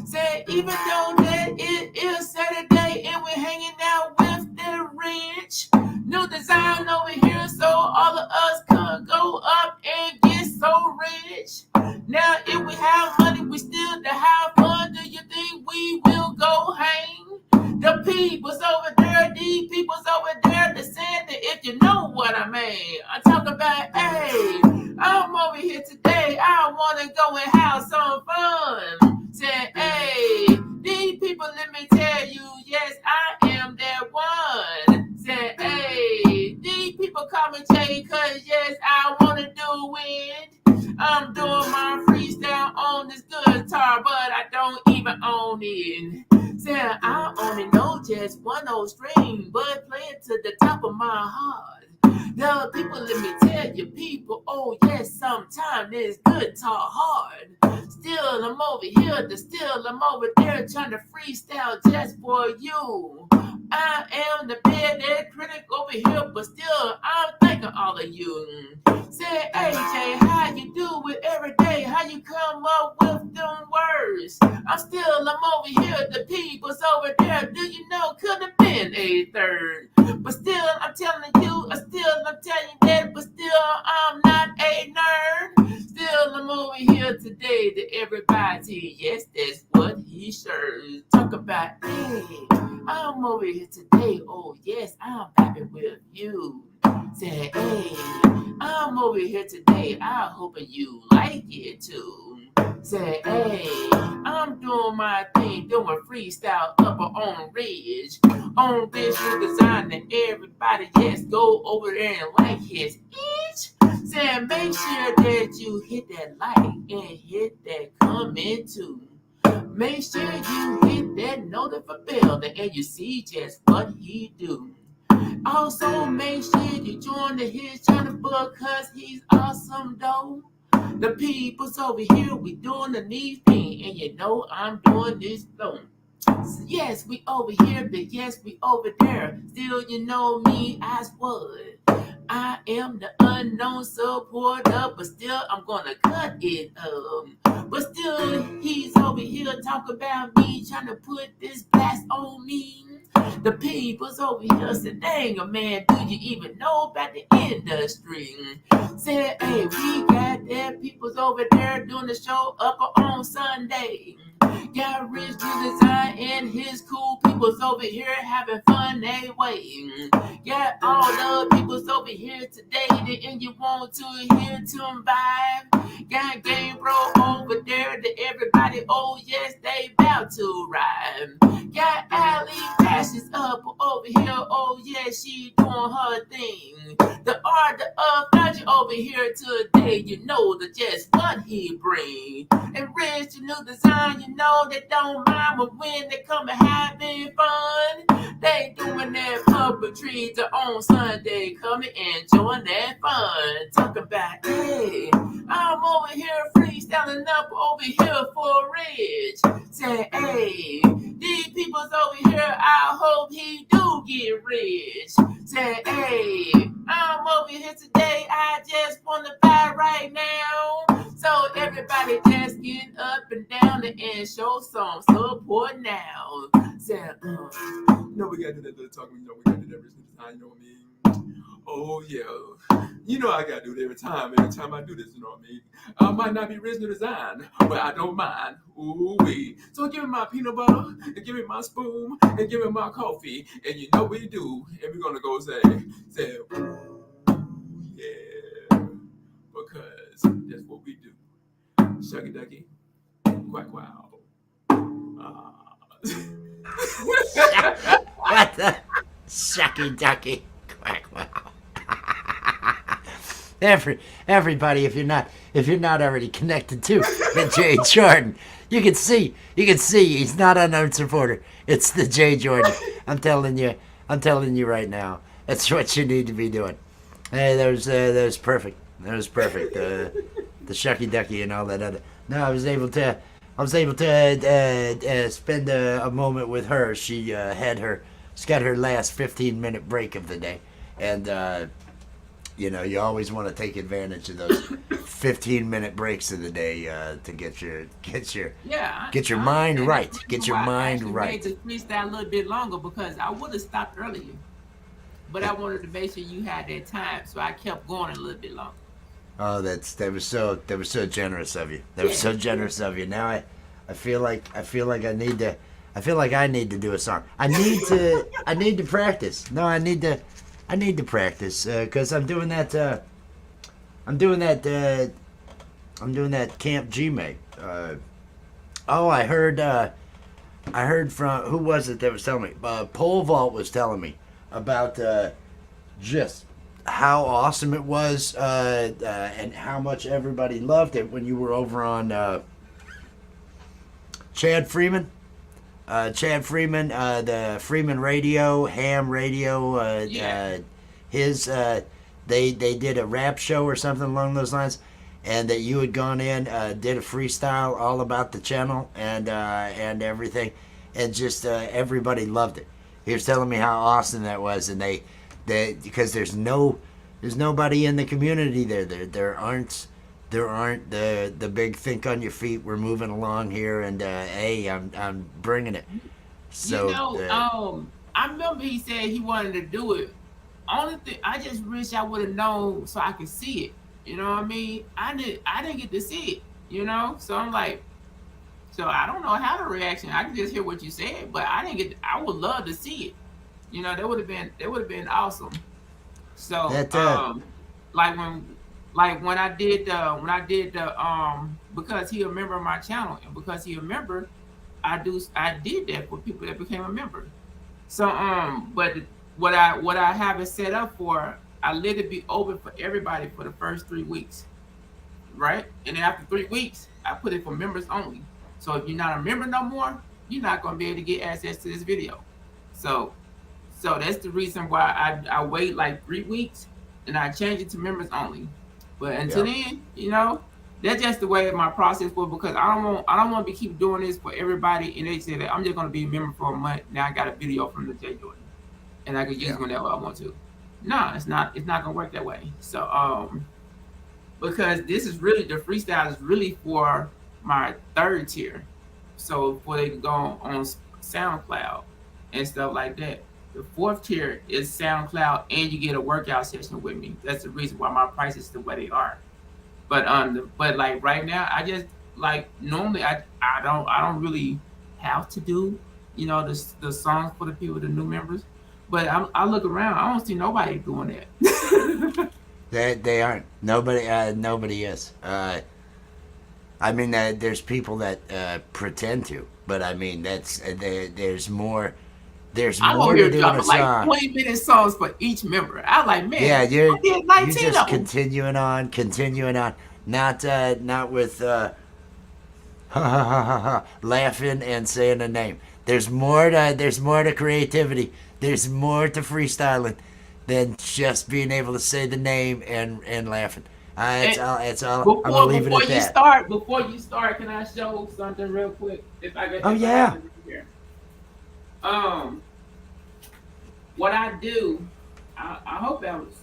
Say, even though that it is Saturday and we're hanging out with the rich, new design over here, so all of us can go up and get so rich. Now, if we have money, we still to have fun. Do you think we will go hang? The people's over there, the people's over there, they said that if you know what I mean. I talk about, hey, I'm over here today. I want to go and have some fun. Said, hey, these people, let me tell you, yes, I am that one. Said, hey, these people call me Jay, cause yes, I want to do it. I'm doing my freestyle on this guitar, but I don't even own it. Said I only know just one old string, but play it to the top of my heart. The people, let me tell you, people, oh yes, sometimes this guitar hard. Still, I'm over here, still, I'm over there trying to freestyle just for you. I am the bad critic over here, but still, I'm thanking all of you. Say, AJ, how you do it every day? How you come up with them words? I'm over here, the people's over there. Do you know, could have been a third. But still, I'm telling you, I'm telling you that, but still, I'm not a nerd. Still, I'm over here today to everybody. Yes, that's what he shares. Talk about, hey, I'm over here today. Oh, yes, I'm happy with you. Say, hey, I'm over here today. I hope you like it too. Say, hey, I'm doing my thing, doing freestyle up on Ridge. On this new design and everybody, yes, go over there and like his itch. Say, make sure that you hit that like and hit that comment too. Make sure you hit that notification bell and you see just what he do. Also, make sure you join his channel because he's awesome though. The people's over here, we doing the neat thing, and you know I'm doing this flow. So yes, we over here, but yes, we over there. Still, you know me as what? I am the unknown supporter, but still I'm gonna cut it up. But still, he's over here talking about me, trying to put this blast on me. The people's over here said, dang, man, do you even know about the industry? Said, hey, we got that people's over there doing the show up on Sunday. Got Rich to design and his cool people's over here having fun they way. Got all the people's over here today and you want to hear to vibe. Got Game Bro over there to everybody, oh yes, they bout to ride. Got Allie Passions up over here, oh yeah, she doing her thing. The art of Dodgy over here today, you know the just what he bring. And Rich, the new design, you know they don't mind when they come and having fun. They doing that public for treats on Sunday. Come and join that fun. Talking about, hey, I'm over here freestyling up over here for Rich. Say, hey, these people's over here, I hope he do get rich. Say, hey, I'm over here today, I just want to buy right now. So everybody just get up and down and show some support now. Say, No, we gotta do that little talking. We gotta do that every single time. You know what I mean? Oh yeah. You know I gotta do it every time. Every time I do this, you know what I mean? I might not be original design, but I don't mind. Ooh wee. So give me my peanut butter, and give me my spoon, and give me my coffee, and you know we do. And we're gonna go say, ooh yeah, because that's what we do. Shucky ducky, quack wow. What the shucky ducky quack wow. Everybody, if you're not already connected to the Jay Jordan, you can see he's not an unsupporter. It's the Jay Jordan. I'm telling you right now. That's what you need to be doing. Hey, that was perfect. That was perfect. The shucky ducky and all that other. No, I was able to spend a moment with her. She's got her last 15-minute break of the day, and you always want to take advantage of those 15-minute breaks of the day to get your mind right. Get your mind right. Made the freestyle a little bit longer because I would have stopped earlier, but I wanted to make sure you had that time, so I kept going a little bit longer. Oh, that was so generous of you. That was so generous of you. Now I feel like I need to do a song. I need to practice. No, I need to practice because I'm doing that Camp G-May. I heard from, who was it that was telling me? Pole Vault was telling me about just how awesome it was and how much everybody loved it when you were over on Chad Freeman. The Freeman Radio, Ham Radio, they did a rap show or something along those lines, and that you had gone in, did a freestyle all about the channel and everything, and just everybody loved it. He was telling me how awesome that was, and they because there's nobody in the community there. There aren't the big think on your feet. We're moving along here, and hey, I'm bringing it. So I remember he said he wanted to do it. Only thing I just wish I would have known so I could see it. You know what I mean? I didn't get to see it. So I'm like, so I don't know how the reaction. I can just hear what you said, but I didn't get. I would love to see it. That would have been awesome. So when I did the because he a member of my channel, and because he a member, I did that for people that became a member. So but what I have it set up for, I let it be open for everybody for the first 3 weeks, right? And then after 3 weeks, I put it for members only. So if you're not a member no more, you're not gonna be able to get access to this video. So that's the reason why I wait like 3 weeks and I change it to members only. But until then, that's just the way my process was, because I don't want to keep doing this for everybody and they say that I'm just gonna be a member for a month. Now I got a video from the Jay Jordan and I can use it whenever I want to. No, it's not gonna work that way. So because this is really, the freestyle is really for my third tier. So before they can go on SoundCloud and stuff like that. The fourth tier is SoundCloud, and you get a workout session with me. That's the reason why my prices is the way they are. But like right now, I just like normally I don't really have to do the songs for the people, the new members. But I look around, I don't see nobody doing that. They aren't. Nobody is. I mean, there's people that pretend to, but I mean there's more. There's more to doing a song. Like 20-minute songs for each member. I like, man. Yeah, you're just continuing on, not with laughing and saying a name. There's more to creativity There's more to freestyling than just being able to say the name and laughing. It's all. I'm gonna leave it Before at you that. start, can I show something real quick? If I get Oh if I yeah. have it here. Um, what I do, I hope that was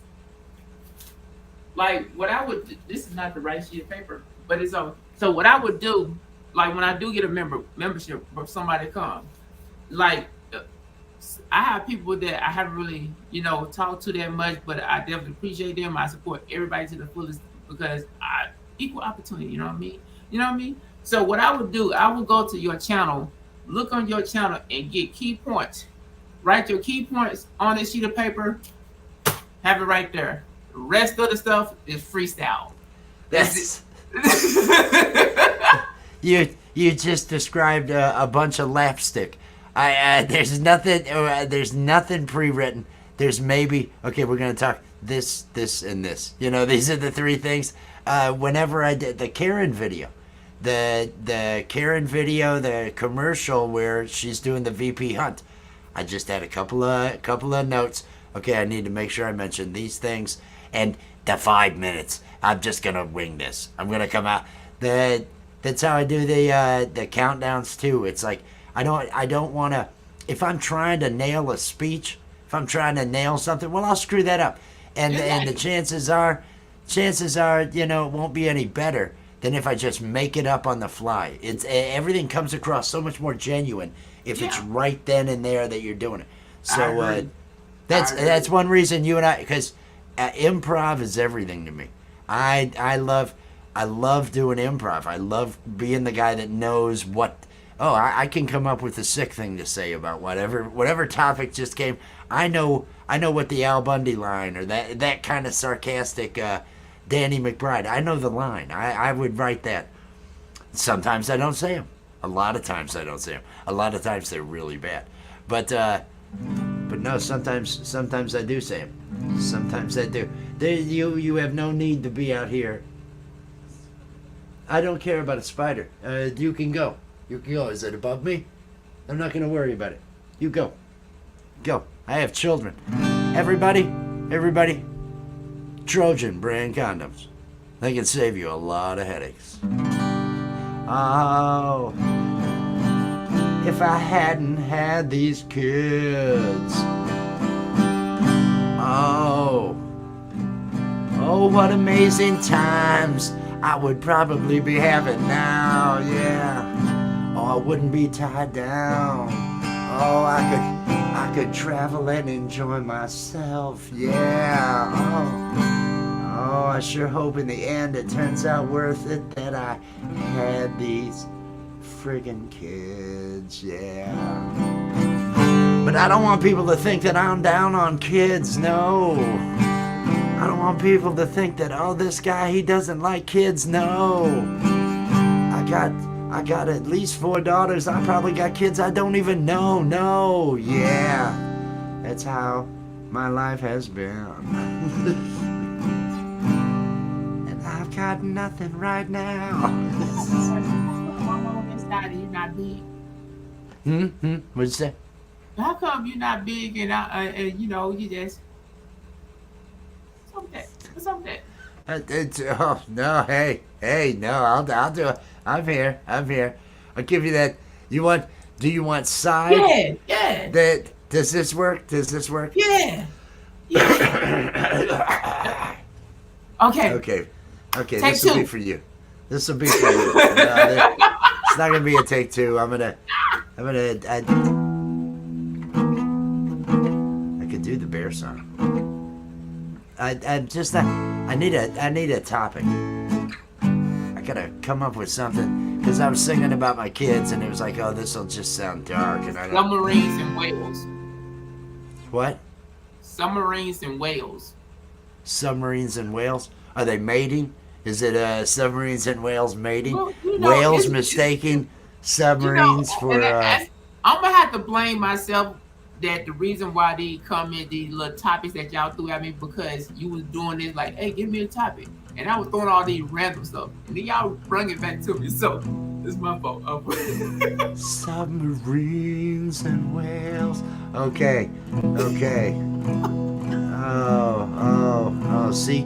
like what I would. This is not the right sheet of paper, but it's on. So what I would do, like when I do get a membership or somebody come, like I have people that I haven't really, talked to that much, but I definitely appreciate them. I support everybody to the fullest because I equal opportunity. You know what I mean? You know what I mean? So what I would do, I would go to your channel, look on your channel, and get key points. Write your key points on this sheet of paper. Have it right there. The rest of the stuff is freestyle. That's it. You just described a bunch of LAPStick. There's nothing pre-written. There's maybe okay. We're gonna talk this, and this. These are the three things. Whenever I did the Karen video, the Karen video, the commercial where she's doing the VP hunt, I just had a couple of notes. Okay, I need to make sure I mention these things and the 5 minutes. I'm just gonna wing this. I'm gonna come out. That's how I do the countdowns too. It's like I don't want to. If I'm trying to nail a speech, if I'm trying to nail something, well, I'll screw that up, and the chances are, it won't be any better than if I just make it up on the fly. It's everything comes across so much more genuine if it's right then and there that you're doing it. So that's one reason you and I, because improv is everything to me. I love doing improv. I love being the guy that knows what. Oh, I can come up with a sick thing to say about whatever topic just came. I know what the Al Bundy line or that kind of sarcastic Danny McBride. I know the line. I would write that. Sometimes I don't say them. A lot of times I don't say them. A lot of times they're really bad. But no, sometimes I do say them. Sometimes I do. You have no need to be out here. I don't care about a spider. You can go. You can go. Is it above me? I'm not going to worry about it. You go. Go. I have children. Everybody, Trojan brand condoms. They can save you a lot of headaches. Oh, if I hadn't had these kids. Oh, what amazing times I would probably be having now, yeah. Oh, I wouldn't be tied down. Oh, I could travel and enjoy myself, yeah. Oh, I sure hope in the end it turns out worth it that I had these friggin' kids, yeah. But I don't want people to think that I'm down on kids, no. I don't want people to think that, oh, this guy, he doesn't like kids, no. I got at least 4 daughters. I probably got kids I don't even know. No, yeah. That's how my life has been. And I've got nothing right now. On this side, you're not big. What'd you say? How come you're not big and you just what's up with that? Oh no! Hey! No! I'll do it. I'm here. I'll give you that. Do you want side? Yeah. Does this work? Yeah. Okay. Okay. Take This will be 2. for you. This will be for you. No, it's not gonna be a take 2. I could do the bear song. I need a topic. I gotta come up with something because I was singing about my kids and it was like, oh, this will just sound dark and I don't. Submarines and whales. What? Submarines and whales. Submarines and whales? Are they mating? Is it submarines and whales mating? Well, Whales mistaking submarines for. I'm gonna have to blame myself that the reason why they come in these little topics that y'all threw at me because you was doing this like, hey, give me a topic, and I was throwing all these random stuff, and then y'all bring it back to me. So It's my fault. Submarines and whales. Okay. See,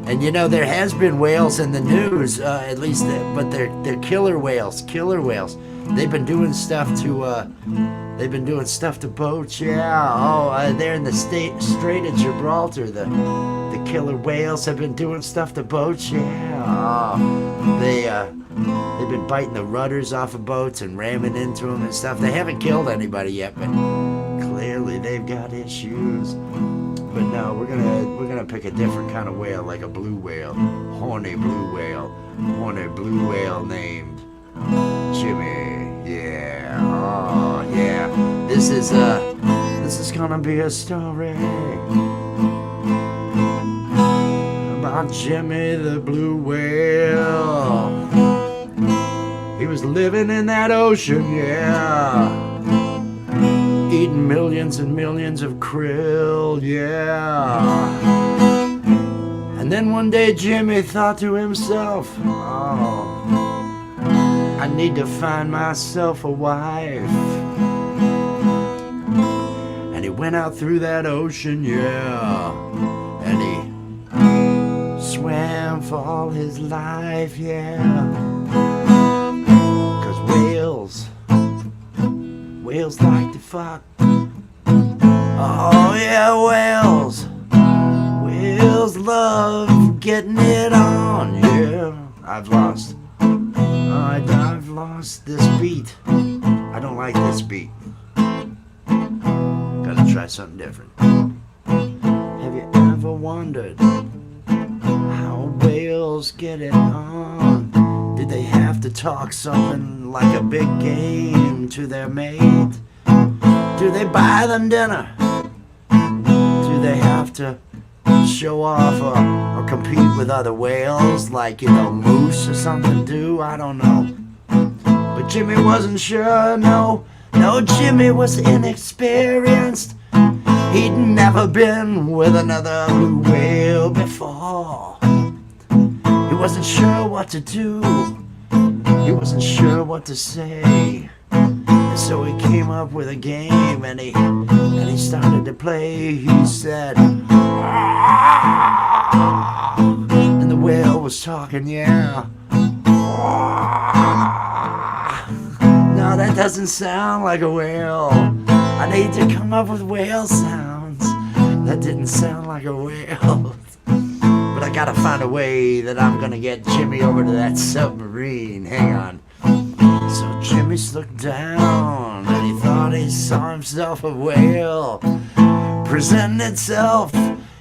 and you know there has been whales in the news, at least, but they're killer whales. Killer whales. They've been doing stuff to boats. Yeah. They're in the Strait of Gibraltar. The killer whales have been doing stuff to boats. Yeah. They've been biting the rudders off of boats and ramming into them and stuff. They haven't killed anybody yet, but clearly they've got issues. But no, we're gonna pick a different kind of whale, like a blue whale, horny blue whale named Jimmy. Yeah. Oh yeah. This is gonna be a story about Jimmy the blue whale. He was living in that ocean, yeah, eating millions and millions of krill, yeah. And then one day Jimmy thought to himself, I need to find myself a wife. And he went out through that ocean, yeah, and he swam for all his life, yeah. 'Cause whales like to fuck. Oh yeah, whales love getting it on, yeah. I've lost this beat. I don't like this beat. Gotta try something different. Have you ever wondered how whales get it on? Did they have to talk something like a big game to their mate? Do they buy them dinner? Do they have to show off or compete with other whales like, moose or something do? I don't know. But Jimmy wasn't sure, no, Jimmy was inexperienced. He'd never been with another blue whale before. He wasn't sure what to do. He wasn't sure what to say. And so he came up with a game and he started to play. He said, and the whale was talking, yeah. No, that doesn't sound like a whale. I need to come up with whale sounds. That didn't sound like a whale. But I gotta find a way that I'm gonna get Jimmy over to that submarine. Hang on. So Jimmy looked down and he thought he saw himself a whale presenting itself.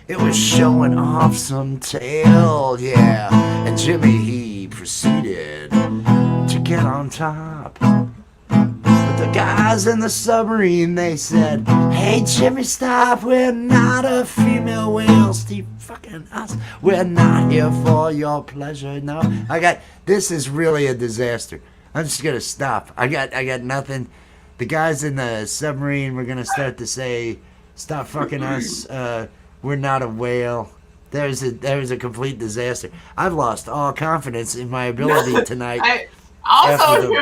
It was showing off some tail, yeah. And Jimmy, he proceeded to get on top. But the guys in the submarine, they said, hey Jimmy, stop, we're not a female whale, Steve fucking us. We're not here for your pleasure, no. This is really a disaster. I'm just gonna stop. I got nothing. The guys in the submarine were gonna start to say, stop fucking us, we're not a whale. There's a complete disaster. I've lost all confidence in my ability tonight. I also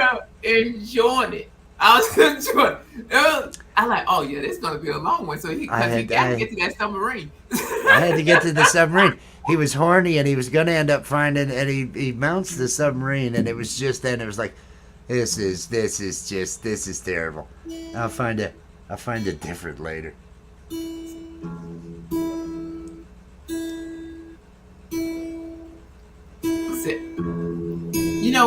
enjoying it. I was enjoying it. I'm like, oh yeah, this is gonna be a long one. So he got to get to that submarine. I had to get to the submarine. He was horny and he was gonna end up finding, and he mounts the submarine, and it was just then it was like, this is terrible. I'll find it different later.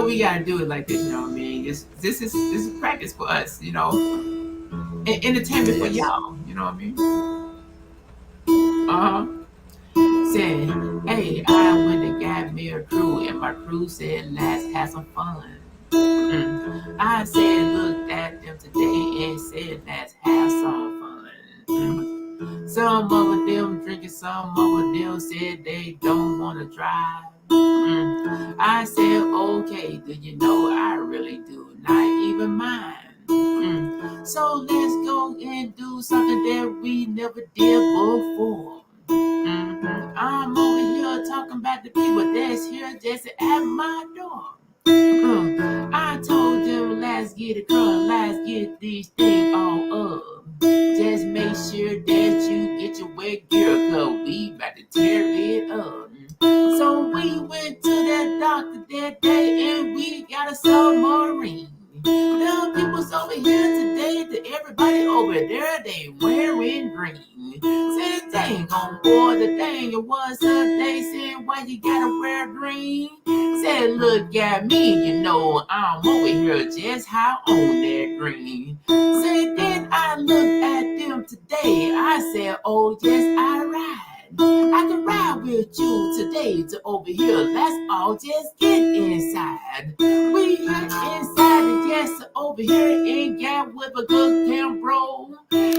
We gotta do it like this. You know what I mean? This is practice for us. Entertainment for y'all. You know what I mean? Said, hey, I went and got me a crew, and my crew said, let's have some fun. I said, looked at them today and said, let's have some fun. Some of them drinking, some of them said they don't want to drive. I said, okay, do you know I really do not even mind. So let's go and do something that we never did before. I'm over here talking about the people that's here just at my door. I told them, let's get it crunk, let's get these things all up. Just make sure that you get your wet gear, cause we about to tear it up. So we went to that doctor that day and we got a submarine. The people's over here today, to everybody over there, they wearing green. Said dang on boy, the dang it was Sunday. Said why you gotta wear green? Said look at me, you know I'm over here just how on that green. Said then I looked at them today. I said oh yes I ride. I can ride with you today to over here. Let's all just get inside. We get inside and yes over here and got with a good camera.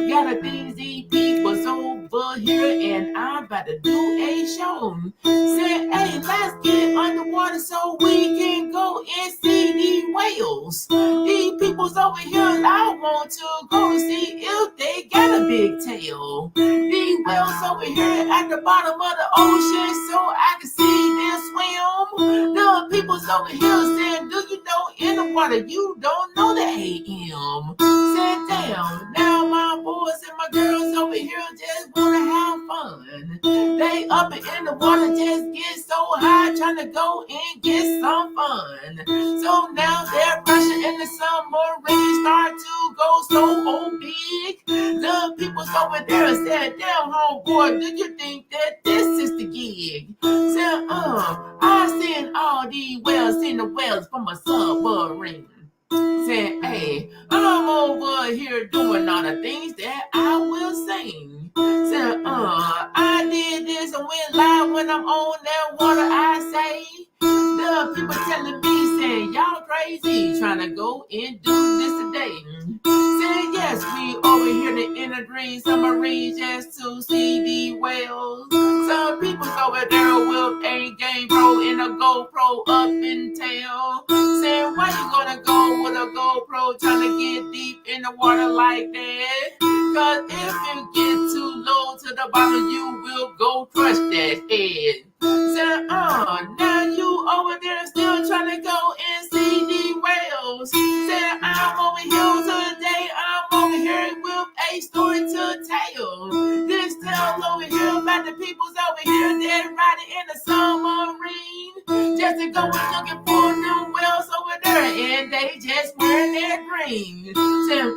Got a things these people's over here and I'm about to do a show. Said hey let's get underwater so we can go and see the whales. These people's over here I want to go to see if they got a big tail. These whales over here at the bottom of the ocean so I can see them swim. The people's over here saying, do you know in the water you don't know the AM? Said damn, now my boys and my girls over here just wanna have fun. They up in the water just get so high trying to go and get some fun. So now they're rushing in the submarine start to go so big. The people's over there said, damn homeboy, do you think that this is the gig? Said, I seen all these whales in the whales from a submarine. Said, hey, I'm over here doing all the things that I will sing. Said, I did this and went live when I'm on that water, I say. The people telling me, saying, y'all crazy, trying to go and do this today. Said, yes, we over here in a green submarine just to see the whales. Some people over there with a game pro in a GoPro up in tail. Said, why you gonna go with a GoPro trying to get deep in the water like that? Cause if you get too low to the bottom, you will go crush that head. Said, now you over there still trying to go and see the whales. Said, I'm over here today, I'm over here with a story to tell. This tell over here about the people's over here that riding in the submarine. Just to go and looking for new whales over there and they just wearing their green. Said,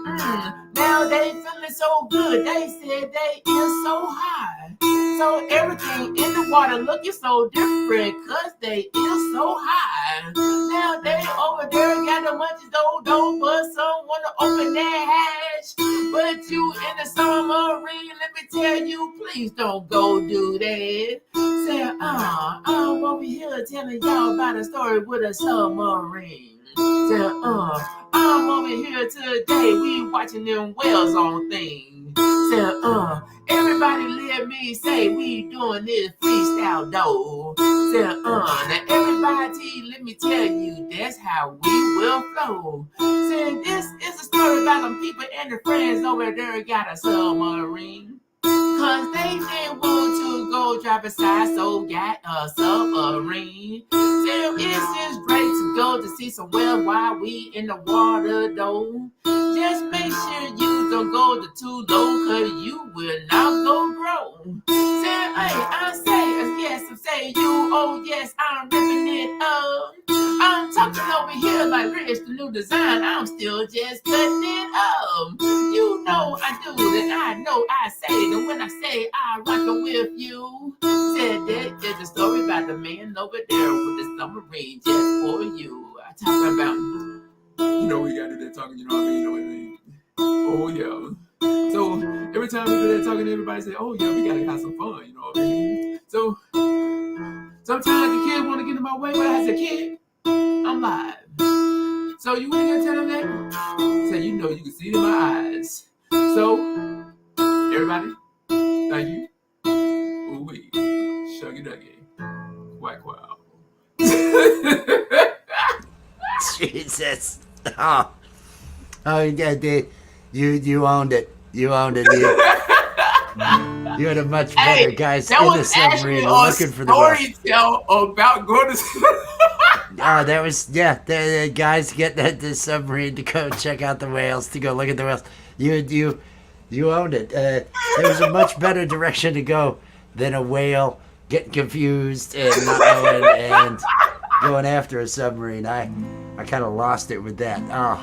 now they feeling so good, they said they is so high. So everything in the water looking so different cause they is so high. Now they over there got the munchies don't but someone to open their hatch. But you in the submarine, let me tell you, please don't go do that. Say, I'm over here telling y'all about a story with a submarine. Say, I'm over here today, we watching them whales on things. Say, everybody let me say we doing this freestyle though. Say, now everybody let me tell you that's how we will flow. Say, this is a story about them people and their friends over there got a submarine. Cause they didn't want to go drive aside, so got a submarine. Still, it's just great to go to see some whales while we in the water though. Just make sure you don't go too low, cause you will not go grow. Say, hey, I say, yes, I'm saying you, oh yes, I'm ripping it up. I'm talking over here like Rich, the new design, I'm still just cutting it up. You know I do that, I know I say that when I say I rockin' with you. Said that is a story about the man over there with the submarine just for you. I talk about, You know we gotta do that talking, you know what I mean? You know what I mean? Oh yeah. So every time we do that talking, everybody say, oh yeah, we gotta have some fun, you know what I mean? So sometimes the kid wanna get in my way, but I said, kid, I'm live. So you ain't gonna tell them that? Say, you know you can see it in my eyes. So everybody, thank you. Ooh wee. Shuggy duggy. Quack wow. Jesus. Oh, yeah, dude. You owned it. You owned it, dude. You had a much better guys that in the was actually submarine a looking for the whale. story tell about going to. Oh, that was the guys getting the submarine to go check out the whales, to go look at the whales. You owned it. There was a much better direction to go than a whale getting confused and not knowing and going after a submarine. I kind of lost it with that. Oh,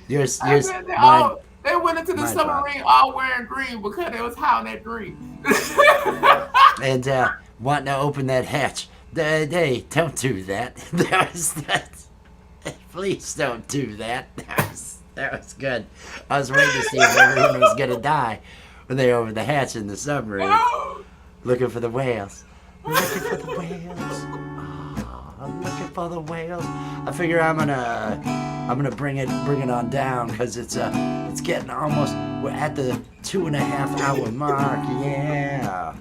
yours, I said mine. they went into the Mine submarine all wearing green because they was howling that green. And wanting to open that hatch. Hey, don't do that. That. Please don't do that. That was good. I was waiting to see if everyone was gonna die when they opened the hatch in the submarine, looking for the whales. Looking for the whales. Oh, I'm looking for the whales. I figure I'm gonna bring it on down because it's getting almost. We're at the 2.5 hour mark. Yeah.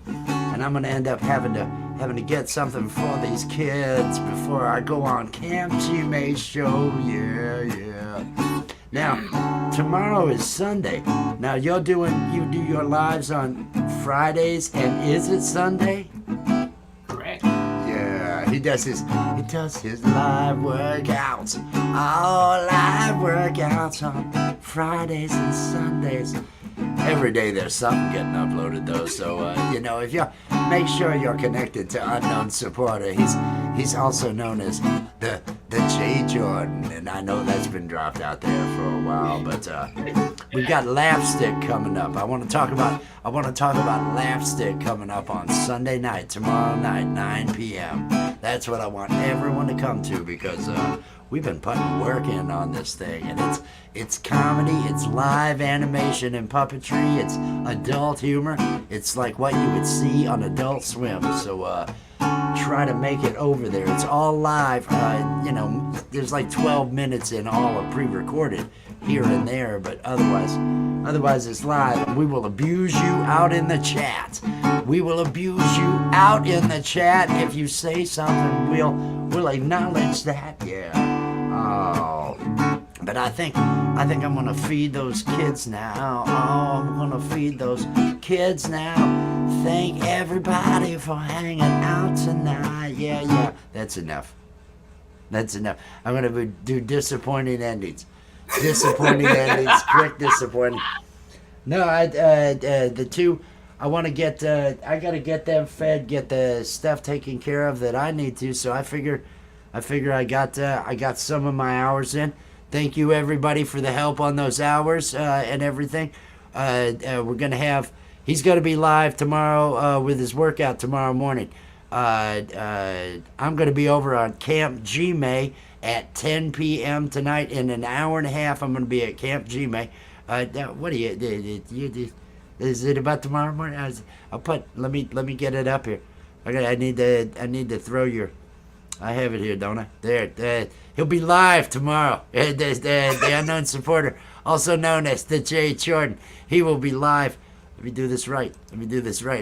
And I'm gonna end up having to get something for these kids before I go on Camp G May's show. Yeah. Now, tomorrow is Sunday. Now you do your lives on Fridays, and is it Sunday? Correct. Yeah, he does his live workouts. All live workouts on Fridays and Sundays. Every day there's something getting uploaded though, so if you make sure you're connected to Unknown Supporter. He's also known as the J Jordan, and I know that's been dropped out there for a while, but we've got LAPStick coming up. I want to talk about LAPStick coming up on Sunday night, tomorrow night, 9 p.m. That's what I want everyone to come to, because we've been putting work in on this thing, and it's comedy, it's live animation and puppetry, it's adult humor. It's like what you would see on Adult Swim. So try to make it over there. It's all live. There's like 12 minutes in all of pre-recorded here and there, but otherwise it's live. We will abuse you out in the chat. We will abuse you out in the chat. If you say something, we'll acknowledge that. Yeah. Oh. But I think I'm gonna feed those kids now. Oh, I'm gonna feed those kids now. Thank everybody for hanging out tonight. Yeah. That's enough. I'm gonna do disappointing endings. Quick disappointing. No, the two. I want to get. I gotta get them fed, get the stuff taken care of that I need to. So I figure I got some of my hours in. Thank you everybody for the help on those hours and everything. We're gonna have. He's gonna be live tomorrow with his workout tomorrow morning. I'm gonna be over on Camp G May at 10 p.m. tonight. In an hour and a half, I'm gonna be at Camp G May. What do you? Is it about tomorrow morning? Let me get it up here. Okay, I need to throw your. I have it here, don't I? There. He'll be live tomorrow. The Unknown Supporter, also known as the J Jordan. He will be live. Let me do this right.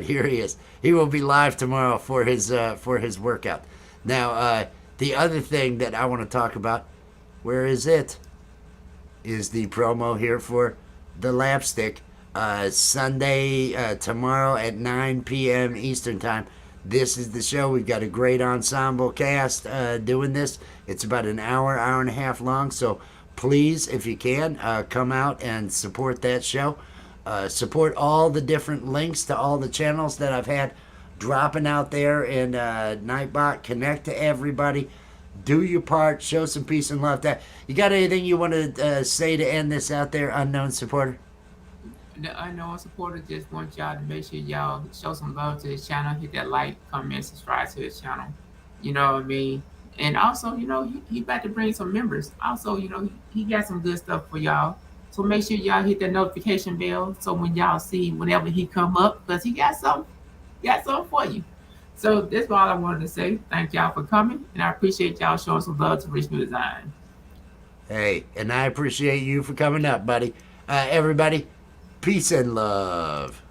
Here he is. He will be live tomorrow for his workout. Now, the other thing that I want to talk about, where is it? Is the promo here for the LAPStick. Sunday, tomorrow at 9 p.m. Eastern Time. This is the show. We've got a great ensemble cast doing this. It's about an hour and a half long. So please, if you can, come out and support that show. Support all the different links to all the channels that I've had dropping out there in Nightbot. Connect to everybody. Do your part. Show some peace and love. You got anything you want to say to end this out there, Unknown Supporter? The Unknown Supporter just want y'all to make sure y'all show some love to his channel. Hit that like, comment, subscribe to his channel. You know what I mean? And also, he about to bring some members. Also, he got some good stuff for y'all. So make sure y'all hit that notification bell so when y'all see whenever he come up, because he got something for you. So that's all I wanted to say. Thank y'all for coming, and I appreciate y'all showing some love to Rich New Design. Hey, and I appreciate you for coming up, buddy. Everybody, peace and love.